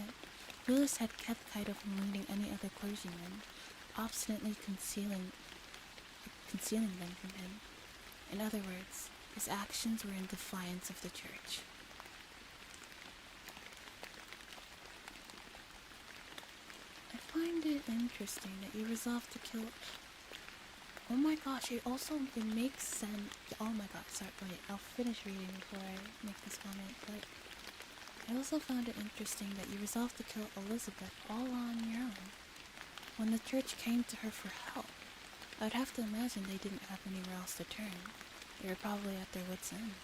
other clergymen, obstinately concealing them from him. In other words, his actions were in defiance of the church. I find it interesting that you resolved to kill... Oh my gosh, it makes sense. Oh my god, sorry, wait, I'll finish reading before I make this comment, but I also found it interesting that you resolved to kill Elizabeth all on your own. When the church came to her for help, I'd have to imagine they didn't have anywhere else to turn. They were probably at their wits' end.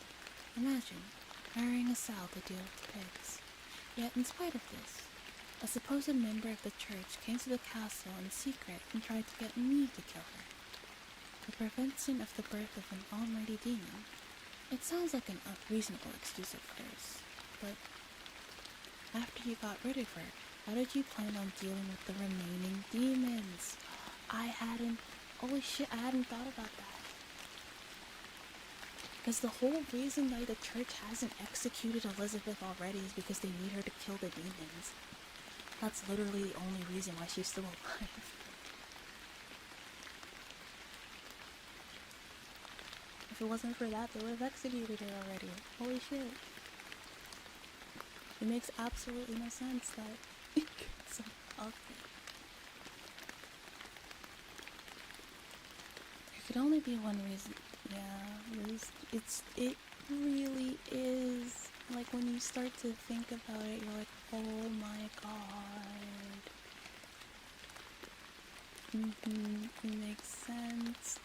Imagine hiring a sow to deal with the pigs. Yet, in spite of this, a supposed member of the church came to the castle in secret and tried to get me to kill her. The prevention of the birth of an almighty demon. It sounds like an unreasonable excuse at first, but after you got rid of her, how did you plan on dealing with the remaining demons? Holy shit, I hadn't thought about that. Because the whole reason why the church hasn't executed Elizabeth already is because they need her to kill the demons. That's literally the only reason why she's still alive. If it wasn't for that, they would have executed her already. Holy shit. It makes absolutely no sense that... so, okay. There could only be one reason. Yeah, it really is. Like, when you start to think about it, you're like, oh my god. It makes sense.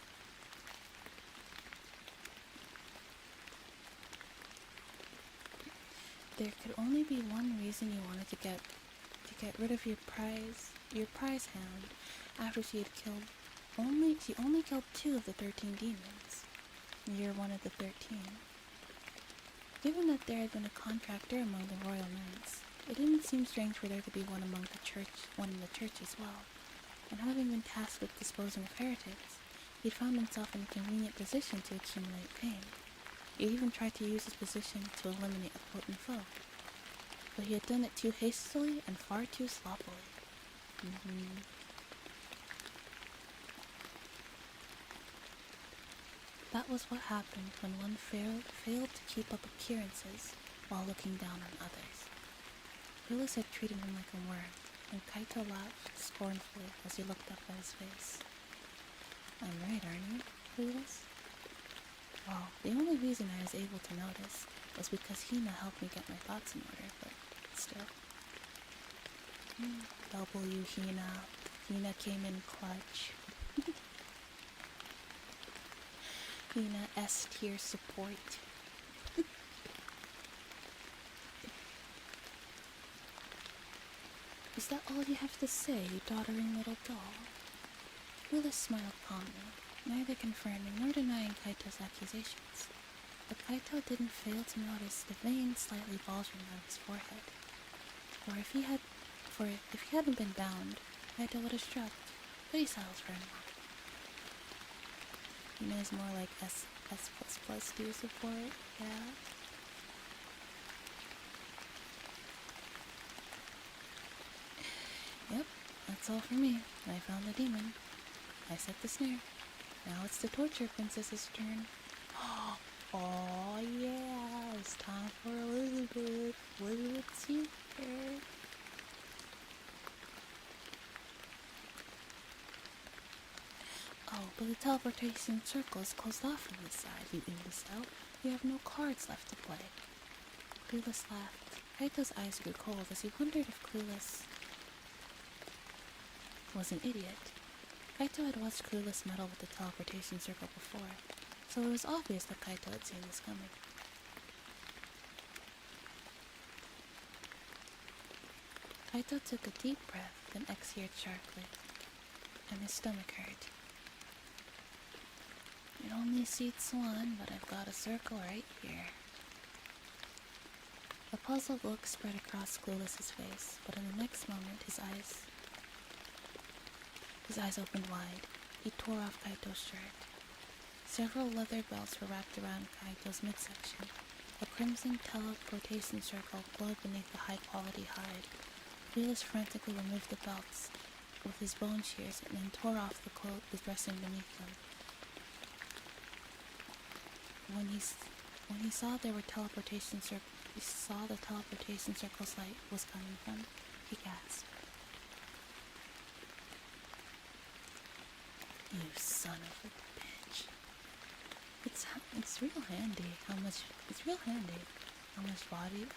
there could only be one reason you wanted to get rid of your prize hound after she only killed 2 of the 13 demons. You're one of the 13. Given that there had been a contractor among the royal knights, it didn't seem strange for there to be one in the church as well. And having been tasked with disposing of heretics, he'd found himself in a convenient position to accumulate fame. He even tried to use his position to eliminate a potent foe. But he had done it too hastily and far too sloppily. That was what happened when one failed to keep up appearances while looking down on others. Willis had treated him like a worm, and Kaito laughed scornfully as he looked up at his face. I'm right, aren't you, Willis? Well, the only reason I was able to notice was because Hina helped me get my thoughts in order, but still. W Hina. Hina came in clutch. Hina S tier support. Is that all you have to say, you doddering little doll? Willis smiled calmly, neither confirming nor denying Kaito's accusations. But Kaito didn't fail to notice the vein slightly bulging on his forehead. If he hadn't been bound, Kaito would have shrugged, but he settles for him. Hina is more like S++ tier support, yeah. Yep, that's all for me. I found the demon. I set the snare. Now it's the torture princess's turn. Oh yeah, it's time for Elizabeth. Elizabeth's here. Oh, but the teleportation circle is closed off from this side, you imbecile. You have no cards left to play. Clueless laughed. Kaito's eyes grew cold as he wondered if Clueless was an idiot. Kaito had watched Clueless meddle with the teleportation circle before, so it was obvious that Kaito had seen this coming. Kaito took a deep breath, then exhaled sharply, and his stomach hurt. It only seats 1, but I've got a circle right here. A puzzled look spread across Clueless's face, but in the next moment his eyes opened wide. He tore off Kaito's shirt. Several leather belts were wrapped around Kaito's midsection. A crimson teleportation circle glowed beneath the high-quality hide. Clueless frantically removed the belts with his bone shears and then tore off the dressing beneath them. When he saw there were teleportation the teleportation circle's light was coming from, he gasped. You son of a bitch. It's real handy how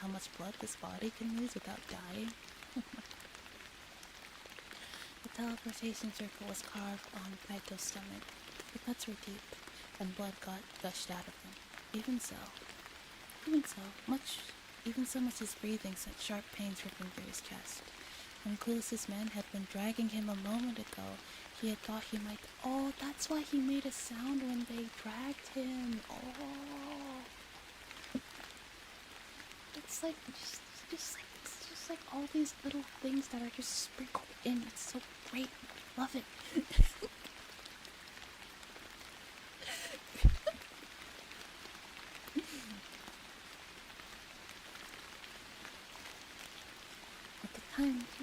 much blood this body can lose without dying. The teleportation circle was carved on Kaito's stomach. The cuts were deep, and blood gushed out of them. Even so much his breathing sent sharp pains ripping through his chest. When Clueless's men had been dragging him a moment ago, he had thought he might. Oh, that's why he made a sound when they dragged him. Oh, it's just like all these little things that are just sprinkled in. It's so great. Love it.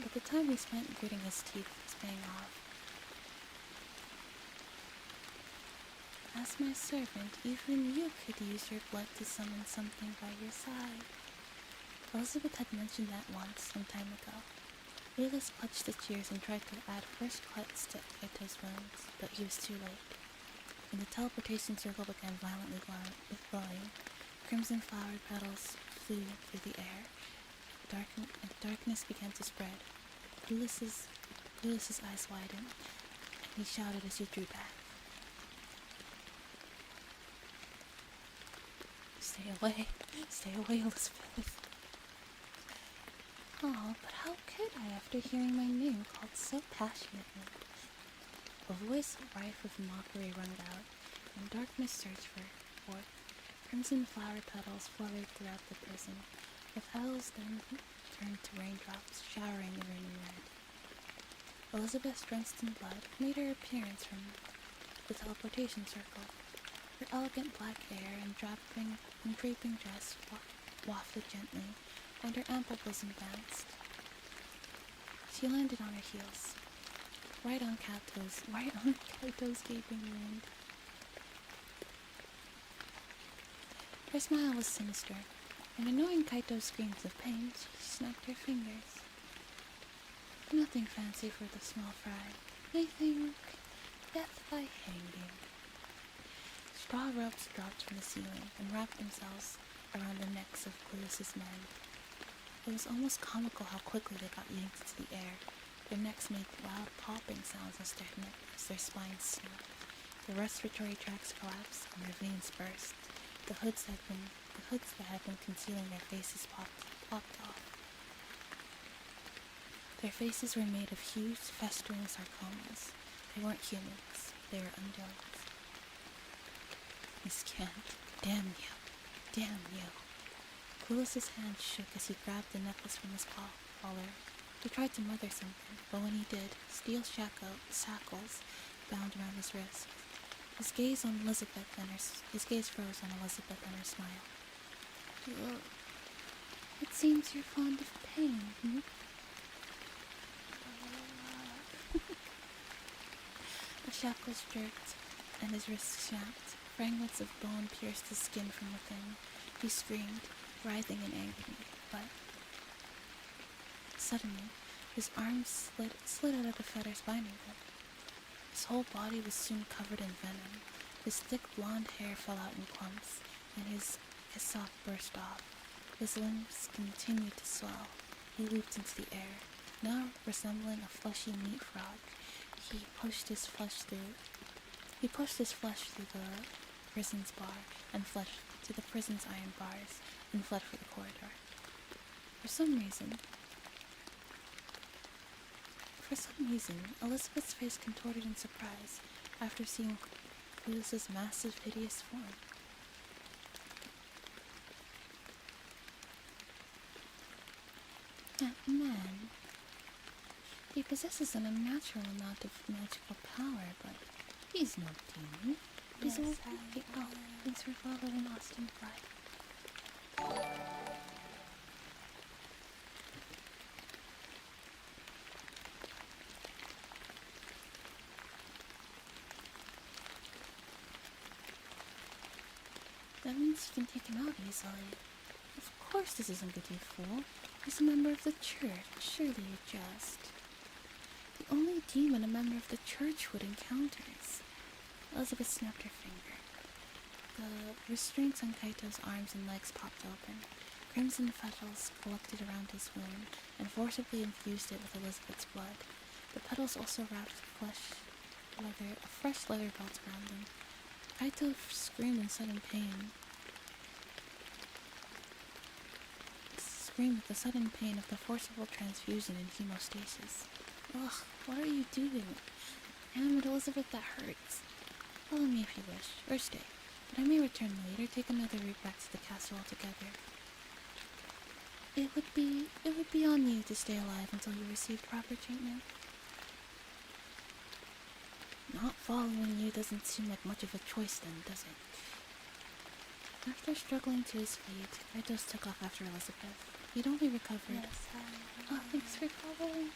But the time he spent gritting his teeth was paying off. As my servant, even you could use your blood to summon something by your side. Elizabeth had mentioned that once, some time ago. Willis clutched his ears and tried to add fresh cuts to Kaito's wounds, but he was too late. And the teleportation circle began violently glowing. Crimson flower petals flew through the air. Darkness began to spread. Clueless's eyes widened, and he shouted as he drew back. Stay away, Elizabeth. Oh, but how could I after hearing my name called so passionately? A voice rife with mockery rung out, and darkness surged forth. Crimson flower petals fluttered throughout the prison. The petals then turned to raindrops, showering the raining red. Elizabeth, drenched in blood, made her appearance from the teleportation circle. Her elegant black hair and draping dress wafted gently, and her ample bosom danced. She landed on her heels, right on Kaito's gaping wound. Her smile was sinister, and ignoring Kaito's screams of pain, she snapped her fingers. Nothing fancy for the small fry. I think death by hanging. Straw ropes dropped from the ceiling and wrapped themselves around the necks of Clueless's men. It was almost comical how quickly they got yanked into the air. Their necks made loud popping sounds as their spines snapped. Their respiratory tracts collapsed and their veins burst. The hoods that had been concealing their faces popped off. Their faces were made of huge, festering sarcomas. They weren't humans. They were underlings. Miscant. Damn you. Damn you. Clueless's hand shook as he grabbed the necklace from his collar. He tried to mother something, but when he did, steel shackles bound around his wrist. His gaze froze on Elizabeth and her smile. Ugh. It seems you're fond of pain, hmm? The shackles jerked, and his wrists snapped. Fragments of bone pierced his skin from within. He screamed, writhing in agony, but suddenly, his arms slid out of the fetters binding him. His whole body was soon covered in venom. His thick blonde hair fell out in clumps, and his sock burst off. His limbs continued to swell. He leaped into the air. Now resembling a fleshy meat frog, he pushed his flesh through the prison's bar and fled to the prison's iron bars and fled for the corridor. For some reason, Elizabeth's face contorted in surprise after seeing Clueless's massive, hideous form. That man. He possesses an unnatural amount of magical power, but he's not demon. He's Yes, thanks for following Austin Fly. That means you can take him out easily. Of course this isn't good, you fool. He's a member of the church. Surely you're just. The only demon a member of the church would encounter is... Elizabeth snapped her finger. The restraints on Kaito's arms and legs popped open. Crimson petals collected around his wound and forcibly infused it with Elizabeth's blood. The petals also wrapped a fresh leather belt around them. Kaito screamed in sudden pain. Screamed with the sudden pain of the forcible transfusion in hemostasis. Ugh, what are you doing? Damn it, Elizabeth, that hurts. Follow me if you wish, or stay. But I may return later, take another route back to the castle altogether. It would be on you to stay alive until you receive proper treatment. Not following you doesn't seem like much of a choice then, does it? After struggling to his feet, Kaitos took off after Elizabeth. He'd only recovered. Yes, Oh, thanks for following.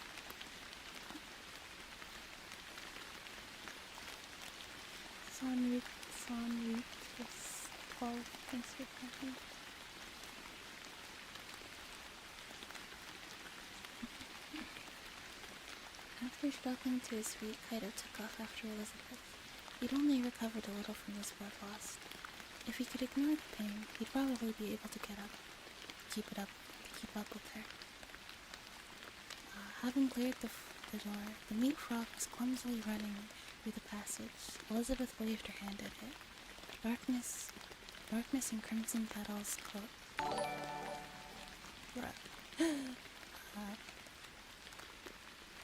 Sanrit was 12. Thanks for following. After struggling to his feet, Kaito took off after Elizabeth. He'd only recovered a little from his blood loss. If he could ignore the pain, he'd probably be able to keep up with her. Having cleared the door, the meat frog was clumsily running through the passage. Elizabeth waved her hand at it. Darkness and crimson petals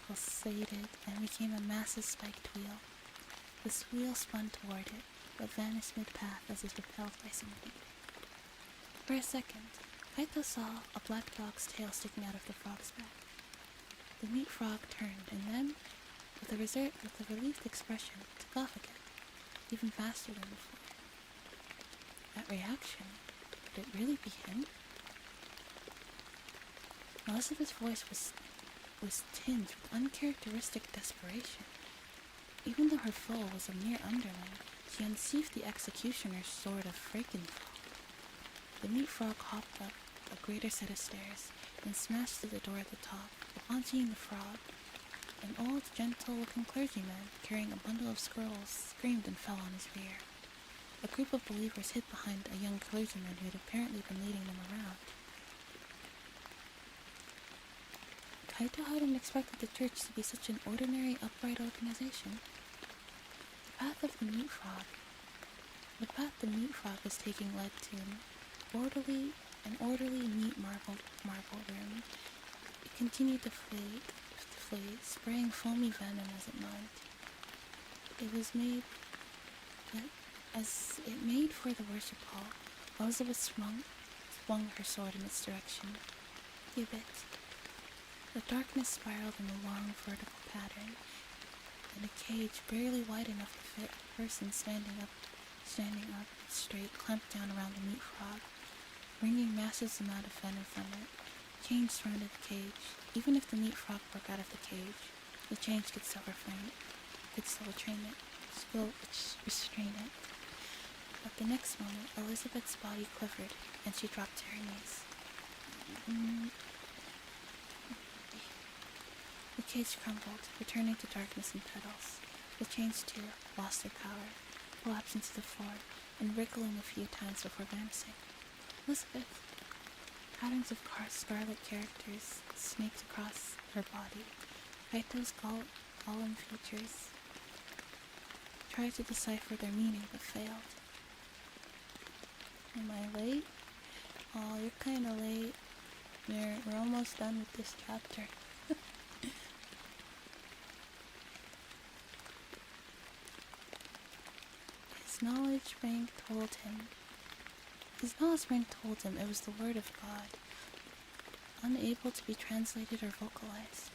pulsated and became a massive spiked wheel. This wheel spun toward it, but vanished mid-path as if repelled by something. For a second, Kaito saw a black dog's tail sticking out of the frog's back. The meat frog turned and then, with a relieved expression, took off again, even faster than before. That reaction, could it really be him? Elizabeth's voice was tinged with uncharacteristic desperation. Even though her foe was a mere underling, she unsheathed the executioner's sword of Frankenfall. The meat frog hopped up a greater set of stairs and smashed through the door at the top. Upon seeing the frog, an old, gentle-looking clergyman carrying a bundle of scrolls screamed and fell on his rear. A group of believers hid behind a young clergyman who had apparently been leading them around. Kaito hadn't expected the church to be such an ordinary, upright organization. The path the meat frog was taking led to an orderly neat marble room. It continued to deflate, spraying foamy venom as it moved. As it made for the worship hall, Elizabeth swung her sword in its direction. Give it. The darkness spiraled in a long vertical pattern, and a cage barely wide enough to fit a person standing up straight clamped down around the meat frog, wringing massive amount of venom from it. Chains surrounded the cage. Even if the meat frog broke out of the cage, the chains could still restrain it. At the next moment, Elizabeth's body quivered, and she dropped to her knees. The cage crumbled, returning to darkness and petals. The chains, too, lost their power, collapsing to the floor, and wriggling a few times before vanishing. Elizabeth! Patterns of scarlet characters snaked across her body. Kaito's golem features tried to decipher their meaning, but failed. Am I late? Oh, you're kinda late. We're almost done with this chapter. His knowledge rank told him it was the word of God, unable to be translated or vocalized.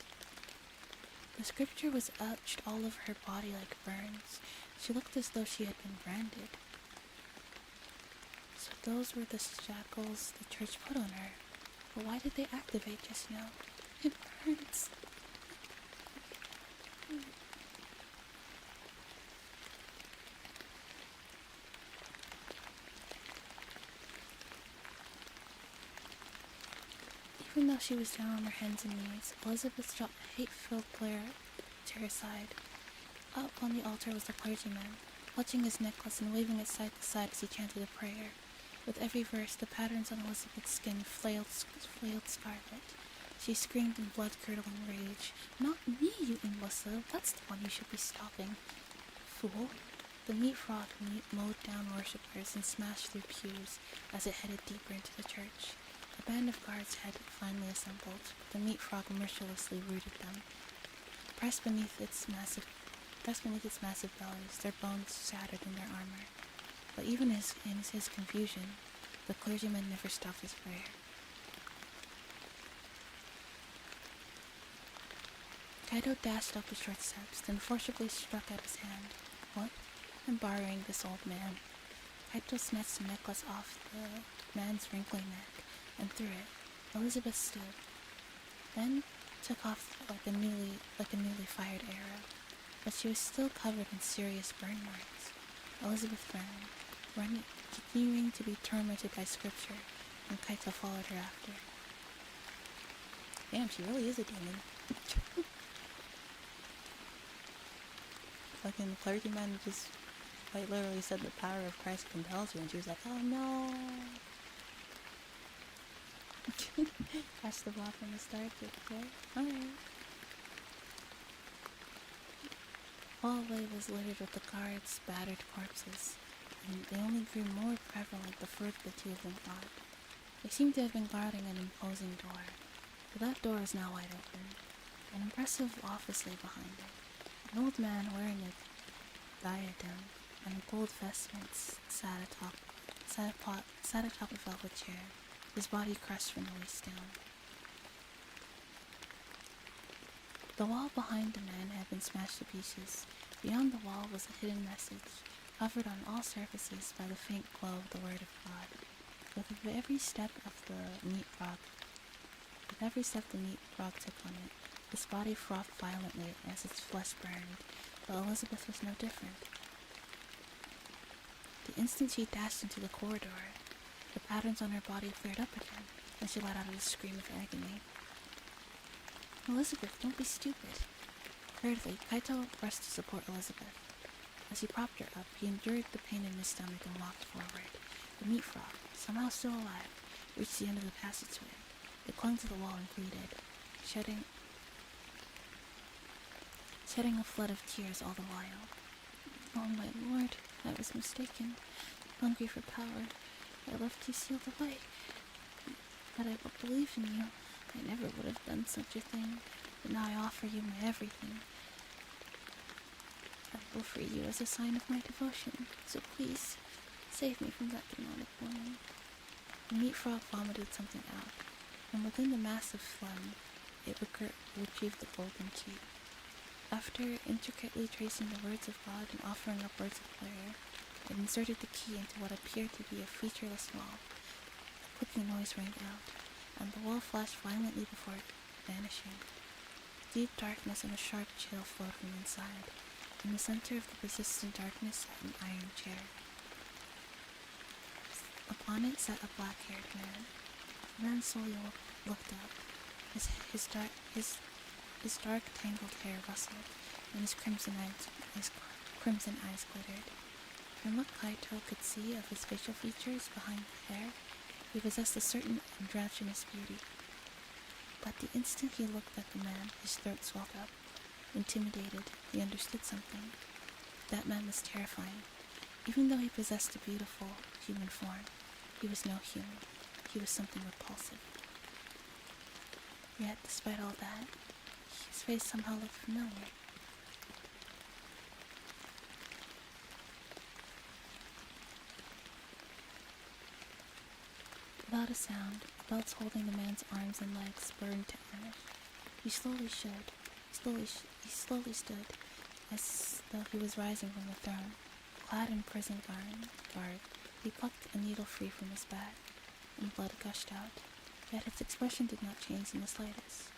The scripture was etched all over her body like burns. She looked as though she had been branded. So those were the shackles the church put on her. But why did they activate just now? It hurts. Even though she was down on her hands and knees, Elizabeth shot a hate-filled glare to her side. Up on the altar was the clergyman, clutching his necklace and waving it side to side as he chanted a prayer. With every verse, the patterns on Elizabeth's skin flailed scarlet. She screamed in blood-curdling rage. "Not me, you imbecile! That's the one you should be stopping, fool!" The meat frog mowed down worshippers and smashed through pews as it headed deeper into the church. A band of guards had finally assembled, but the meat frog mercilessly routed them. Pressed beneath its massive bellies, their bones shattered in their armor. But even in his confusion, the clergyman never stopped his prayer. Kaito dashed up the short steps, then forcibly struck at his hand. "What? I'm borrowing this old man." Kaito snatched the necklace off the man's wrinkly neck and threw it. Elizabeth stood, then took off like a newly fired arrow, but she was still covered in serious burn marks. Elizabeth ran, continuing to be tormented by scripture, and Kaito followed her after. Damn, she really is a demon. Fucking clergyman just quite literally said the power of Christ compels you, and she was like, "Oh no." Catch the block from the start, okay? Alright. Hallway was littered with the guards' battered corpses, and they only grew more prevalent the further the two of them got. They seemed to have been guarding an imposing door. The left door is now wide open. An impressive office lay behind it. An old man wearing a diadem and gold vestments sat atop a velvet chair, his body crushed from the waist down. The wall behind the man had been smashed to pieces. Beyond the wall was a hidden message, covered on all surfaces by the faint glow of the word of God. With every step the meat frog took on it, his body frothed violently as its flesh burned, but Elizabeth was no different. The instant she dashed into the corridor, the patterns on her body flared up again, and she let out a scream of agony. Elizabeth, don't be stupid. Hurriedly, Kaito rushed to support Elizabeth. As he propped her up, he endured the pain in his stomach and walked forward. The meat frog, somehow still alive, reached the end of the passageway. It clung to the wall and pleaded, shedding a flood of tears all the while. Oh my lord, I was mistaken. Hungry for power, I left you sealed away. Had I but believed in you, I never would have done such a thing. But now I offer you my everything. I will free you as a sign of my devotion. So please, save me from that demonic woman. The meat frog vomited something out, and within the massive phlegm, it retrieved the golden key. After intricately tracing the words of God and offering up words of prayer, it inserted the key into what appeared to be a featureless wall. A clicking noise rang out, and the wall flashed violently before it, vanishing. Deep darkness and a sharp chill flowed from inside. In the center of the persistent darkness sat an iron chair. Upon it sat a black-haired man. The man slowly looked up. His dark, tangled hair rustled, and his crimson eyes glittered. From what Kaito could see of his facial features behind the hair, he possessed a certain androgynous beauty. But the instant he looked at the man, his throat swelled up. Intimidated, he understood something. That man was terrifying. Even though he possessed a beautiful human form, he was no human. He was something repulsive. Yet, despite all that, his face somehow looked familiar. Without a sound, the belts holding the man's arms and legs burned to ash. He slowly stood, as though he was rising from the throne. Clad in prison garb, he plucked a needle free from his back, and blood gushed out. Yet his expression did not change in the slightest.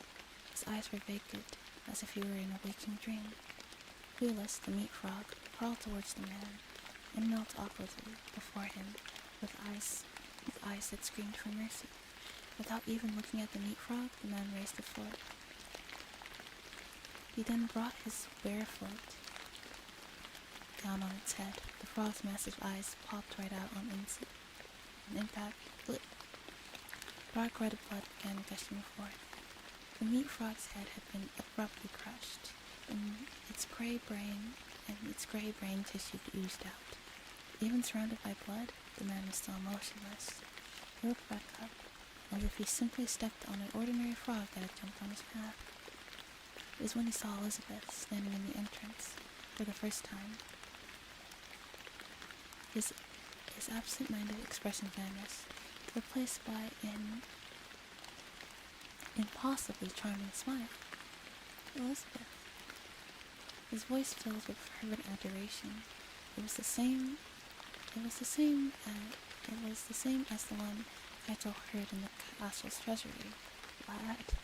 His eyes were vacant, as if he were in a waking dream. Clueless, the meat frog crawled towards the man, and knelt awkwardly before him, with eyes that screamed for mercy. Without even looking at the meat frog, the man raised the foot. He then brought his bare foot down on its head. The frog's massive eyes popped right out on impact. Dark red blood began gushing forth. The meat frog's head had been abruptly crushed, and its gray brain tissue oozed out. Even surrounded by blood, the man was still motionless. He looked back up, as if he simply stepped on an ordinary frog that had jumped on his path. It was when he saw Elizabeth standing in the entrance for the first time. His absent-minded expression vanished, replaced by an impossibly charming smile. Elizabeth. His voice filled with fervent adoration. It was the same as the one Kaito heard in the castle's treasury. Lad.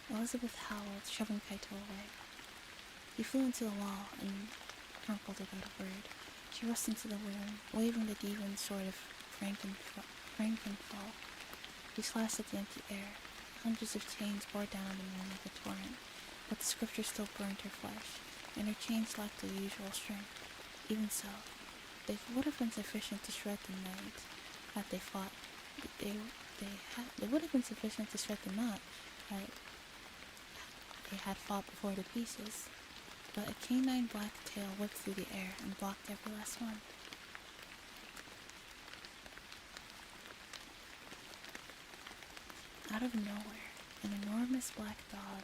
Elizabeth howled, shoving Kaito away. He flew into the wall and crumpled without a word. She rushed into the room, waving the demon sword of Frankenfall. He slashed at the empty air. Hundreds of chains bore down on the man like a torrent, but the scripture still burned her flesh, and her chains lacked the usual strength. Even so, they would have been sufficient to shred the knight had they fought. They would have been sufficient to shred the knot had they had fought before to pieces. But a canine black tail whipped through the air and blocked every last one. Out of nowhere, an enormous black dog.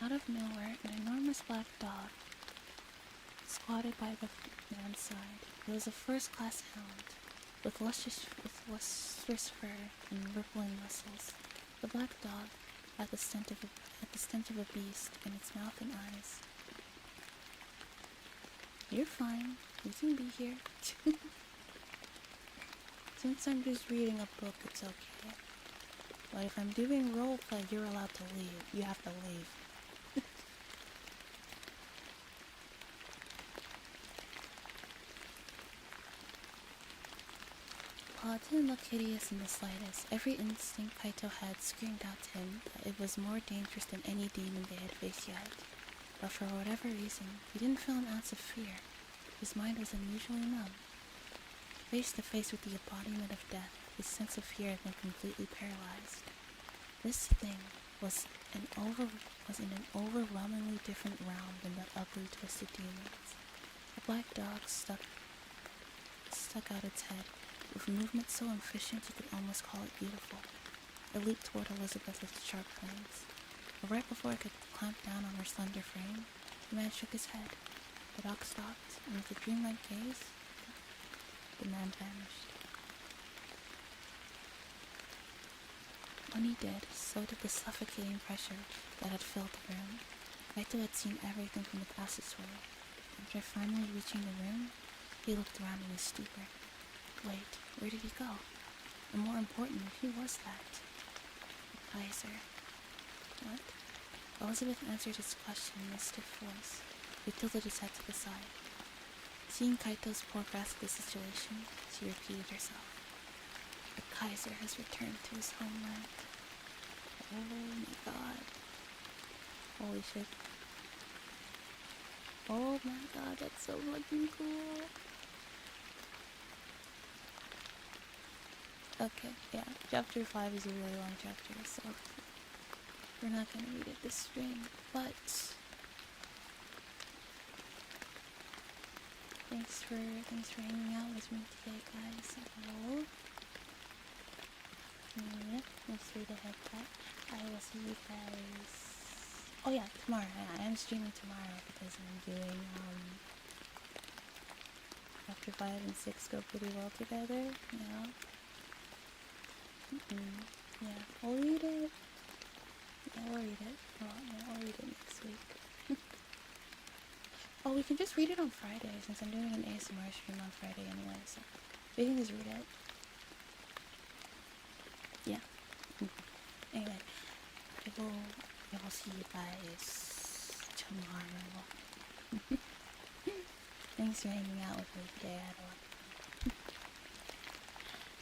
Out of nowhere, an enormous black dog squatted by the man's side. It was a first-class hound, with lustrous fur and rippling muscles. The black dog had the stench of a beast in its mouth and eyes. You're fine. You can be here. Since I'm just reading a book, it's okay. But if I'm doing roleplay, you're allowed to leave. You have to leave. While it didn't look hideous in the slightest, every instinct Kaito had screamed out to him that it was more dangerous than any demon they had faced yet. But for whatever reason, he didn't feel an ounce of fear. His mind was unusually numb. Face to face with the embodiment of death, his sense of fear had been completely paralyzed. This thing was in an overwhelmingly different realm than the ugly, twisted demons. The black dog stuck out its head, with movements so efficient you could almost call it beautiful. It leaped toward Elizabeth with sharp fangs. But right before it could clamp down on her slender frame, the man shook his head. The dog stopped, and with a dreamlike gaze, the man vanished. When he did, so did the suffocating pressure that had filled the room. Kaito had seen everything from the passageway. After finally reaching the room, he looked around in his stupor. Wait, where did he go? And more importantly, who was that? The Kaiser. What? Elizabeth answered his question in a stiff voice. He tilted his head to the side. Seeing Kaito's poor grasp of the situation, she repeated herself. The Kaiser has returned to his homeland. Oh my god. Holy shit. Oh my god, that's so fucking cool. Okay, yeah, chapter 5 is a really long chapter, so we're not gonna read it this stream, but thanks for hanging out with me today, guys. Hello. Yeah, thanks for the headset. I will see you guys. Oh yeah, tomorrow. Yeah, I am streaming tomorrow because I'm doing chapter 5 and 6 go pretty well together. Yeah. Yeah, we'll read it. Yeah, we'll read it. Well, yeah, I'll read it next week. Oh, we can just read it on Friday, since I'm doing an ASMR stream on Friday anyway, so we can just read it. Yeah. Anyway, I will see you guys tomorrow. Thanks for hanging out with me today, Adela.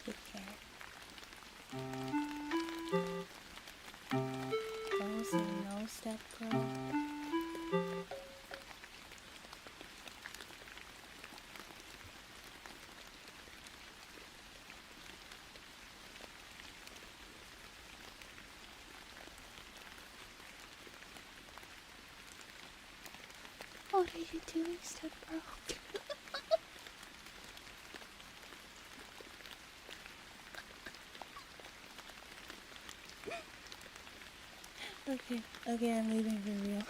Take care. Oh, so no step girl. What are you doing, step bro? Okay, I'm leaving for real.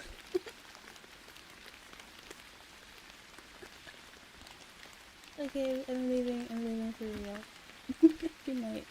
Okay, I'm leaving for real. Good night.